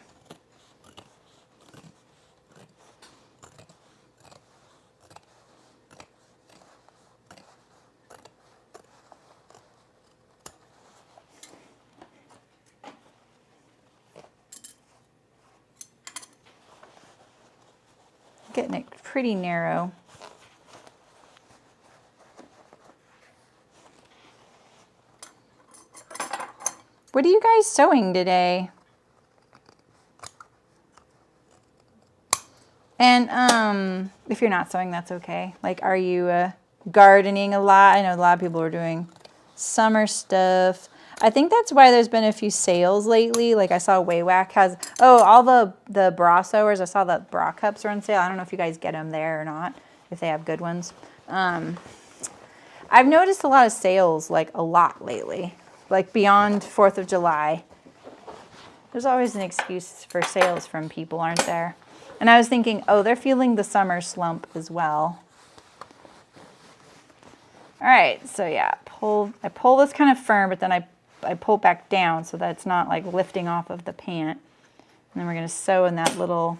Getting it pretty narrow. What are you guys sewing today? And if you're not sewing, that's okay. Like, are you gardening a lot? I know a lot of people are doing summer stuff. I think that's why there's been a few sales lately. Like I saw Waywack has, oh, all the bra sewers. I saw that bra cups are on sale. I don't know if you guys get them there or not, if they have good ones. I've noticed a lot of sales, like a lot lately, like beyond 4th of July. There's always an excuse for sales from people, aren't there? And I was thinking, oh, they're feeling the summer slump as well. All right, so yeah, I pull this kind of firm, but then I pull back down so that it's not like lifting off of the pant. And then we're going to sew in that little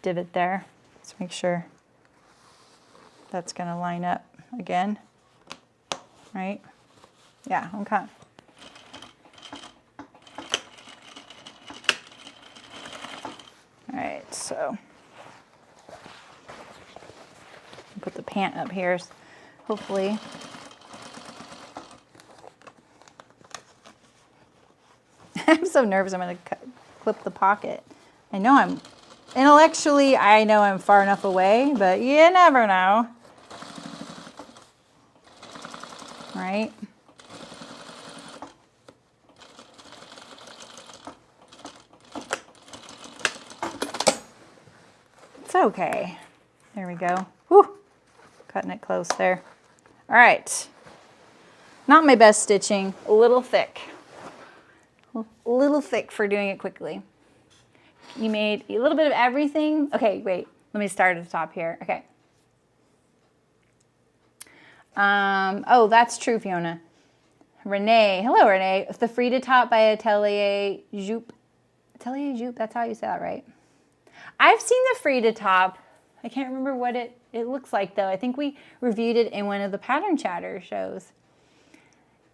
divot there. Let's make sure that's going to line up again, right? Yeah, okay. All right, so put the pant up here, hopefully. I'm so nervous I'm going to clip the pocket. I know intellectually, I know I'm far enough away, but you never know. Right? It's okay. There we go. Whew. Cutting it close there. All right. Not my best stitching. A little thick. A little thick for doing it quickly. You made a little bit of everything. Okay, wait. Let me start at the top here. Okay. Oh, that's true, Fiona. Renee. Hello, Renee. The Frida top by Atelier Jupe. Atelier Jupe, that's how you say that, right? I've seen the Frida top. I can't remember what it looks like, though. I think we reviewed it in one of the Pattern Chatter shows.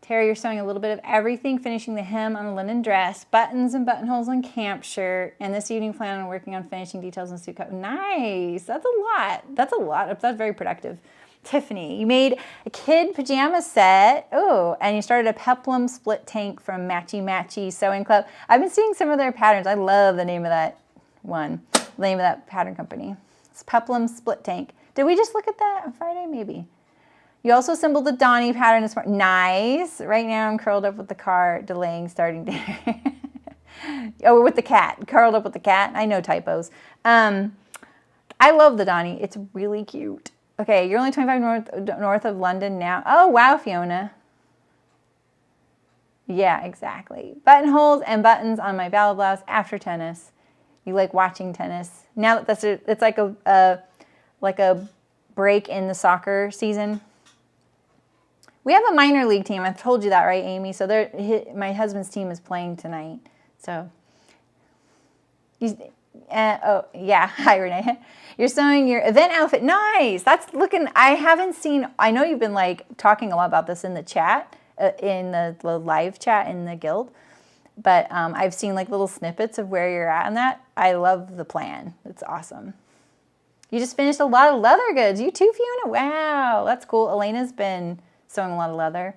Terry, you're sewing a little bit of everything, finishing the hem on a linen dress, buttons and buttonholes on camp shirt, and this evening plan on working on finishing details on suit coat. Nice. That's a lot. That's a lot. That's very productive. Tiffany, you made a kid pajama set. Oh, and you started a peplum split tank from Matchy Matchy Sewing Club. I've been seeing some of their patterns. I love the name of that one, the name of that pattern company. It's peplum split tank. Did we just look at that on Friday? Maybe. You also assembled the Donnie pattern this morning. Nice. Right now I'm curled up with the car, delaying starting dinner. Oh, with the cat. Curled up with the cat. I know typos. I love the Donnie. It's really cute. Okay, you're only 25 north of London now. Oh, wow, Fiona. Yeah, exactly. Buttonholes and buttons on my ballad blouse after tennis. You like watching tennis. Now that it's like a break in the soccer season. We have a minor league team. I've told you that, right, Amy? So my husband's team is playing tonight. So, oh, yeah. Hi, Renee. You're sewing your event outfit. Nice. That's looking, I haven't seen, I know you've been like talking a lot about this in the chat, in the live chat in the guild. But I've seen like little snippets of where you're at in that. I love the plan. It's awesome. You just finished a lot of leather goods. You too, Fiona? Wow. That's cool. Elena's been sewing a lot of leather.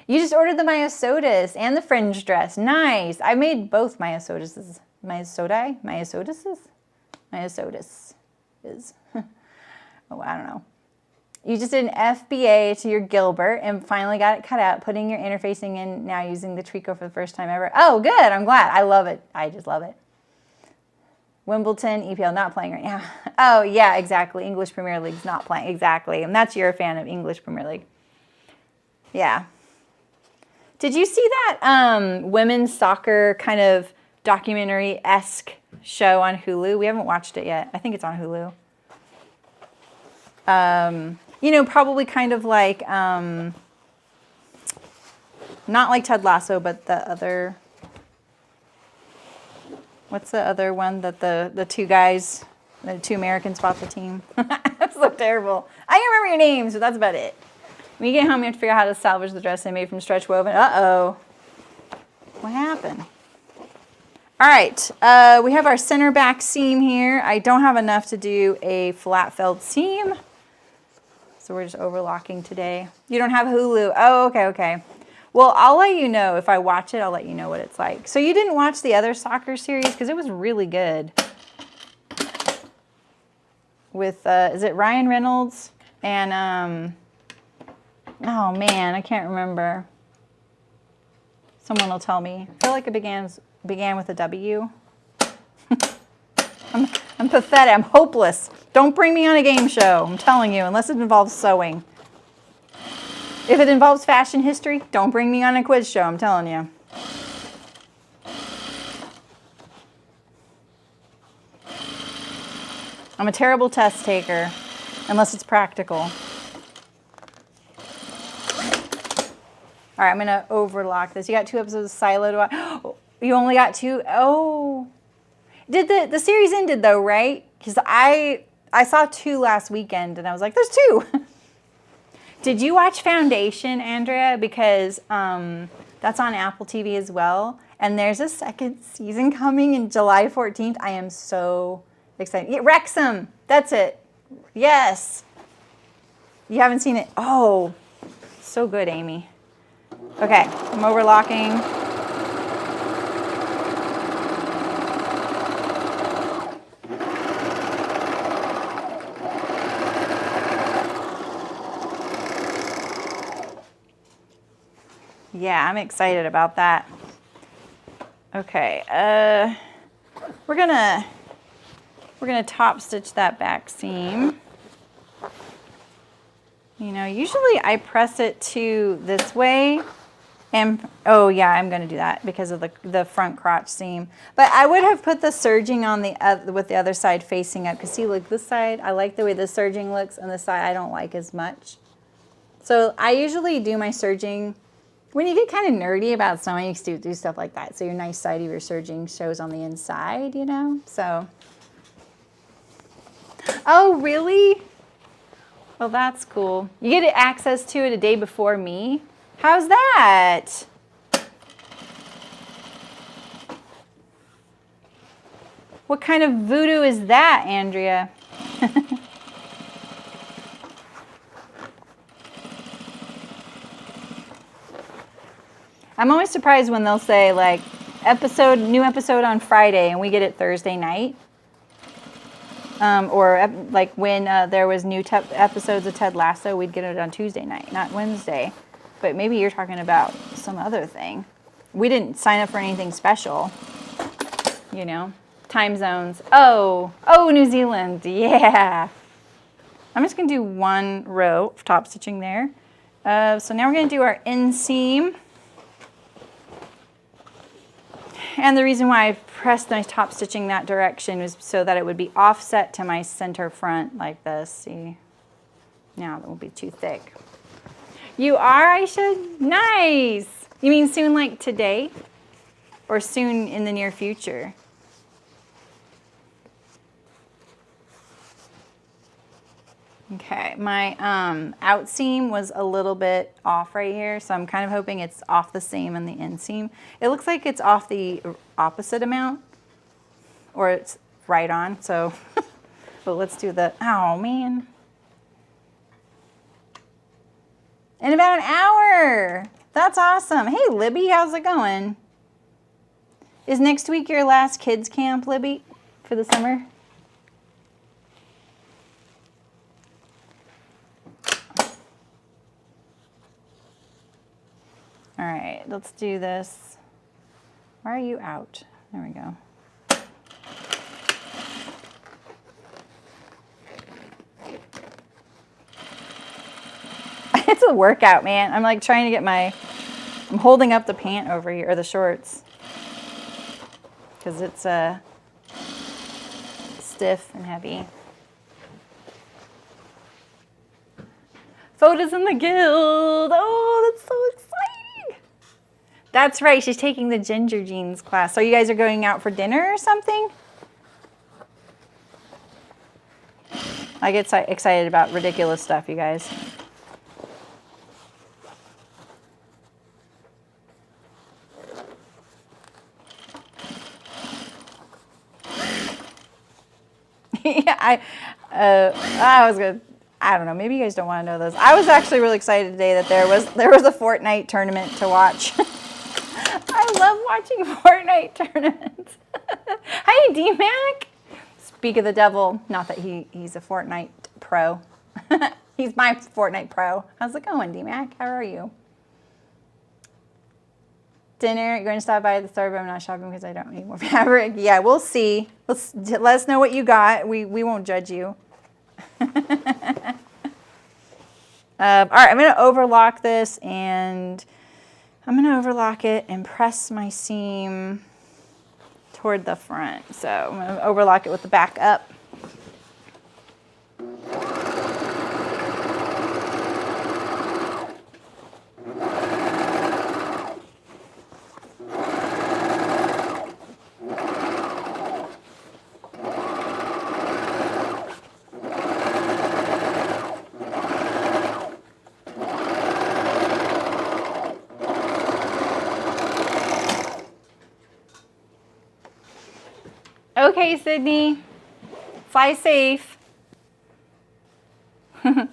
You just ordered the Myosotis and the fringe dress. Nice. I made both Myosotises. Myosotises? Myosotis is. Oh, I don't know. You just did an FBA to your Gilbert and finally got it cut out, putting your interfacing in, now using the tricot for the first time ever. Oh, good. I'm glad. I love it. I just love it. Wimbledon, EPL, not playing right now. Oh, yeah, exactly. English Premier League's not playing. Exactly. And that's you're a fan of English Premier League. Yeah. Did you see that women's soccer kind of documentary-esque show on Hulu? We haven't watched it yet. I think it's on Hulu. You know, probably kind of like, not like Ted Lasso, but the other, what's the other one that the two guys, the two Americans bought the team? That's so terrible. I don't remember your names, but that's about it. When you get home, you have to figure out how to salvage the dress they made from stretch woven. Uh-oh. What happened? All right, we have our center back seam here. I don't have enough to do a flat felled seam, so we're just overlocking today. You don't have Hulu. Oh, okay, okay. Well, I'll let you know. If I watch it, I'll let you know what it's like. So you didn't watch the other soccer series? Because it was really good. With, is it Ryan Reynolds? And, oh man, I can't remember. Someone will tell me. I feel like it began with a W. I'm pathetic. I'm hopeless. Don't bring me on a game show. I'm telling you, unless it involves sewing. If it involves fashion history, don't bring me on a quiz show. I'm telling you. I'm a terrible test taker, unless it's practical. All right, I'm going to overlock this. You got 2 episodes of Silo to watch. You only got 2? Oh. Did the series ended though, right? Because I saw 2 last weekend and I was like, there's 2. Did you watch Foundation, Andrea? Because that's on Apple TV as well. And there's a second season coming in July 14th. I am so excited. Yeah, Wrexham. That's it. Yes. You haven't seen it? Oh, so good, Amy. Okay, I'm overlocking. Yeah, I'm excited about that. Okay, we're gonna top stitch that back seam. You know, usually I press it to this way, and oh yeah, I'm gonna do that because of the front crotch seam. But I would have put the serging on the with the other side facing up. Cause see, look, this side I like the way the serging looks, and this side I don't like as much. So I usually do my serging. When you get kind of nerdy about sewing, you can do stuff like that. So your nice side of your serging shows on the inside, you know? So, oh, really? Well, that's cool. You get access to it a day before me? How's that? What kind of voodoo is that, Andrea? I'm always surprised when they'll say like new episode on Friday and we get it Thursday night. Or like when there was new episodes of Ted Lasso, we'd get it on Tuesday night, not Wednesday. But maybe you're talking about some other thing. We didn't sign up for anything special, you know. Time zones. Oh, New Zealand, yeah. I'm just gonna do one row of top stitching there. So now we're gonna do our inseam. And the reason why I pressed my top stitching that direction was so that it would be offset to my center front like this. See? Now that won't be too thick. You are, Aisha? Nice! You mean soon like today? Or soon in the near future? Okay, my out seam was a little bit off right here, so I'm kind of hoping it's off the same in the inseam. It looks like it's off the opposite amount, or it's right on, so, but let's do the, oh man. In about an hour, that's awesome. Hey Libby, how's it going? Is next week your last kids camp, Libby, for the summer? All right, let's do this. Why are you out? There we go. It's a workout, man. I'm like trying to get I'm holding up the pant over here, or the shorts. Because it's stiff and heavy. Photos in the guild. Oh, that's so exciting. That's right, she's taking the Ginger Jeans class. So you guys are going out for dinner or something? I get excited about ridiculous stuff, you guys. Yeah, I don't know, maybe you guys don't want to know those. I was actually really excited today that there was a Fortnite tournament to watch. I love watching Fortnite tournaments. Hi, D-Mac. Speak of the devil. Not that he's a Fortnite pro. He's my Fortnite pro. How's it going, D-Mac? How are you? Dinner. You're going to stop by the store, but I'm not shopping because I don't need more fabric. Yeah, we'll see. Let us know what you got. We won't judge you. All right, I'm going to overlock this, and I'm going to overlock it and press my seam toward the front. So I'm going to overlock it with the back up. Okay, Sydney. Fly safe. You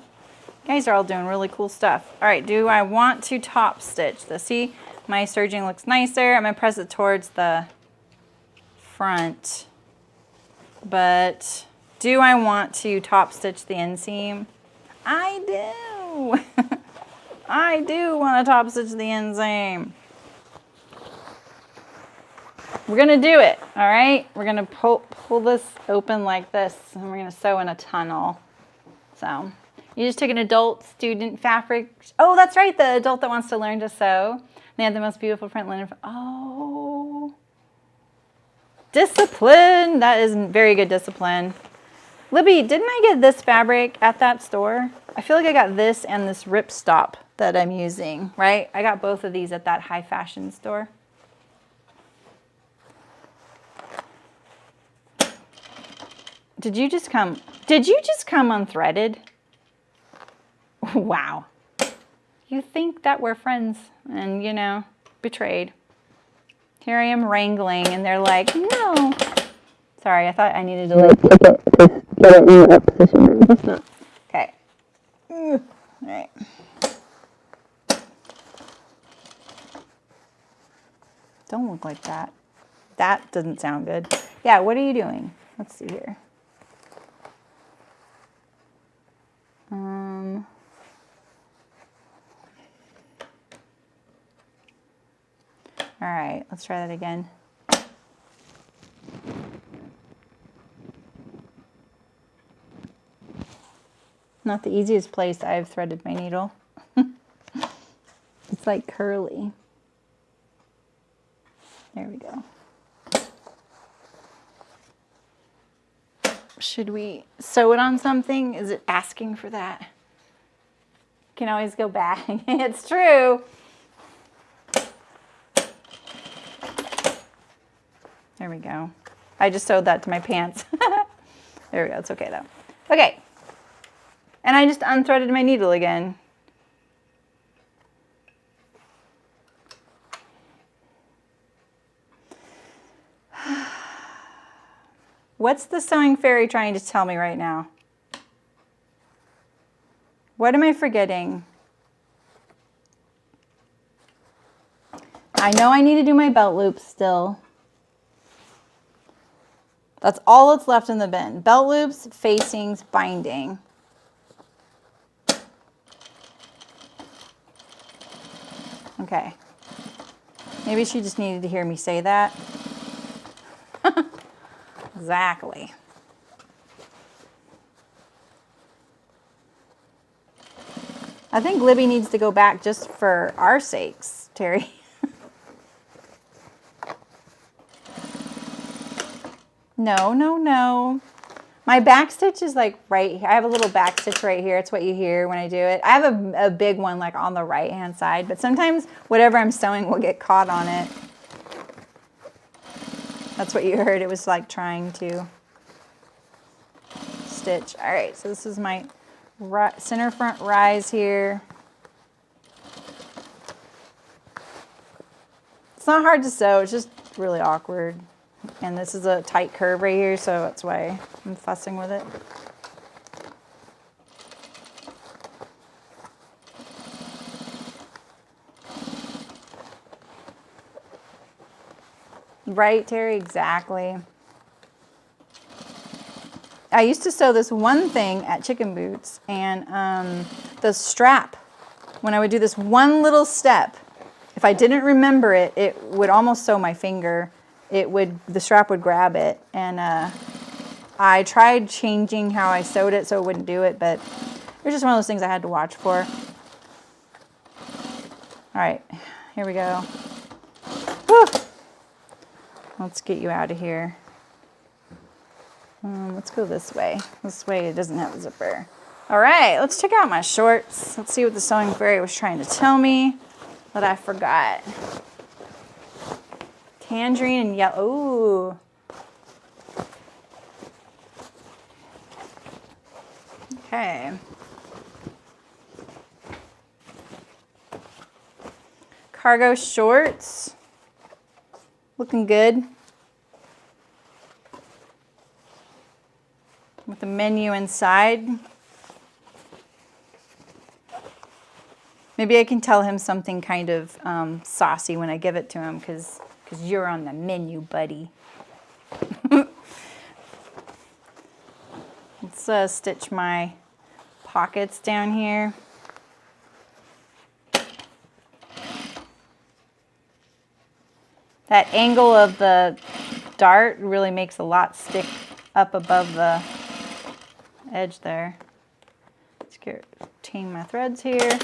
guys are all doing really cool stuff. All right, do I want to top stitch this? See, my serging looks nicer. I'm gonna press it towards the front. But do I want to top stitch the inseam? I do. I do want to top stitch the inseam. We're gonna do it, all right? We're gonna pull this open like this, and we're gonna sew in a tunnel. So you just took an adult student fabric. Oh, that's right, the adult that wants to learn to sew. They have the most beautiful print linen. Oh, discipline. That is very good discipline. Libby, didn't I get this fabric at that store? I feel like I got this and this ripstop that I'm using, right? I got both of these at that high fashion store. Did you just come unthreaded? Wow. You think that we're friends and, you know, betrayed. Here I am wrangling and they're like, no. Sorry, I thought I needed to like pick it to get it in that position. That's not. Okay. All right. Don't look like that. That doesn't sound good. Yeah, what are you doing? Let's see here. All right, let's try that again. Not the easiest place I've threaded my needle. It's like curly. There we go. Should we sew it on something? Is it asking for that? Can always go back. It's true. There we go. I just sewed that to my pants. There we go. It's okay though. Okay. And I just unthreaded my needle again. What's the sewing fairy trying to tell me right now? What am I forgetting? I know I need to do my belt loops still. That's all that's left in the bin. Belt loops, facings, binding. Okay. Maybe she just needed to hear me say that. Exactly. I think Libby needs to go back just for our sakes, Terry. No, no, no. My back stitch is like right here. I have a little back stitch right here. It's what you hear when I do it. I have a big one like on the right hand side, but sometimes whatever I'm sewing will get caught on it. That's what you heard. It was like trying to stitch. All right, so this is my center front rise here. It's not hard to sew. It's just really awkward. And this is a tight curve right here, so that's why I'm fussing with it. Right, Terry? Exactly. I used to sew this one thing at Chicken Boots, and the strap, when I would do this one little step, if I didn't remember it, it would almost sew my finger. The strap would grab it, and I tried changing how I sewed it so it wouldn't do it, but it was just one of those things I had to watch for. All right, here we go. Whew. Let's get you out of here. Let's go this way. This way it doesn't have a zipper. All right, let's check out my shorts. Let's see what the sewing fairy was trying to tell me that I forgot. Tangerine and yellow. Ooh. Okay. Cargo shorts. Looking good. with the menu inside. Maybe I can tell him something kind of saucy when I give it to him, because you're on the menu, buddy. Let's stitch my pockets down here. That angle of the dart really makes a lot stick up above the edge there. Let's chain my threads here.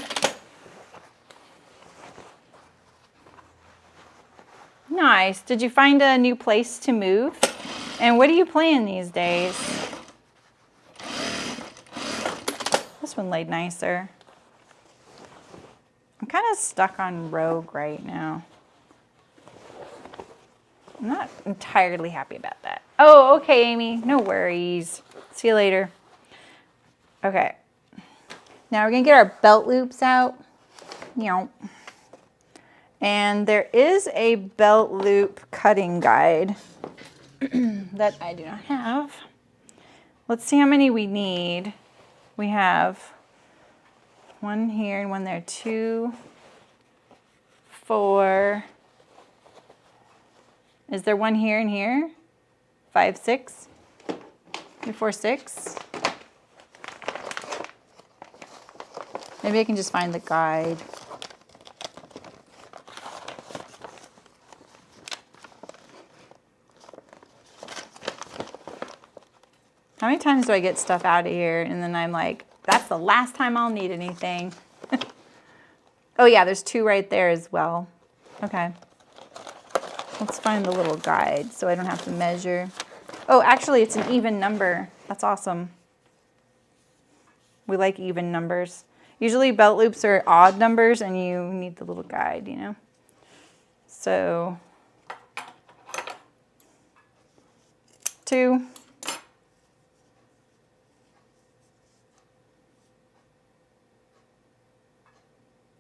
Nice. Did you find a new place to move? And what are you playing these days? This one laid nicer. I'm kind of stuck on Rogue right now. I'm not entirely happy about that. Oh, okay, Amy. No worries. See you later. Okay. Now we're going to get our belt loops out. And there is a belt loop cutting guide that I do not have. Let's see how many we need. We have one here and one there, 2, 4. Is there one here and here? 5, 6, 3, 4, 6. Maybe I can just find the guide. How many times do I get stuff out of here and then I'm like, that's the last time I'll need anything. Oh yeah, there's 2 right there as well. Okay. Let's find the little guide so I don't have to measure. Oh, actually it's an even number. That's awesome. We like even numbers. Usually belt loops are odd numbers and you need the little guide, you know. So 2.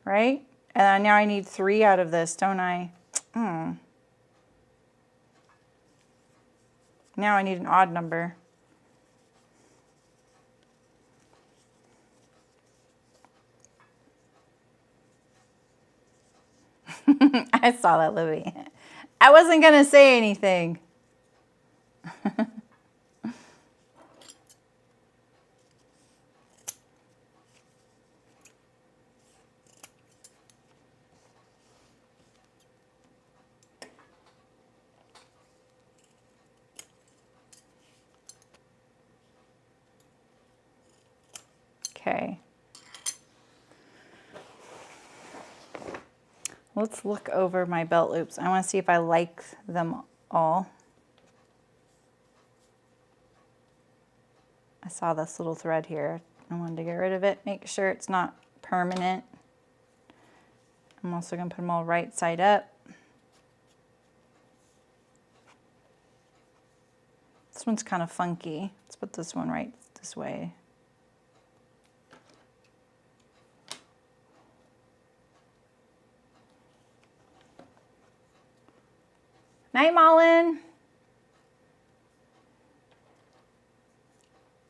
Right? And now I need 3 out of this, don't I? Now I need an odd number. I saw that, Louie. I wasn't going to say anything. Okay. Let's look over my belt loops. I want to see if I like them all. I saw this little thread here. I wanted to get rid of it, make sure it's not permanent. I'm also going to put them all right side up. This one's kind of funky. Let's put this one right this way. Night, Malin.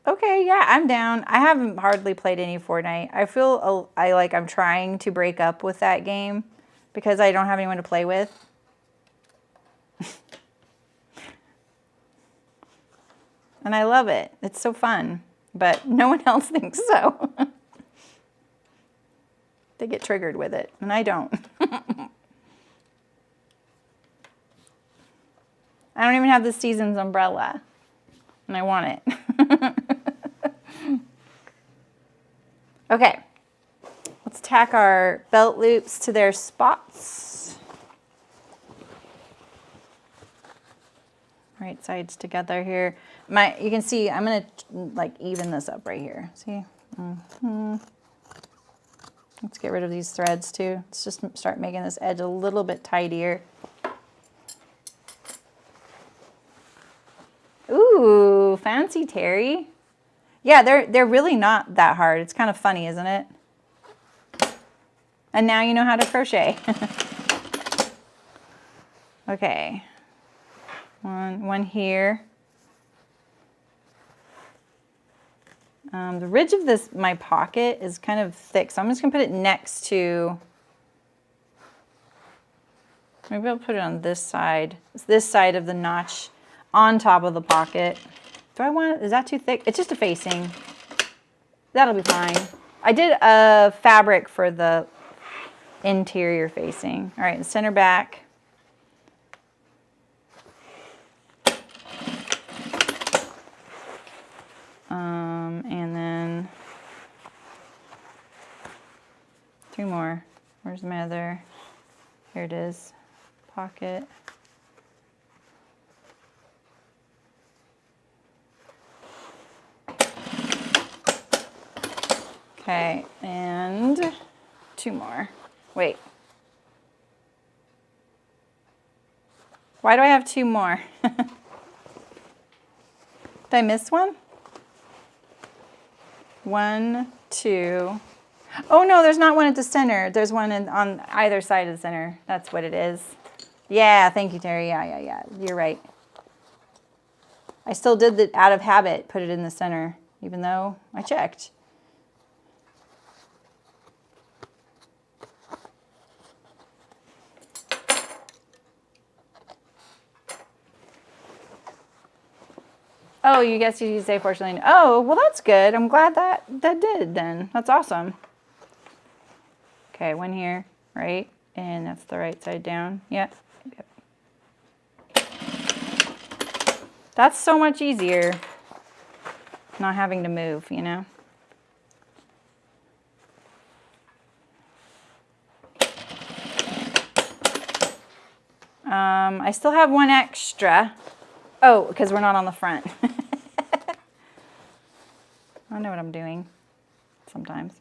Okay, yeah, I'm down. I haven't hardly played any Fortnite. I feel like I'm trying to break up with that game because I don't have anyone to play with. And I love it. It's so fun, but no one else thinks so. They get triggered with it, and I don't. I don't even have the season's umbrella, and I want it. Okay, let's tack our belt loops to their spots. Right sides together here. You can see I'm gonna like even this up right here. See? Let's get rid of these threads too. Let's just start making this edge a little bit tidier. Ooh, fancy Terry. Yeah, they're really not that hard. It's kind of funny, isn't it? And now you know how to crochet. Okay. One here. The ridge of this, my pocket, is kind of thick, so I'm just gonna put it next to, maybe I'll put it on this side. It's this side of the notch on top of the pocket. Do I want it? Is that too thick? It's just a facing. That'll be fine. I did a fabric for the interior facing. All right, center back. And then 3 more. Where's my other? Here it is. Pocket. Okay, and 2 more. Wait. Why do I have 2 more? Did I miss one? 1, 2. Oh no, there's not one at the center. There's one on either side of the center. That's what it is. Yeah, thank you, Terry. Yeah. You're right. I still did the out of habit, put it in the center, even though I checked. Oh, you guess you say porcelain. Oh, well, that's good. I'm glad that did then. That's awesome. Okay, 1 here, right? And that's the right side down. Yep. That's so much easier not having to move, you know? I still have 1 extra. Oh, because we're not on the front. I know what I'm doing sometimes.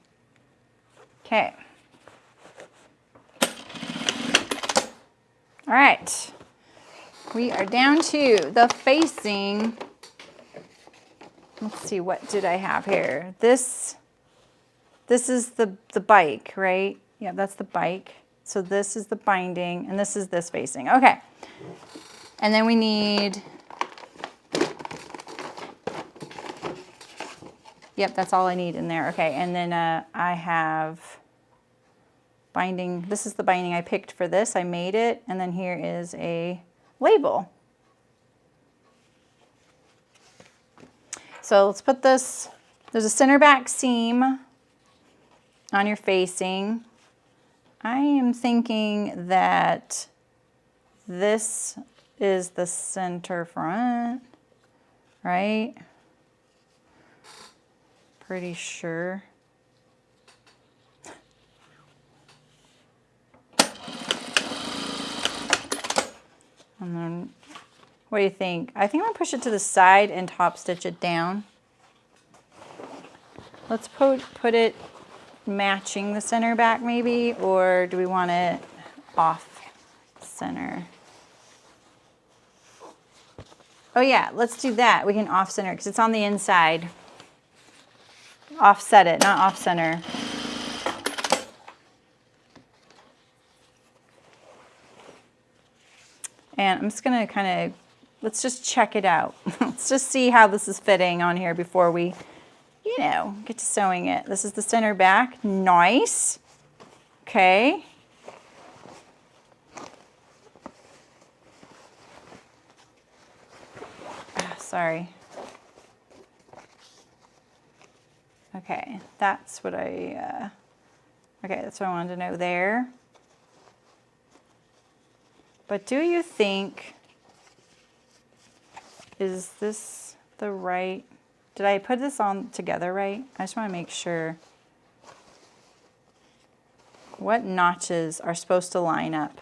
Okay. All right. We are down to the facing. Let's see, what did I have here? This is the bike, right? Yeah, that's the bike. So this is the binding, and this is this facing. Okay. And then we need, yep, that's all I need in there. Okay, and then I have binding. This is the binding I picked for this. I made it, and then here is a label. So let's put this, there's a center back seam on your facing. I am thinking that this is the center front, right? Pretty sure. And then, what do you think? I think I'm gonna push it to the side and top stitch it down. Let's put it matching the center back maybe, or do we want it off center? Oh yeah, let's do that. We can off center because it's on the inside. Offset it, not off center. And I'm just gonna kind of, let's just check it out. Let's just see how this is fitting on here before we, you know, get to sewing it. This is the center back, nice. Okay. Sorry. Okay, that's what I, okay, that's what I wanted to know there. But do you think, is this the right, did I put this on together right? I just want to make sure. What notches are supposed to line up?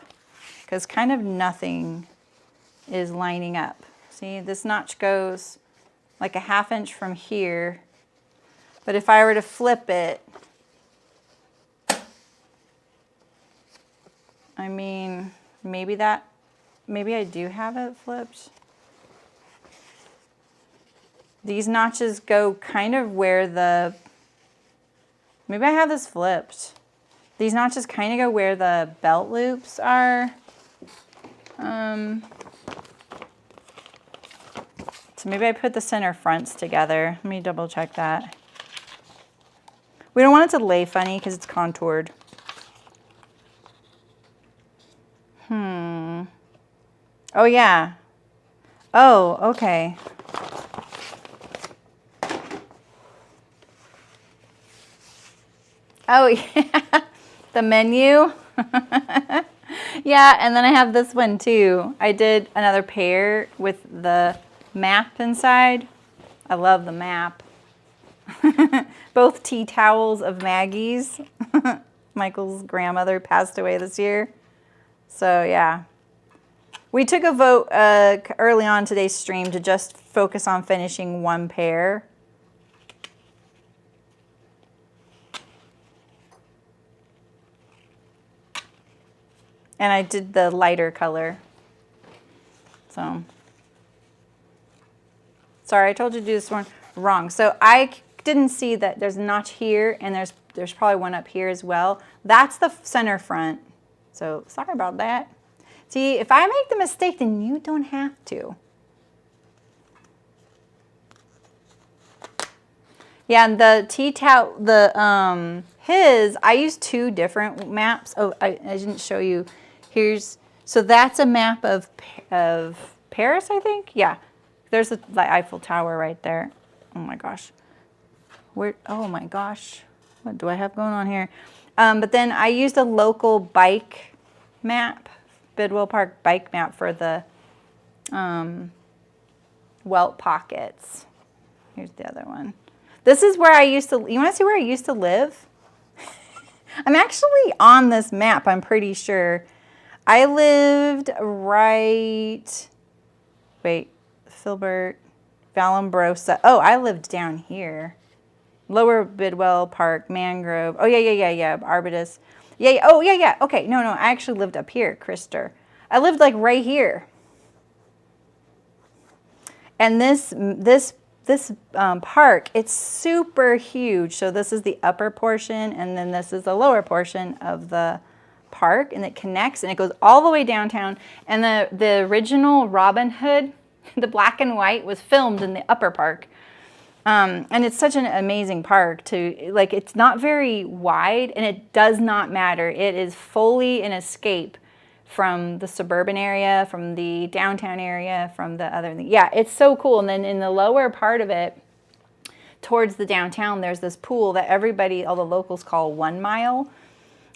Because kind of nothing is lining up. See, this notch goes like a 1/2 inch from here. But if I were to flip it, I mean, maybe I do have it flipped. These notches go kind of where the, maybe I have this flipped. These notches kind of go where the belt loops are. So maybe I put the center fronts together. Let me double check that. We don't want it to lay funny because it's contoured. Oh, yeah. Oh, okay. Oh, yeah. The menu. Yeah, and then I have this one too. I did another pair with the map inside. I love the map. Both tea towels of Maggie's. Michael's grandmother passed away this year. So, yeah. We took a vote early on today's stream to just focus on finishing one pair. And I did the lighter color. So, sorry, I told you to do this one wrong. So I didn't see that there's a notch here, and there's probably one up here as well. That's the center front. So sorry about that. See, if I make the mistake, then you don't have to. Yeah, and the tea towel, I used two different maps. Oh, I didn't show you. So that's a map of Paris, I think. Yeah, there's the Eiffel Tower right there. Oh my gosh. Oh my gosh. What do I have going on here? But then I used a local bike map, Bidwell Park bike map for the welt pockets. Here's the other one. This is where I used to, you want to see where I used to live? I'm actually on this map, I'm pretty sure. I lived Filbert, Vallombrosa. Oh, I lived down here. Lower Bidwell Park, Mangrove. Oh, yeah, Arbutus. Yeah, oh, yeah. Okay, no, I actually lived up here, Krister. I lived like right here. And this park, it's super huge. So this is the upper portion, and then this is the lower portion of the park, and it connects, and it goes all the way downtown. And the original Robin Hood, the black and white, was filmed in the upper park. And it's such an amazing park it's not very wide, and it does not matter. It is fully an escape from the suburban area, from the downtown area, from the other thing. Yeah, it's so cool. And then in the lower part of it, towards the downtown, there's this pool that all the locals call 1 Mile.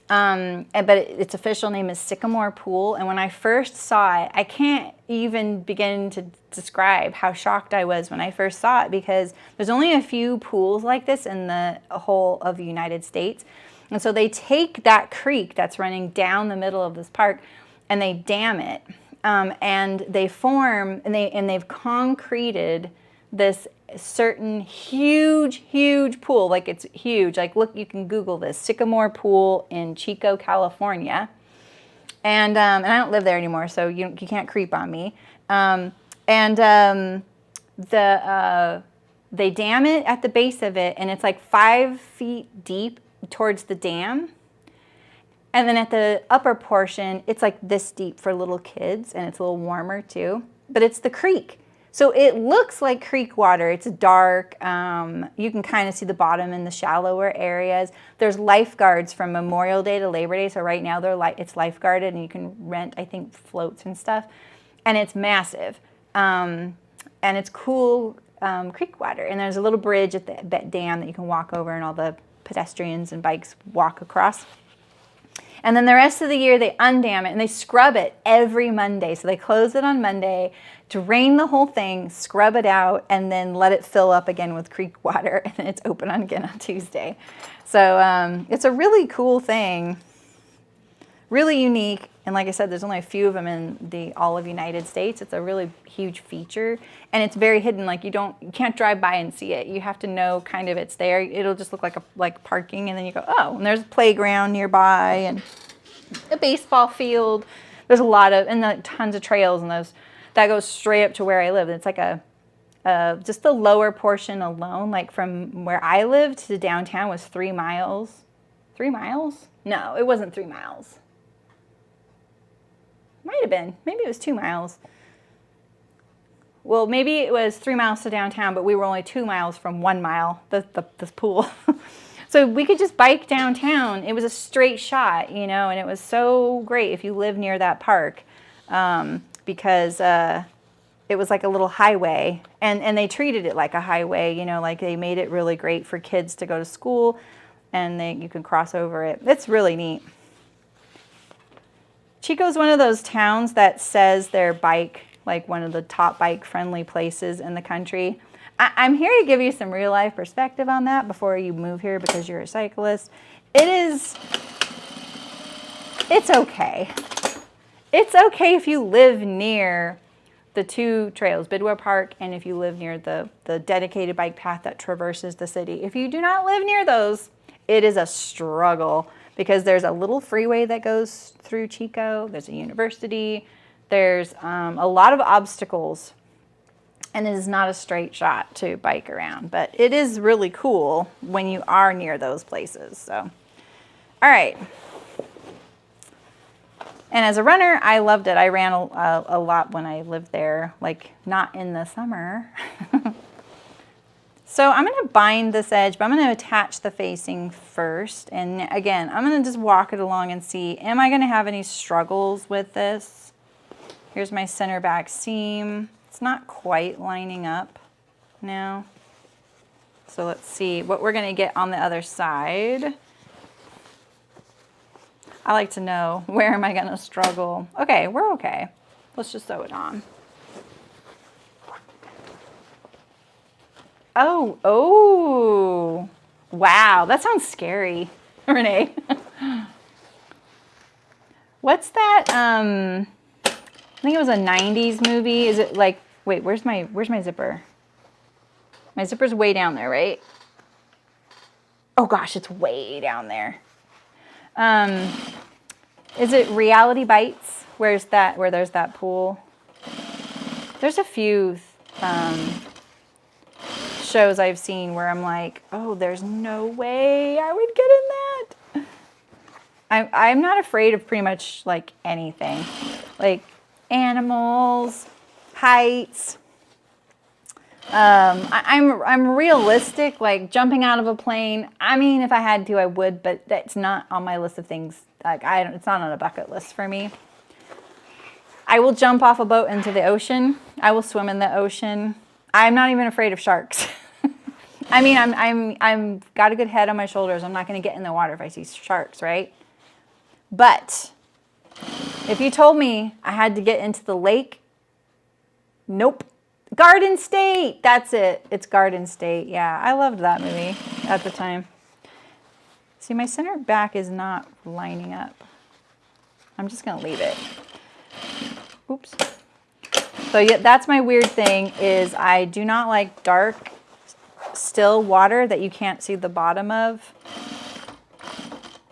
But its official name is Sycamore Pool. And when I first saw it, I can't even begin to describe how shocked I was when I first saw it, because there's only a few pools like this in the whole of the United States. And so they take that creek that's running down the middle of this park and they dam it. And they form, and they've concreted this certain huge pool. Like, it's huge. Like, look, you can Google this, Sycamore Pool in Chico, California. And I don't live there anymore, so you can't creep on me. They dam it at the base of it, and it's like 5 feet deep towards the dam. And then at the upper portion, it's like this deep for little kids, and it's a little warmer too. But it's the creek. So it looks like creek water. It's dark. You can kind of see the bottom in the shallower areas. There's lifeguards from Memorial Day to Labor Day. So right now it's lifeguarded, and you can rent, I think, floats and stuff. And it's massive. And it's cool creek water. And there's a little bridge at the dam that you can walk over, and all the pedestrians and bikes walk across. And then the rest of the year, they undam it, and they scrub it every Monday. So they close it on Monday, drain the whole thing, scrub it out, and then let it fill up again with creek water, and then it's open again on Tuesday. So it's a really cool thing, really unique. And like I said, there's only a few of them in all of United States. It's a really huge feature, and it's very hidden. Like, you can't drive by and see it. You have to know kind of it's there. It'll just look like parking, and then you go, oh, and there's a playground nearby and a baseball field. There's a lot of, and tons of trails, and that goes straight up to where I live. It's like just the lower portion alone, like from where I lived to downtown, was 3 miles. 3 miles? No, it wasn't 3 miles. Might have been. Maybe it was 2 miles. Well, maybe it was 3 miles to downtown, but we were only 2 miles from 1 mile, this pool. So we could just bike downtown. It was a straight shot, you know, and it was so great if you live near that park, because it was like a little highway, and they treated it like a highway, you know, like they made it really great for kids to go to school, and you can cross over it. It's really neat. Chico's one of those towns that says they're like one of the top bike friendly places in the country. I'm here to give you some real life perspective on that before you move here because you're a cyclist. It's okay. It's okay if you live near the two trails, Bidwell Park, and if you live near the dedicated bike path that traverses the city. If you do not live near those, it is a struggle because there's a little freeway that goes through Chico. There's a university. There's a lot of obstacles. And it is not a straight shot to bike around, but it is really cool when you are near those places. So, all right. And as a runner, I loved it. I ran a lot when I lived there, like not in the summer. So I'm going to bind this edge, but I'm going to attach the facing first. And again, I'm going to just walk it along and see, am I going to have any struggles with this? Here's my center back seam. It's not quite lining up now. So let's see what we're going to get on the other side. I like to know where am I going to struggle. Okay, we're okay. Let's just sew it on. Oh, wow, that sounds scary, Renee. What's that? I think it was a 90s movie. Is it like, wait, where's my zipper? My zipper's way down there, right? Oh gosh, it's way down there. Is it Reality Bites? Where's that, where there's that pool? There's a few shows I've seen where I'm like, oh, there's no way I would get in that. I'm not afraid of pretty much like anything. Like animals, heights. I'm realistic, like jumping out of a plane. I mean, if I had to, I would, but that's not on my list of things. Like it's not on a bucket list for me. I will jump off a boat into the ocean. I will swim in the ocean. I'm not even afraid of sharks. I mean, I'm got a good head on my shoulders. I'm not going to get in the water if I see sharks, right? But if you told me I had to get into the lake, nope. Garden State, that's it. It's Garden State. Yeah, I loved that movie at the time. See, my center back is not lining up. I'm just going to leave it. Oops. So yeah, that's my weird thing is I do not like dark, still water that you can't see the bottom of.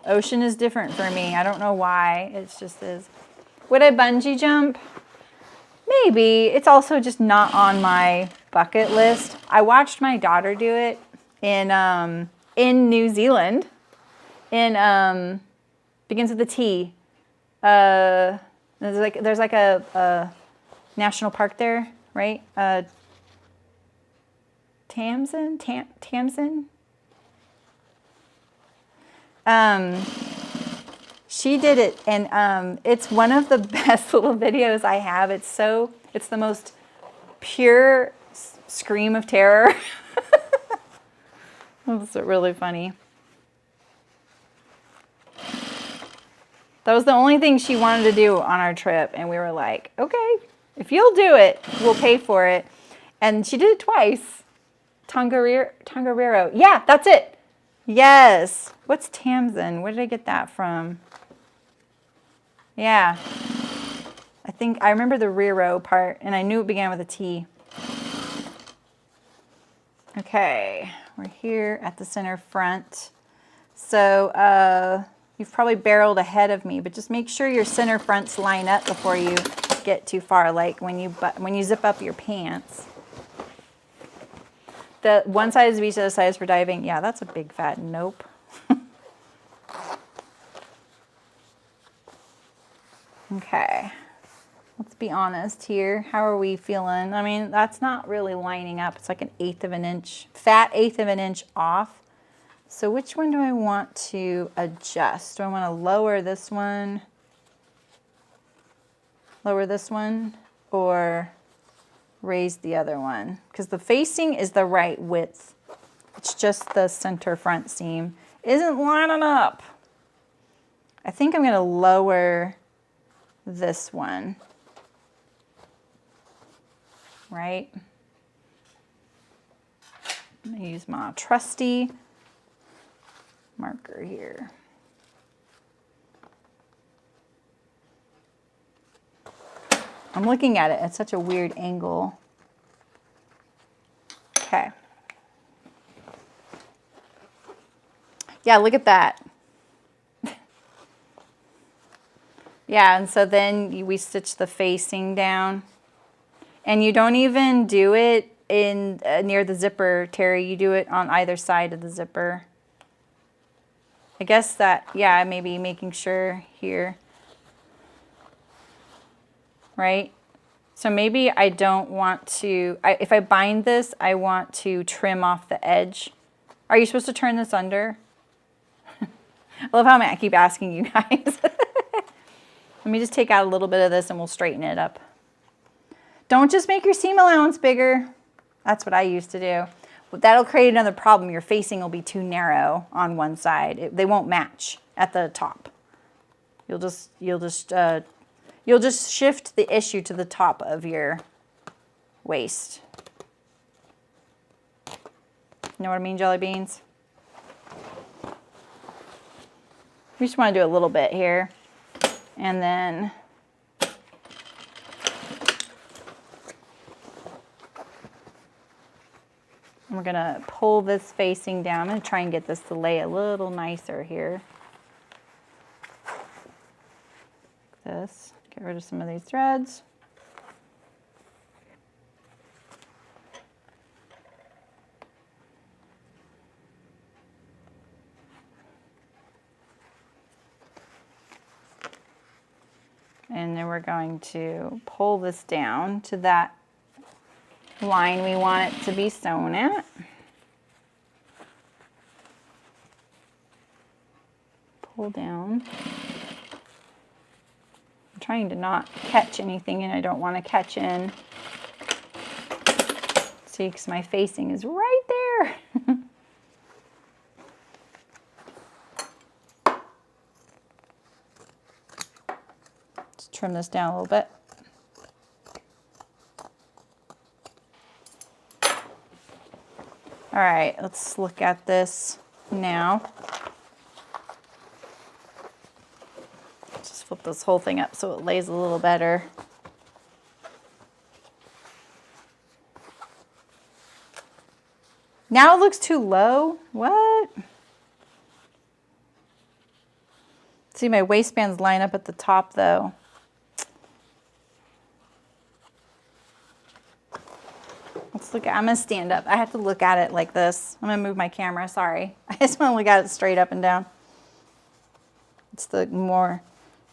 Ocean is different for me. I don't know why. It just is. Would I bungee jump? Maybe. It's also just not on my bucket list. I watched my daughter do it in New Zealand. In begins with a T. There's like a national park there, right? Tamsin. She did it, and it's one of the best little videos I have. It's the most pure scream of terror. It's really funny. That was the only thing she wanted to do on our trip, and we were like, okay, if you'll do it, we'll pay for it. And she did it twice. Tongariro. Yeah, that's it. Yes. What's Tamsin? Where did I get that from? Yeah. I think I remember the Riro part, and I knew it began with a T. Okay, we're here at the center front. So you've probably barreled ahead of me, but just make sure your center fronts line up before you get too far, like when you zip up your pants. The one size is each other size for diving. Yeah, that's a big fat nope. Okay, let's be honest here. How are we feeling? I mean, that's not really lining up. It's like an 1/8 of an inch, fat 1/8 of an inch off. So which one do I want to adjust? Do I want to lower this one, or raise the other one? Because the facing is the right width. It's just the center front seam isn't lining up. I think I'm going to lower this one, right? I'm going to use my trusty marker here. I'm looking at it at such a weird angle. Okay. Yeah, look at that. Yeah, and so then we stitch the facing down. And you don't even do it in near the zipper, Terry. You do it on either side of the zipper. I guess that, yeah, maybe making sure here. Right? So maybe I don't want to, if I bind this, I want to trim off the edge. Are you supposed to turn this under? I love how I keep asking you guys. Let me just take out a little bit of this and we'll straighten it up. Don't just make your seam allowance bigger. That's what I used to do. But that'll create another problem. Your facing will be too narrow on one side. They won't match at the top. You'll just shift the issue to the top of your waist. You know what I mean, jelly beans? We just want to do a little bit here. And then we're going to pull this facing down. I'm going to try and get this to lay a little nicer here. Like this. Get rid of some of these threads. And then we're going to pull this down to that line we want it to be sewn at. Pull down. I'm trying to not catch anything, and I don't want to catch in. See, because my facing is right there. Just trim this down a little bit. All right, let's look at this now. Just flip this whole thing up so it lays a little better. Now it looks too low. What? See, my waistbands line up at the top though. Let's look at, I'm gonna stand up. I have to look at it like this. I'm gonna move my camera, sorry. I just wanna look at it straight up and down. It's the more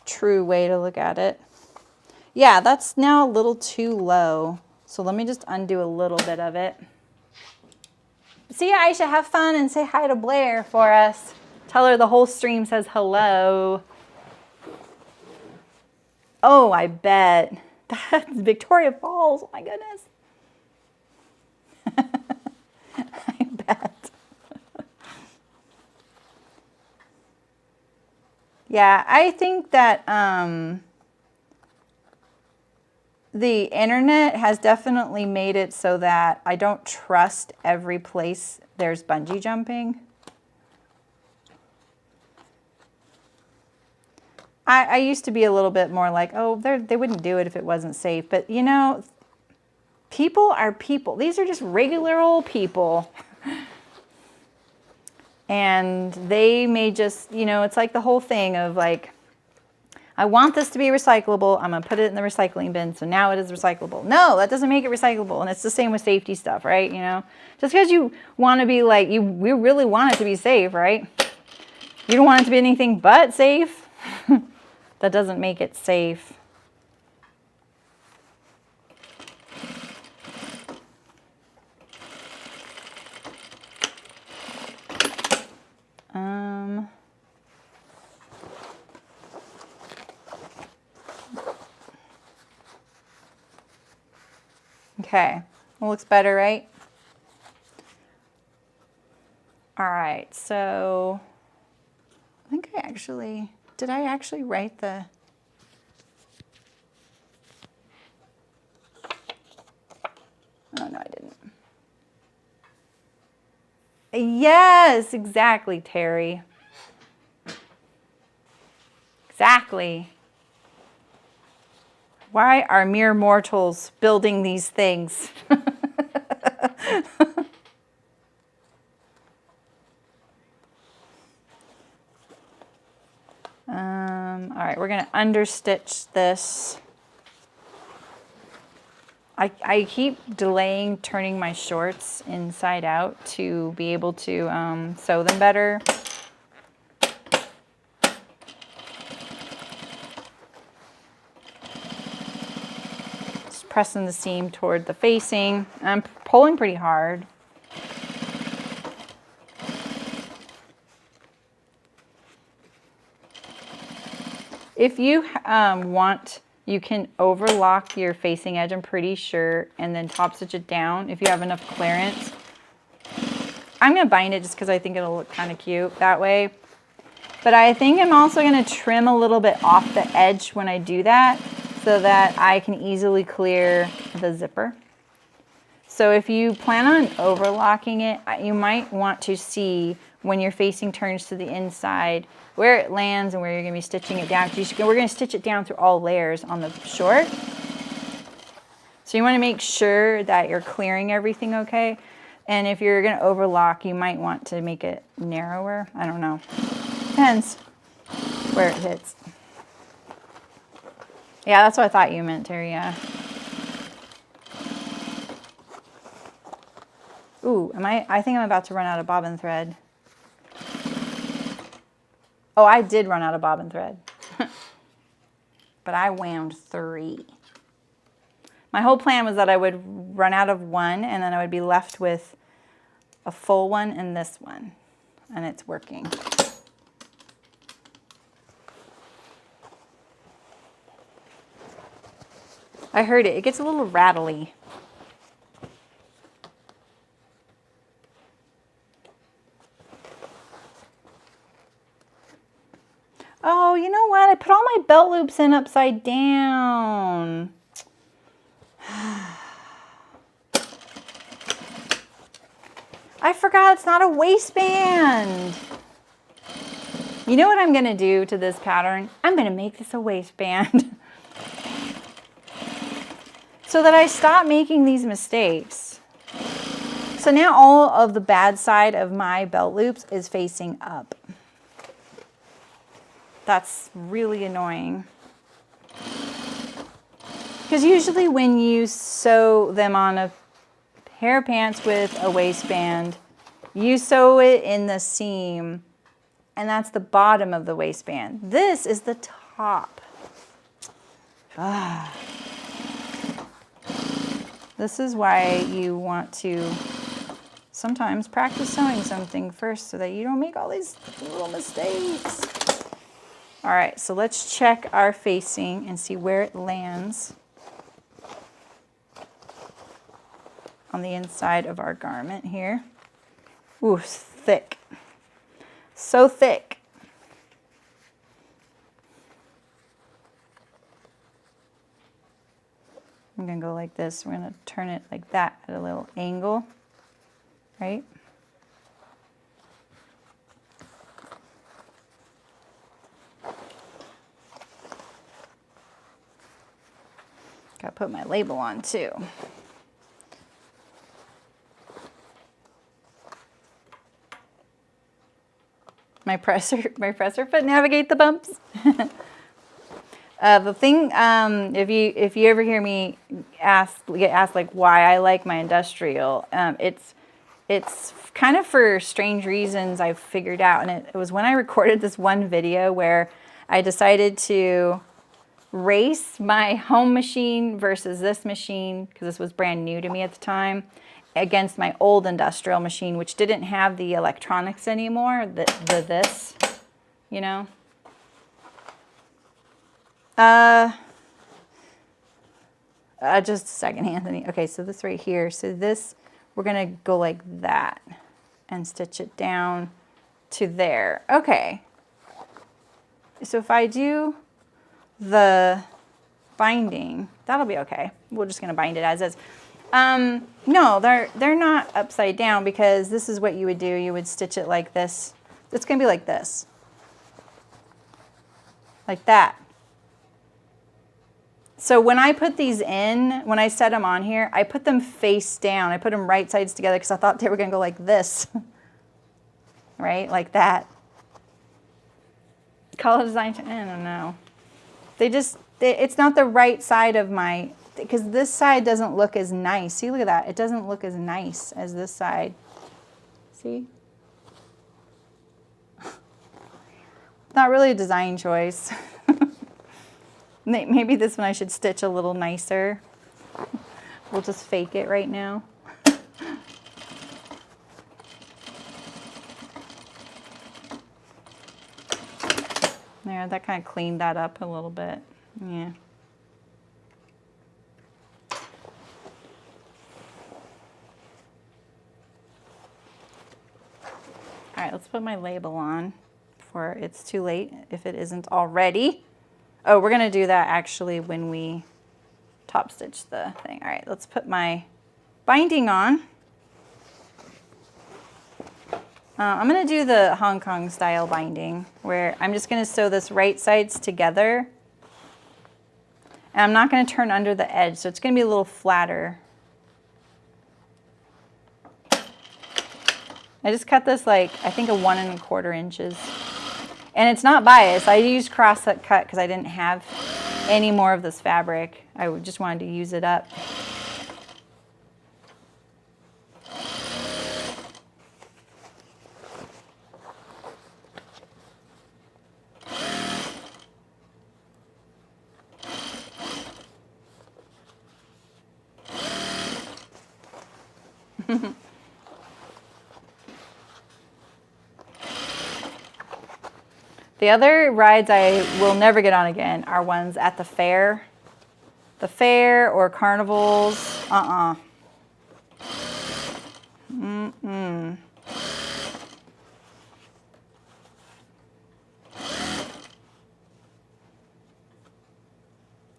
true way to look at it. Yeah, that's now a little too low. So let me just undo a little bit of it. See ya, Aisha, have fun and say hi to Blair for us. Tell her the whole stream says hello. Oh, I bet. That's Victoria Falls, oh my goodness. I bet. Yeah, I think that the internet has definitely made it so that I don't trust every place there's bungee jumping. I used to be a little bit more like, oh, they wouldn't do it if it wasn't safe. But, you know, people are people. These are just regular old people. And they may just, you know, it's like the whole thing of like, I want this to be recyclable. I'm going to put it in the recycling bin. So now it is recyclable. No, that doesn't make it recyclable. And it's the same with safety stuff, right? You know, just because you want to be like, we really want it to be safe, right? You don't want it to be anything but safe. That doesn't make it safe. Okay, it looks better, right? All right, so I think I actually, did I actually write the, oh no, I didn't. Yes, exactly, Terry. Exactly. Why are mere mortals building these things? All right, we're gonna understitch this. I keep delaying turning my shorts inside out to be able to sew them better. Just pressing the seam toward the facing. I'm pulling pretty hard. If you want, you can overlock your facing edge, I'm pretty sure, and then top stitch it down if you have enough clearance. I'm going to bind it just because I think it'll look kind of cute that way. But I think I'm also going to trim a little bit off the edge when I do that so that I can easily clear the zipper. So if you plan on overlocking it, you might want to see when your facing turns to the inside where it lands and where you're going to be stitching it down. We're going to stitch it down through all layers on the short. So you want to make sure that you're clearing everything okay. And if you're going to overlock, you might want to make it narrower. I don't know. Depends where it hits. Yeah, that's what I thought you meant, Terry, yeah. Ooh, I think I'm about to run out of bobbin thread. Oh, I did run out of bobbin thread. But I wound 3. My whole plan was that I would run out of 1 and then I would be left with a full one and this one. And it's working. I heard it. It gets a little rattly. Oh, you know what? I put all my belt loops in upside down. I forgot it's not a waistband. You know what I'm going to do to this pattern? I'm going to make this a waistband. So that I stop making these mistakes. So now all of the bad side of my belt loops is facing up. That's really annoying. Because usually when you sew them on a pair of pants with a waistband, you sew it in the seam, and that's the bottom of the waistband. This is the top. This is why you want to sometimes practice sewing something first so that you don't make all these little mistakes. All right, so let's check our facing and see where it lands on the inside of our garment here. Ooh, thick. So thick. I'm gonna go like this. We're gonna turn it like that at a little angle, right? Gotta put my label on too. My presser foot navigate the bumps. The thing, if you ever hear me get asked like why I like my industrial, it's kind of for strange reasons I've figured out, and it was when I recorded this one video where I decided to race my home machine versus this machine, because this was brand new to me at the time, against my old industrial machine, which didn't have the electronics anymore, this, you know. Just a second, Anthony. Okay, so this right here. So this, we're going to go like that and stitch it down to there. Okay. So if I do the binding, that'll be okay. We're just going to bind it as is. No, they're not upside down, because this is what you would do. You would stitch it like this. It's going to be like this. Like that. So when I put these in, when I set them on here, I put them face down. I put them right sides together because I thought they were going to go like this. Right? Like that. Color design, I don't know. It's not the right side of my, because this side doesn't look as nice. See, look at that. It doesn't look as nice as this side. See? Not really a design choice. Maybe this one I should stitch a little nicer. We'll just fake it right now. There, that kind of cleaned that up a little bit. Yeah. All right, let's put my label on before it's too late, if it isn't already. Oh, we're gonna do that actually when we top stitch the thing. All right, let's put my binding on. I'm gonna do the Hong Kong style binding, where I'm just gonna sew this right sides together. And I'm not gonna turn under the edge, so it's gonna be a little flatter. I just cut this like, I think a 1 1/4 inches. And it's not biased. I used cross-cut because I didn't have any more of this fabric. I just wanted to use it up. The other rides I will never get on again are ones at the fair. The fair or carnivals. Mm-mm. And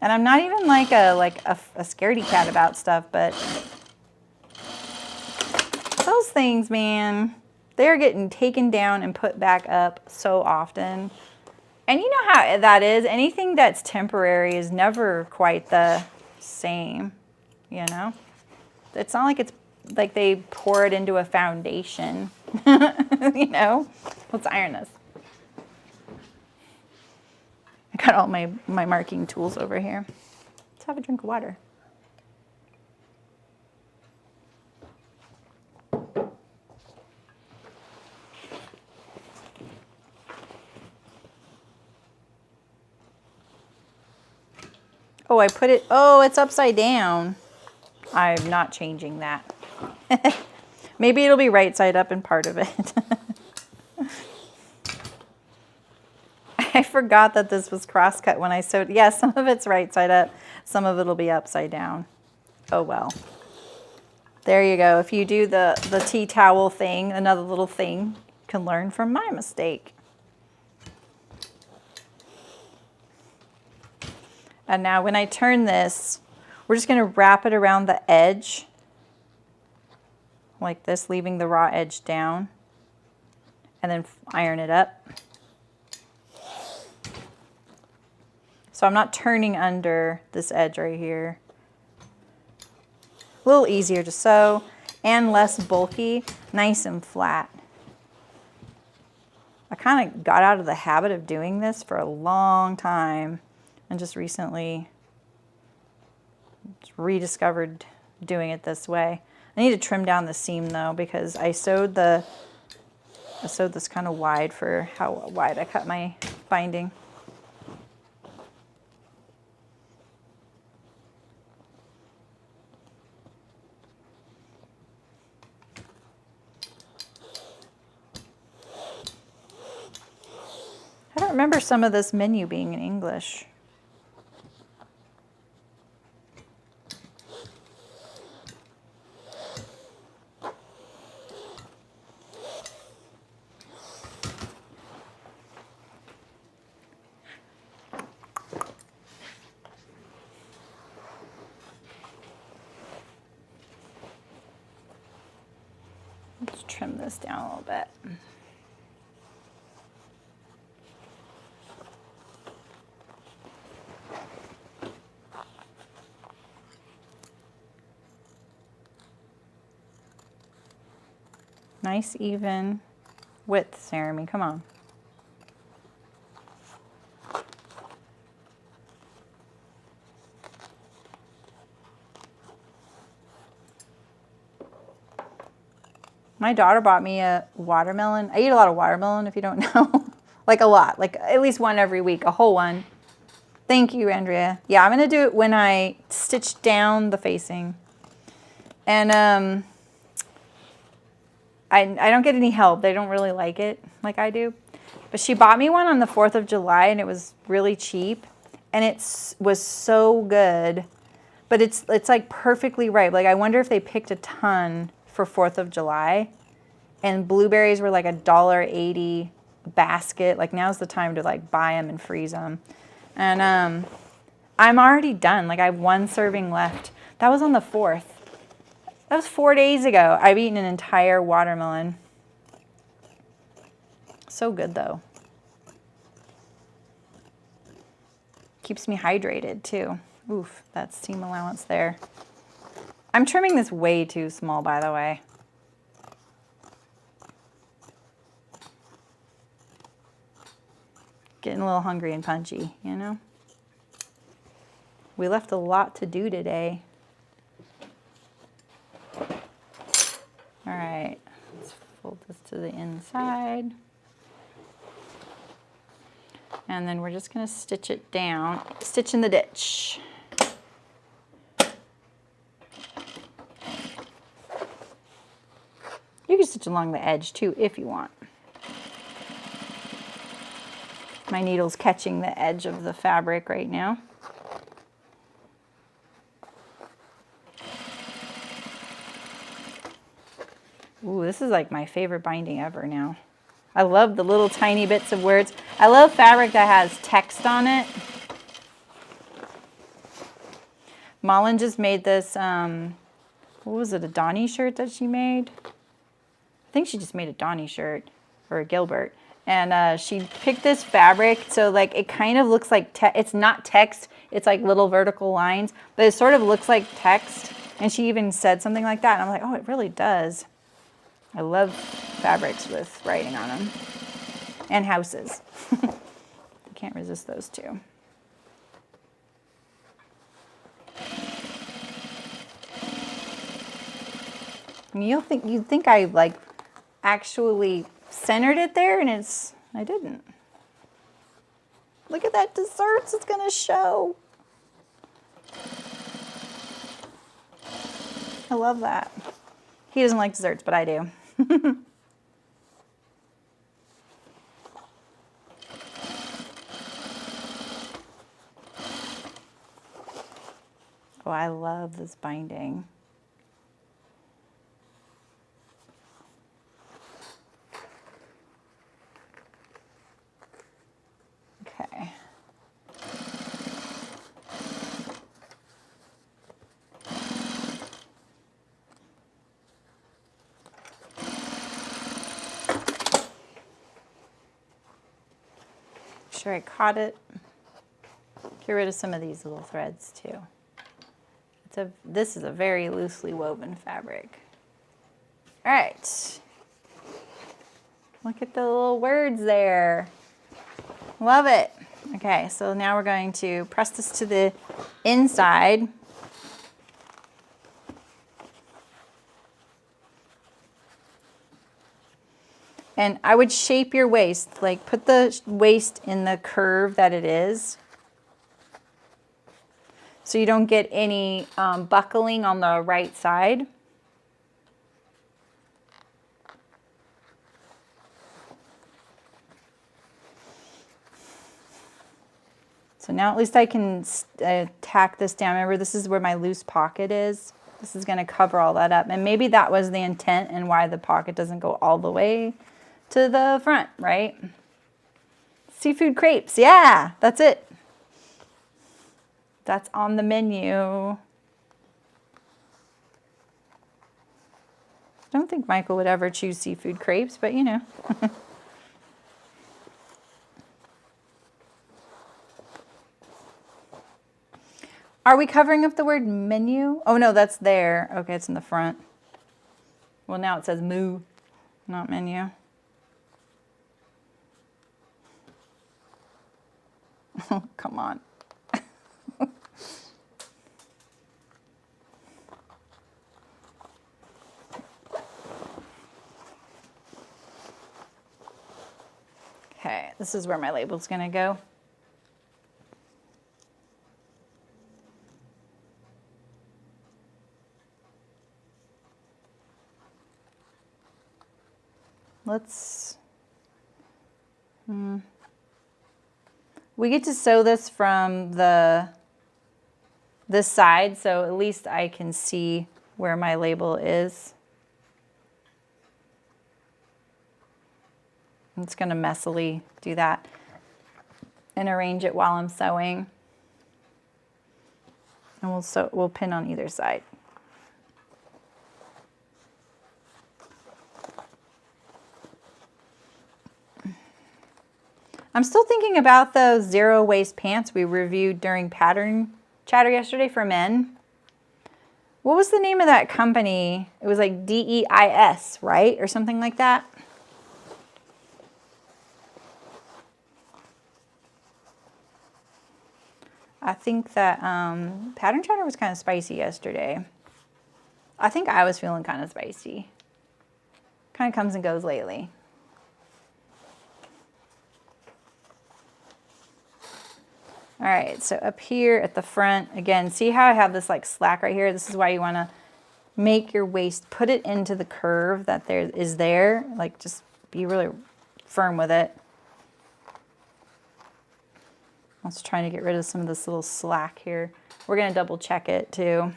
I'm not even like a scaredy cat about stuff, but those things, man, they're getting taken down and put back up so often. And you know how that is. Anything that's temporary is never quite the same, you know? It's not like it's like they pour it into a foundation, you know? Let's iron this. I got all my marking tools over here. Let's have a drink of water. Oh, I put it, oh, it's upside down. I'm not changing that. Maybe it'll be right side up in part of it. I forgot that this was cross-cut when I sewed. Yeah, some of it's right side up, some of it'll be upside down. Oh well. There you go. If you do the tea towel thing, another little thing, you can learn from my mistake. And now when I turn this, we're just going to wrap it around the edge like this, leaving the raw edge down, and then iron it up. So I'm not turning under this edge right here. A little easier to sew and less bulky, nice and flat. I kind of got out of the habit of doing this for a long time, and just recently rediscovered doing it this way. I need to trim down the seam though, because I sewed this kind of wide for how wide I cut my binding. I don't remember some of this menu being in English. trim this down a little bit. Nice even width, Jeremy, come on. My daughter bought me a watermelon. I eat a lot of watermelon, if you don't know. Like a lot, like at least one every week, a whole one. Thank you, Andrea. Yeah, I'm gonna do it when I stitch down the facing. And I don't get any help. They don't really like it like I do. But she bought me one on the 4th of July and it was really cheap. And it was so good. But it's like perfectly ripe. Like I wonder if they picked a ton for 4th of July. And blueberries were like $1.80 a basket. Like now's the time to like buy them and freeze them. And I'm already done. Like I have 1 serving left. That was on the 4th. That was 4 days ago. I've eaten an entire watermelon. So good though. Keeps me hydrated too. Oof, that seam allowance there. I'm trimming this way too small, by the way. Getting a little hungry and punchy, you know? We left a lot to do today. All right, let's fold this to the inside. And then we're just gonna stitch it down, stitch in the ditch. You can stitch along the edge too if you want. My needle's catching the edge of the fabric right now. Ooh, this is like my favorite binding ever now. I love the little tiny bits of words. I love fabric that has text on it. Malin just made this, what was it, a Donnie shirt that she made? I think she just made a Donnie shirt, or a Gilbert. And she picked this fabric, so like it kind of looks like, it's not text, it's like little vertical lines, but it sort of looks like text. And she even said something like that, and I'm like, oh, it really does. I love fabrics with writing on them. And houses. I can't resist those two. You'd think I like actually centered it there, and I didn't. Look at that desserts, it's gonna show. I love that. He doesn't like desserts, but I do. Oh, I love this binding. Okay. Sure I caught it. Get rid of some of these little threads too. This is a very loosely woven fabric. All right. Look at the little words there. Love it. Okay, so now we're going to press this to the inside. And I would shape your waist, like put the waist in the curve that it is, so you don't get any buckling on the right side. So now at least I can tack this down. Remember, this is where my loose pocket is. This is going to cover all that up. And maybe that was the intent and why the pocket doesn't go all the way to the front, right? Seafood crepes. Yeah, that's it. That's on the menu. don't think Michael would ever choose seafood crepes, but you know. Are we covering up the word menu? Oh no, that's there. Okay, it's in the front. Well, now it says moo, not menu. Oh, come on. Okay, this is where my label's gonna go. Let's, we get to sew this from this side, so at least I can see where my label is. I'm just gonna messily do that and arrange it while I'm sewing. And we'll pin on either side. I'm still thinking about those zero waist pants we reviewed during pattern chatter yesterday for men. What was the name of that company? It was like DEIS, right? Or something like that. I think that pattern chatter was kind of spicy yesterday. I think I was feeling kind of spicy. Kind of comes and goes lately. All right, so up here at the front, again, see how I have this like slack right here? This is why you want to make your waist, put it into the curve that there is there. Like just be really firm with it. I was trying to get rid of some of this little slack here. We're going to double check it too.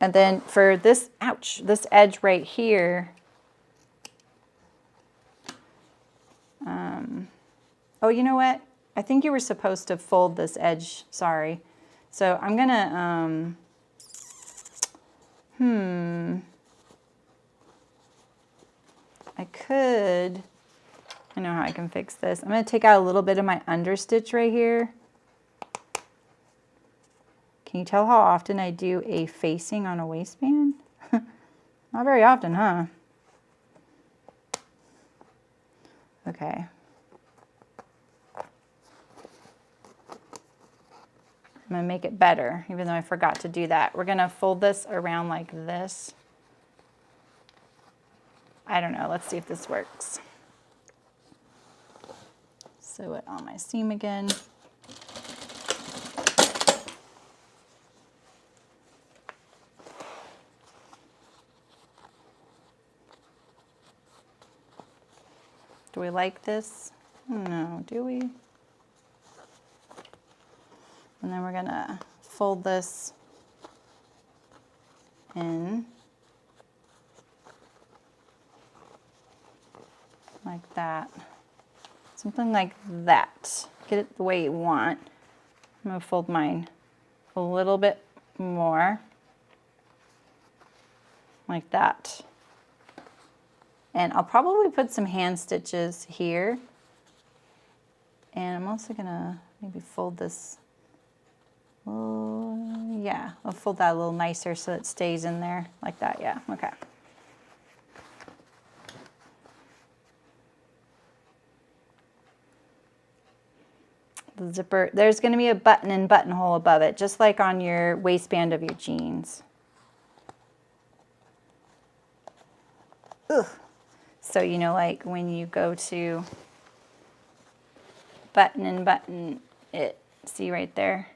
And then for this, ouch, this edge right here, oh, you know what? I think you were supposed to fold this edge, sorry. So I'm gonna, I know how I can fix this. I'm gonna take out a little bit of my understitch right here. Can you tell how often I do a facing on a waistband? Not very often, huh? Okay. I'm gonna make it better, even though I forgot to do that. We're gonna fold this around like this. I don't know, let's see if this works. Sew it on my seam again. Do we like this? No, do we? And then we're gonna fold this in like that. Something like that. Get it the way you want. I'm gonna fold mine a little bit more like that. And I'll probably put some hand stitches here. And I'm also gonna maybe fold this. Yeah, I'll fold that a little nicer so it stays in there like that. Yeah, okay. The zipper, there's going to be a button and buttonhole above it, just like on your waistband of your jeans. Ugh. So, you know, like when you go to button and button it, see right there,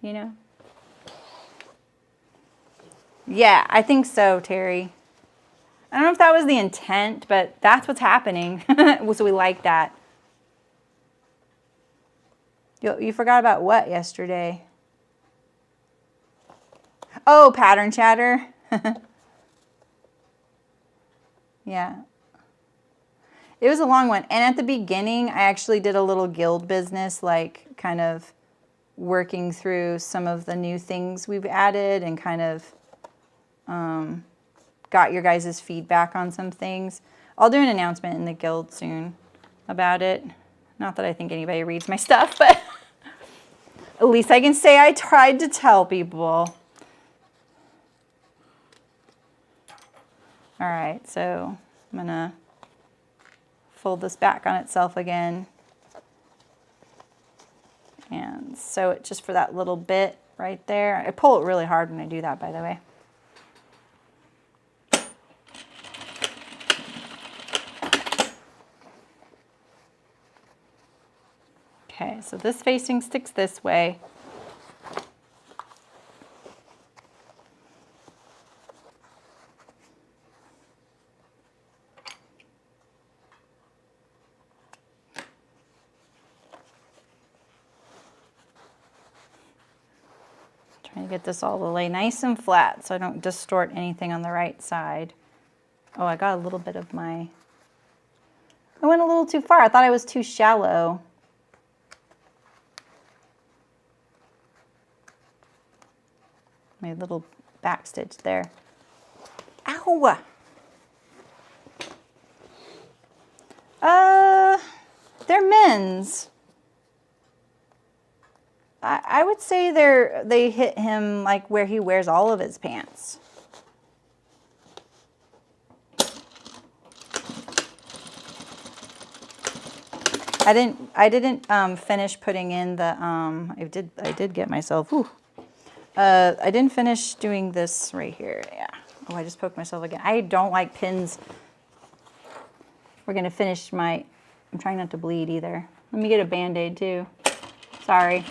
you know? Yeah, I think so, Terry. I don't know if that was the intent, but that's what's happening. So we like that. You forgot about what yesterday? Oh, pattern chatter. Yeah. It was a long one. And at the beginning, I actually did a little guild business, like kind of working through some of the new things we've added and kind of got your guys' feedback on some things. I'll do an announcement in the guild soon about it. Not that I think anybody reads my stuff, but at least I can say I tried to tell people. All right, so I'm gonna fold this back on itself again and sew it just for that little bit right there. I pull it really hard when I do that, by the way. Okay, so this facing sticks this way. Trying to get this all to lay nice and flat so I don't distort anything on the right side. Oh, I got a little bit of I went a little too far. I thought I was too shallow. My little back stitch there. Ow! They're men's. I would say they hit him like where he wears all of his pants. I didn't finish putting in the I did get myself I didn't finish doing this right here. Yeah. Oh, I just poked myself again. I don't like pins. We're gonna finish I'm trying not to bleed either. Let me get a Band-Aid too. Sorry.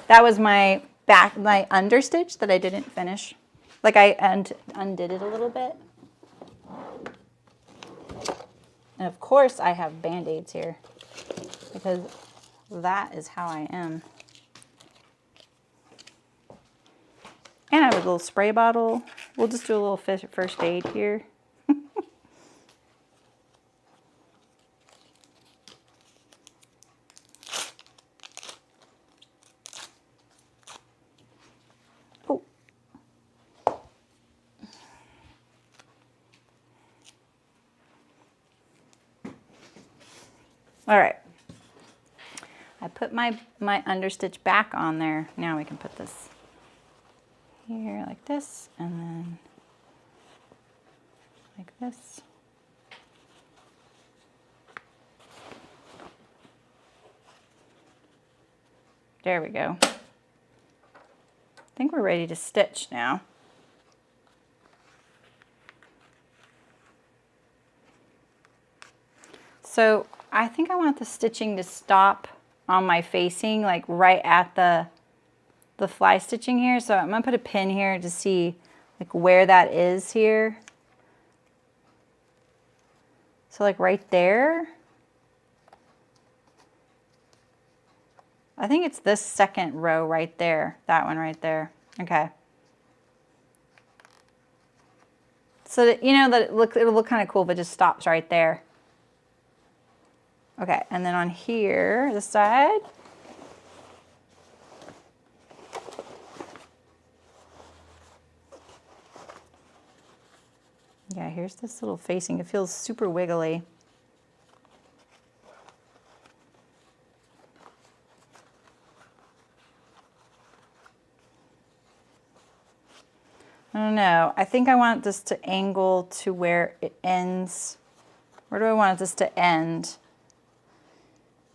That was my understitch that I didn't finish. Like I undid it a little bit. And of course I have Band-Aids here because that is how I am. And I have a little spray bottle. We'll just do a little first aid here. Oh. All right. I put my understitch back on there. Now we can put this here like this, and then like this. There we go. I think we're ready to stitch now. So I think I want the stitching to stop on my facing, like right at the fly stitching here. So I'm gonna put a pin here to see like where that is here. So like right there. I think it's this second row right there. That one right there. Okay. So that, you know, that it'll look kind of cool if it just stops right there. Okay, and then on here, this side. Yeah, here's this little facing. It feels super wiggly. I don't know. I think I want this to angle to where it ends. Where do I want this to end?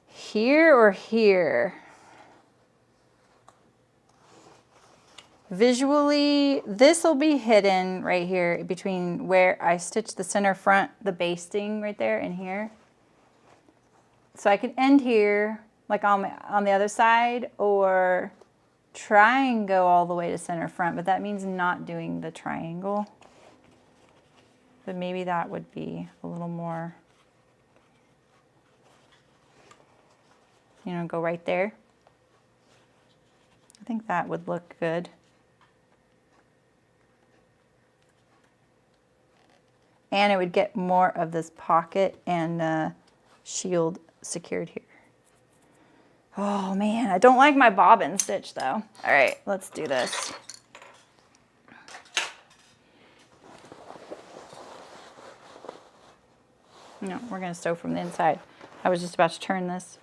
Here or here? Visually, this will be hidden right here between where I stitched the center front, the basting right there and here. So I can end here, like on the other side, or try and go all the way to center front, but that means not doing the triangle. But maybe that would be a little more, you know, go right there. I think that would look good. And it would get more of this pocket and shield secured here. Oh man, I don't like my bobbin stitch though. All right, let's do this. No, we're gonna sew from the inside. I was just about to turn this.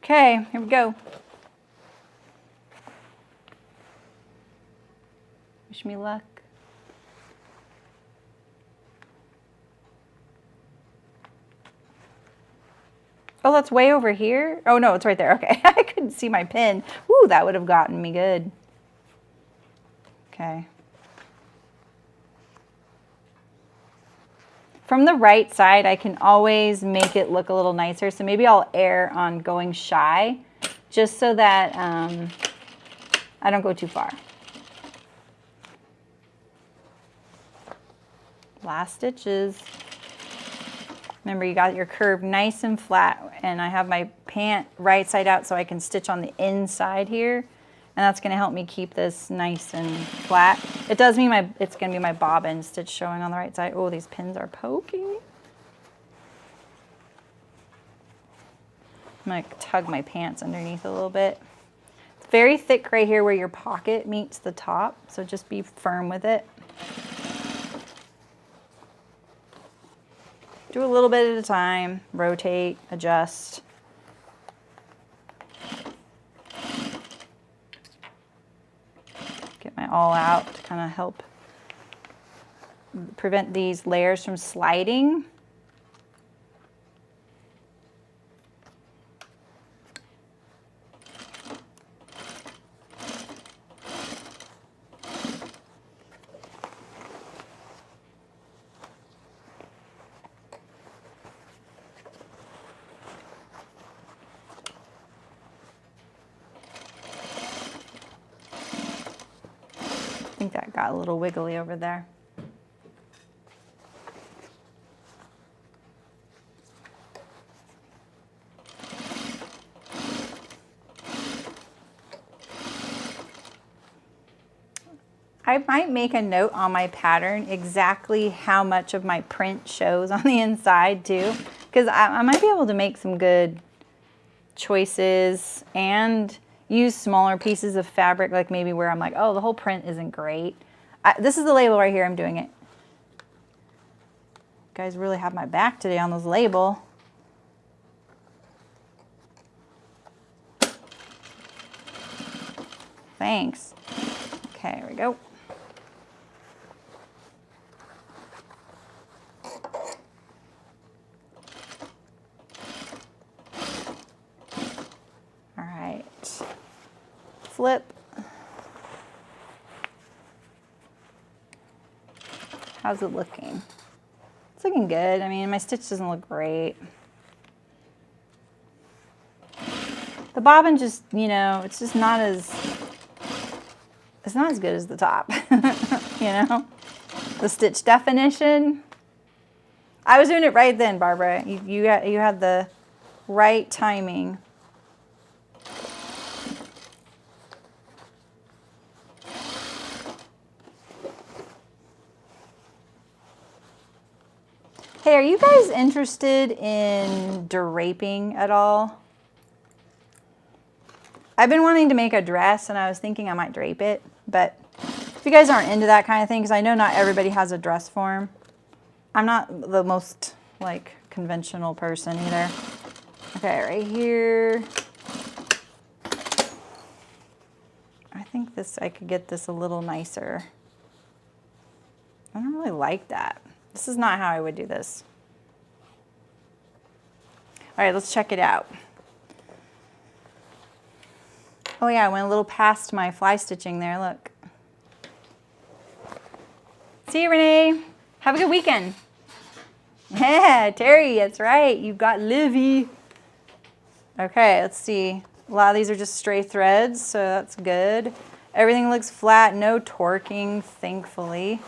Okay, here we go. Wish me luck. Oh, that's way over here? Oh no, it's right there. Okay, I couldn't see my pin. Ooh, that would have gotten me good. Okay. From the right side, I can always make it look a little nicer. So maybe I'll err on going shy, just so that I don't go too far. Last stitches. Remember, you got your curve nice and flat, and I have my pant right side out so I can stitch on the inside here, and that's going to help me keep this nice and flat. It does mean it's going to be my bobbin stitch showing on the right side. Oh, these pins are poking. I'm going to tug my pants underneath a little bit. It's very thick right here where your pocket meets the top, so just be firm with it. Do a little bit at a time, rotate, adjust. Get my all out to kind of help prevent these layers from sliding. I think that got a little wiggly over there. I might make a note on my pattern exactly how much of my print shows on the inside too, because I might be able to make some good choices and use smaller pieces of fabric, like maybe where I'm like, oh, the whole print isn't great. This is the label right here. I'm doing it. You guys really have my back today on this label. Thanks. Okay, here we go. All right. Flip. How's it looking? It's looking good. I mean, my stitch doesn't look great. The bobbin just, you know, it's just not as, it's not as good as the top, you know? The stitch definition. I was doing it right then, Barbara. You had the right timing. Hey, are you guys interested in draping at all? I've been wanting to make a dress and I was thinking I might drape it, but if you guys aren't into that kind of thing, because I know not everybody has a dress form. I'm not the most like conventional person either. Okay, right here. I think this, I could get this a little nicer. I don't really like that. This is not how I would do this. All right, let's check it out. Oh yeah, I went a little past my fly stitching there, look. See you, Renee. Have a good weekend. Yeah, Terry, that's right. You've got Livy. Okay, let's see. A lot of these are just stray threads, so that's good. Everything looks flat, no torquing, thankfully.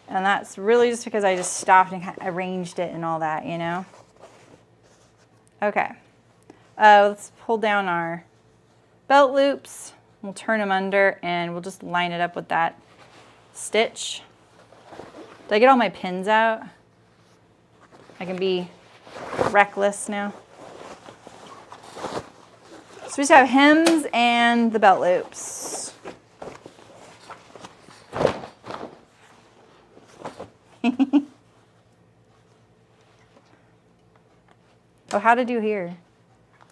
And that's really just because I just stopped and arranged it and all that, you know? Okay. Let's pull down our belt loops. We'll turn them under and we'll just line it up with that stitch. Did I get all my pins out? I can be reckless now. So we just have hems and the belt loops. Oh, how to do here?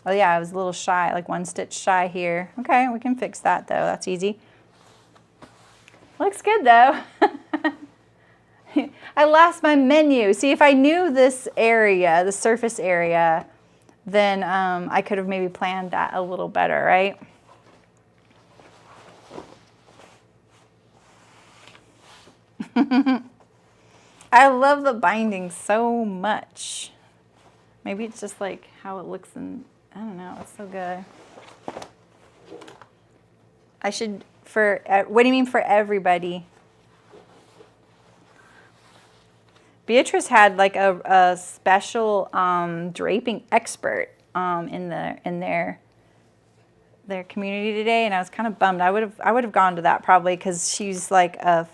Oh yeah, I was a little shy, like 1 stitch shy here. Okay, we can fix that though, that's easy. Looks good though. I lost my menu. See, if I knew this area, the surface area, then I could have maybe planned that a little better, right? I love the binding so much. Maybe it's just like how it looks and I don't know, it's so good. I should, what do you mean for everybody? Beatrice had like a special draping expert in their community today, and I was kind of bummed. I would have gone to that probably because she's like a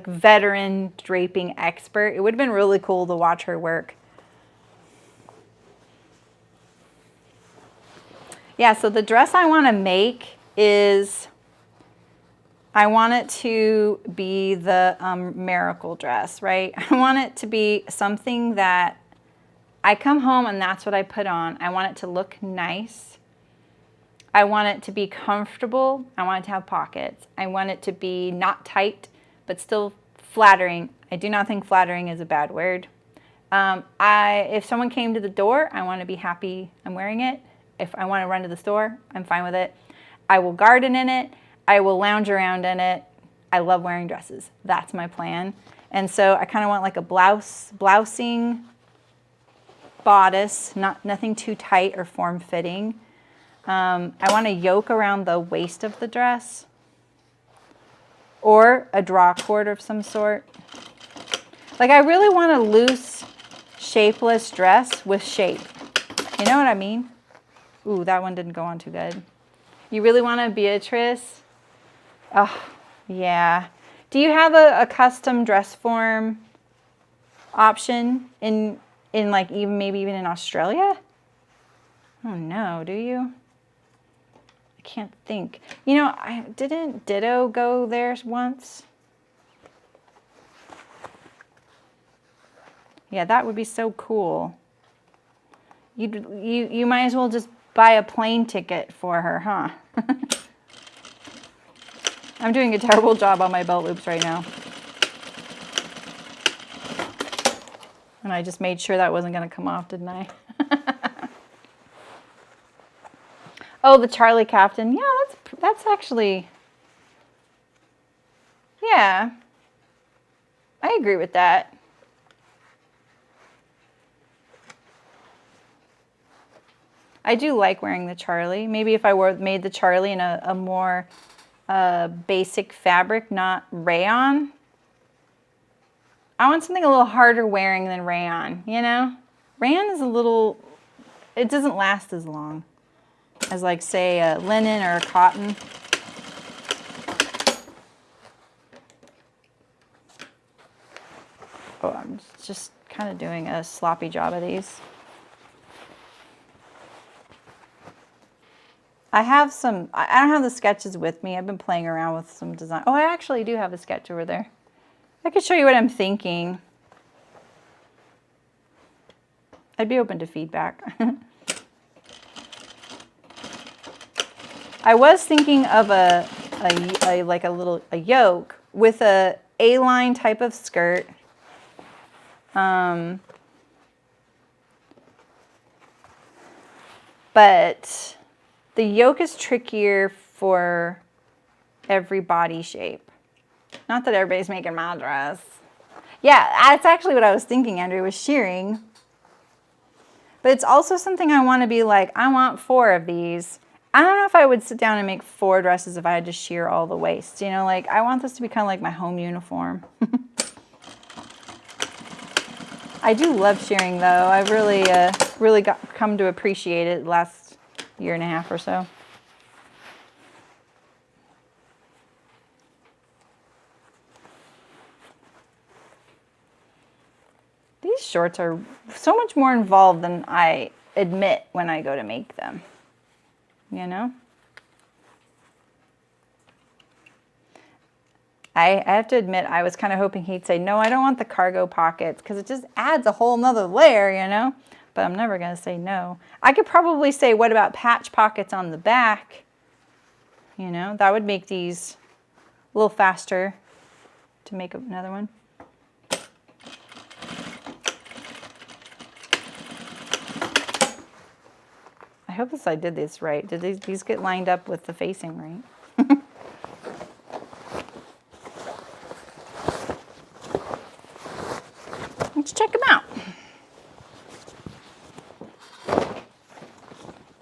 veteran draping expert. It would have been really cool to watch her work. Yeah, so the dress I want to make is, I want it to be the miracle dress, right? I want it to be something that I come home and that's what I put on. I want it to look nice. I want it to be comfortable. I want it to have pockets. I want it to be not tight, but still flattering. I do not think flattering is a bad word. If someone came to the door, I want to be happy I'm wearing it. If I want to run to the store, I'm fine with it. I will garden in it. I will lounge around in it. I love wearing dresses. That's my plan. And so I kind of want like a blousing bodice, nothing too tight or form-fitting. I want a yoke around the waist of the dress or a draw cord of some sort. Like I really want a loose, shapeless dress with shape. You know what I mean? Ooh, that one didn't go on too good. You really want a Beatrice? Oh, yeah. Do you have a custom dress form option in like maybe even in Australia? Oh no, do you? I can't think. You know, didn't Ditto go there once? Yeah, that would be so cool. You might as well just buy a plane ticket for her, huh? I'm doing a terrible job on my belt loops right now. And I just made sure that wasn't going to come off, didn't I? Oh, the Charlie Captain. Yeah, that's actually, yeah. I agree with that. I do like wearing the Charlie. Maybe if I made the Charlie in a more basic fabric, not rayon. I want something a little harder wearing than rayon, you know? Rayon is a little, it doesn't last as long as like say a linen or a cotton. Oh, I'm just kind of doing a sloppy job of these. I have some, I don't have the sketches with me. I've been playing around with some design. Oh, I actually do have a sketch over there. I could show you what I'm thinking. I'd be open to feedback. I was thinking of a yoke with a A-line type of skirt. But the yoke is trickier for every body shape. Not that everybody's making my dress. Yeah, that's actually what I was thinking, Andrew, was shearing. But it's also something I want to be like, I want 4 of these. I don't know if I would sit down and make 4 dresses if I had to shear all the waist. You know, like I want this to be kind of like my home uniform. I do love shearing though. I've really come to appreciate it the last year and a half or so. These shorts are so much more involved than I admit when I go to make them. you know? I have to admit, I was kind of hoping he'd say, no, I don't want the cargo pockets, because it just adds a whole nother layer, you know? But I'm never going to say no. I could probably say, what about patch pockets on the back? You know, that would make these a little faster to make another one. I hope I did this right. Did these get lined up with the facing right? Let's check them out.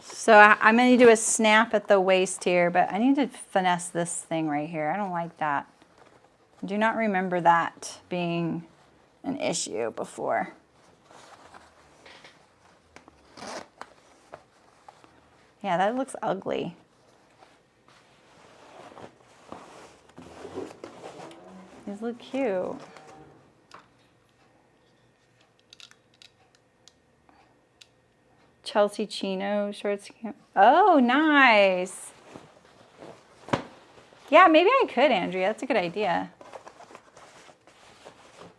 So I'm going to do a snap at the waist here, but I need to finesse this thing right here. I don't like that. I do not remember that being an issue before. Yeah, that looks ugly. These look cute. Chelsea chino shorts. Oh, nice. Yeah, maybe I could, Andrea. That's a good idea.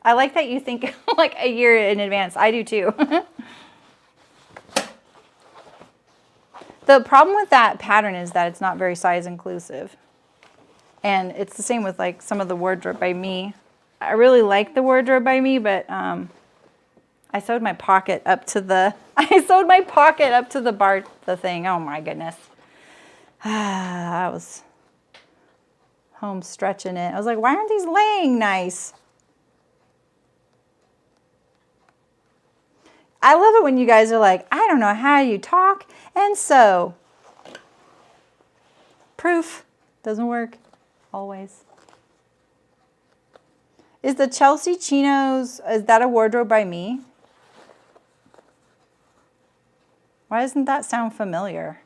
I like that you think like a year in advance. I do too. The problem with that pattern is that it's not very size inclusive. And it's the same with like some of the wardrobe by me. I really like the wardrobe by me, but I sewed my pocket up to the the thing. Oh my goodness. I was home stretching it. I was like, why aren't these laying nice? I love it when you guys are like, I don't know how you talk and sew. Proof. Doesn't work always. Is the Chelsea chinos, is that a wardrobe by me? Why doesn't that sound familiar?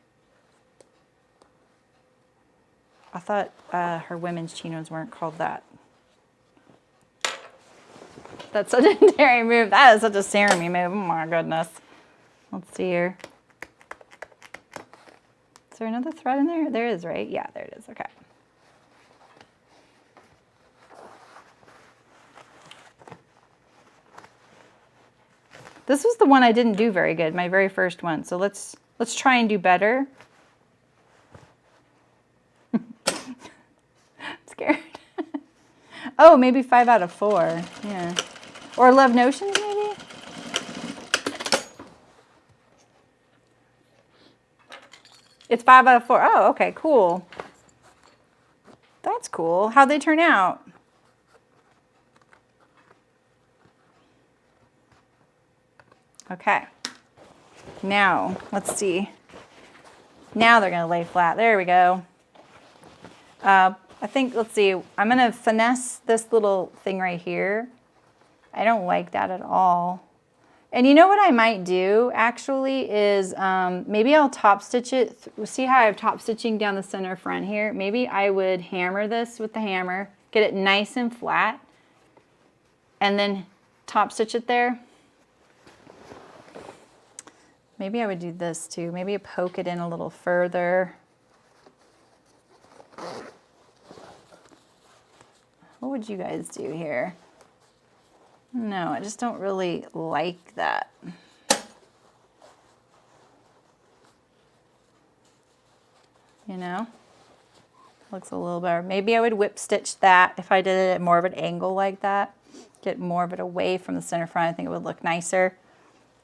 I thought her women's chinos weren't called that. That's such a daring move. That is such a Sarah-me move. Oh my goodness. Let's see here. Is there another thread in there? There is, right? Yeah, there it is. Okay. This was the one I didn't do very good, my very first one. So let's try and do better. I'm scared. Oh, maybe 5 out of 4. Yeah. Or Love Notions, maybe? It's 5 out of 4. Oh, okay, cool. That's cool. How'd they turn out? Okay. Now, let's see. Now they're going to lay flat. There we go. I think, let's see, I'm going to finesse this little thing right here. I don't like that at all. And you know what I might do, actually, is maybe I'll top stitch it. See how I have top stitching down the center front here? Maybe I would hammer this with the hammer, get it nice and flat, and then top stitch it there. Maybe I would do this too. Maybe poke it in a little further. What would you guys do here? No, I just don't really like that. You know? Looks a little better. Maybe I would whip stitch that if I did it at more of an angle like that. Get more of it away from the center front. I think it would look nicer.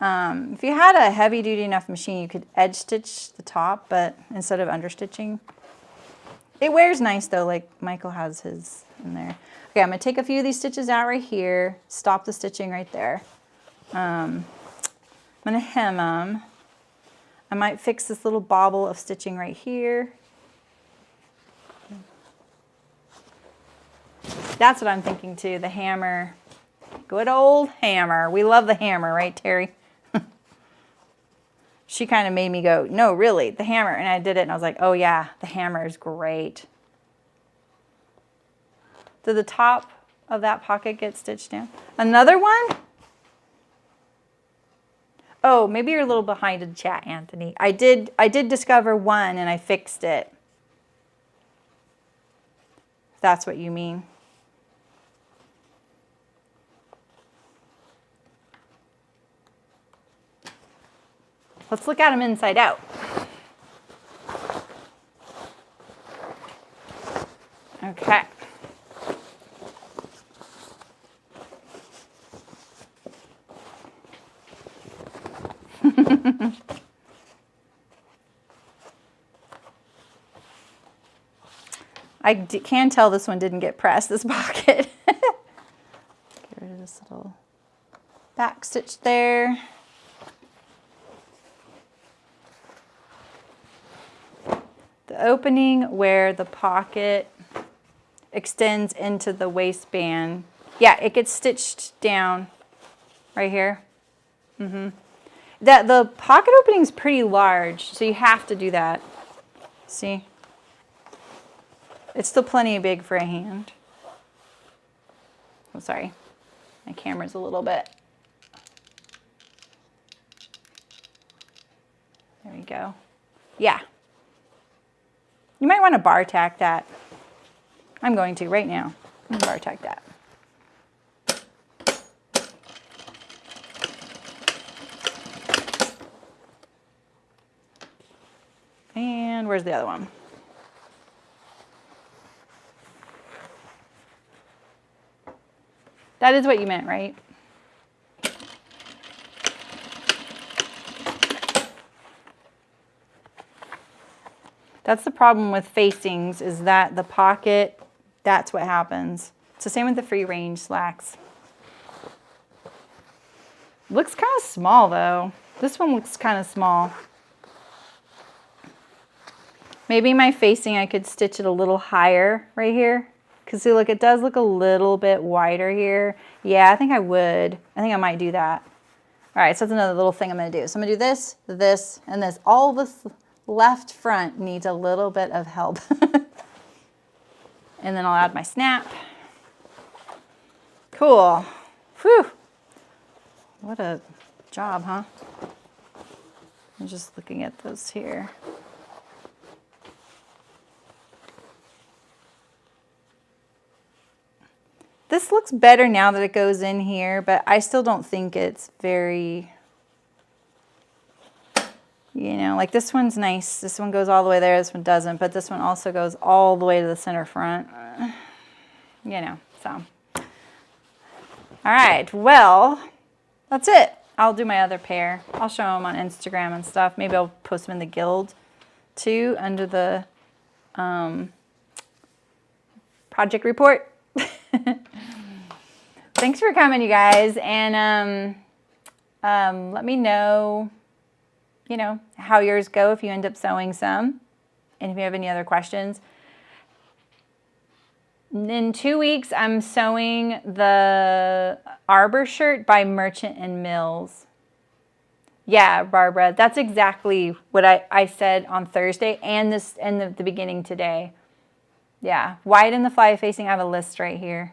If you had a heavy duty enough machine, you could edge stitch the top, but instead of understitching. It wears nice though, like Michael has his in there. Okay, I'm gonna take a few of these stitches out right here, stop the stitching right there. I'm gonna hem them. I might fix this little bobble of stitching right here. That's what I'm thinking too, the hammer. Good old hammer. We love the hammer, right, Terry? She kind of made me go, no, really, the hammer. And I did it, and I was like, oh yeah, the hammer is great. Did the top of that pocket get stitched down? Another one? Oh, maybe you're a little behind in the chat, Anthony. I did discover one and I fixed it. If that's what you mean. Let's look at them inside out. Okay. I can tell this one didn't get pressed, this pocket. Get rid of this little back stitch there. The opening where the pocket extends into the waistband. Yeah, it gets stitched down right here. The pocket opening is pretty large, so you have to do that. See? It's still plenty big for a hand. Oh, sorry. My camera's a little bit. There we go. Yeah. You might want to bar tack that. I'm going to right now. I'm gonna bar tack that. And where's the other one? That is what you meant, right? That's the problem with facings, is that the pocket, that's what happens. It's the same with the free range slacks. Looks kind of small though. This one looks kind of small. Maybe my facing, I could stitch it a little higher right here. Because see, look, it does look a little bit wider here. Yeah, I think I would. I think I might do that. All right, so that's another little thing I'm going to do. So I'm going to do this, this, and this. All this left front needs a little bit of help. And then I'll add my snap. Cool. Whew. What a job, huh? I'm just looking at those here. This looks better now that it goes in here, but I still don't think it's very, you know, like this one's nice. This one goes all the way there, this one doesn't, but this one also goes all the way to the center front. You know, so. All right, well, that's it. I'll do my other pair. I'll show them on Instagram and stuff. Maybe I'll post them in the guild too, under the project report. Thanks for coming, you guys, and let me know, you know, how yours go if you end up sewing some, and if you have any other questions. In 2 weeks, I'm sewing the Arbor shirt by Merchant and Mills. Yeah, Barbara, that's exactly what I said on Thursday and the beginning today. Yeah, wide in the fly facing, I have a list right here.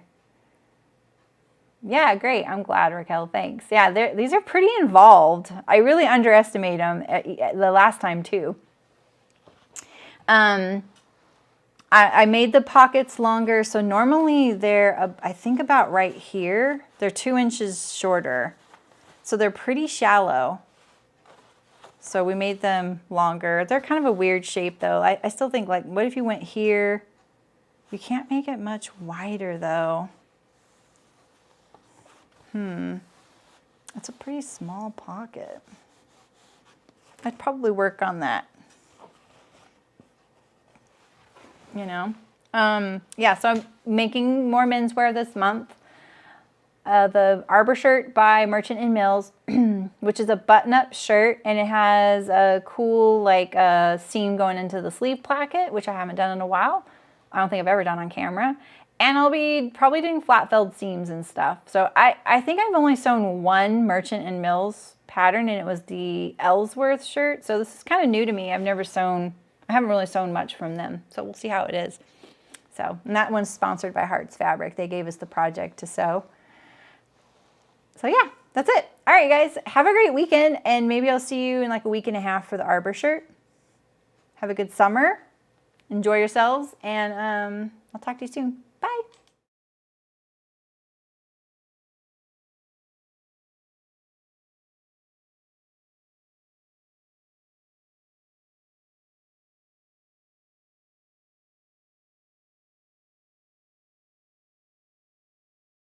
Yeah, great. I'm glad, Raquel. Thanks. Yeah, these are pretty involved. I really underestimate them the last time too. I made the pockets longer, so normally they're, I think about right here. They're 2 inches shorter, so they're pretty shallow. So we made them longer. They're kind of a weird shape though. I still think, like, what if you went here? You can't make it much wider though. That's a pretty small pocket. I'd probably work on that. You know? Yeah, so I'm making more menswear this month. The Arbor shirt by Merchant and Mills, which is a button-up shirt, and it has a cool, like, seam going into the sleeve placket, which I haven't done in a while. I don't think I've ever done on camera. And I'll be probably doing flat felled seams and stuff. So I think I've only sewn one Merchant and Mills pattern, and it was the Ellsworth shirt. So this is kind of new to me. I haven't really sewn much from them. So we'll see how it is. So, and that one's sponsored by Hearts Fabric. They gave us the project to sew. So yeah, that's it. All right, guys, have a great weekend, and maybe I'll see you in like a week and a half for the Arbor shirt. Have a good summer. Enjoy yourselves, and I'll talk to you soon. Bye.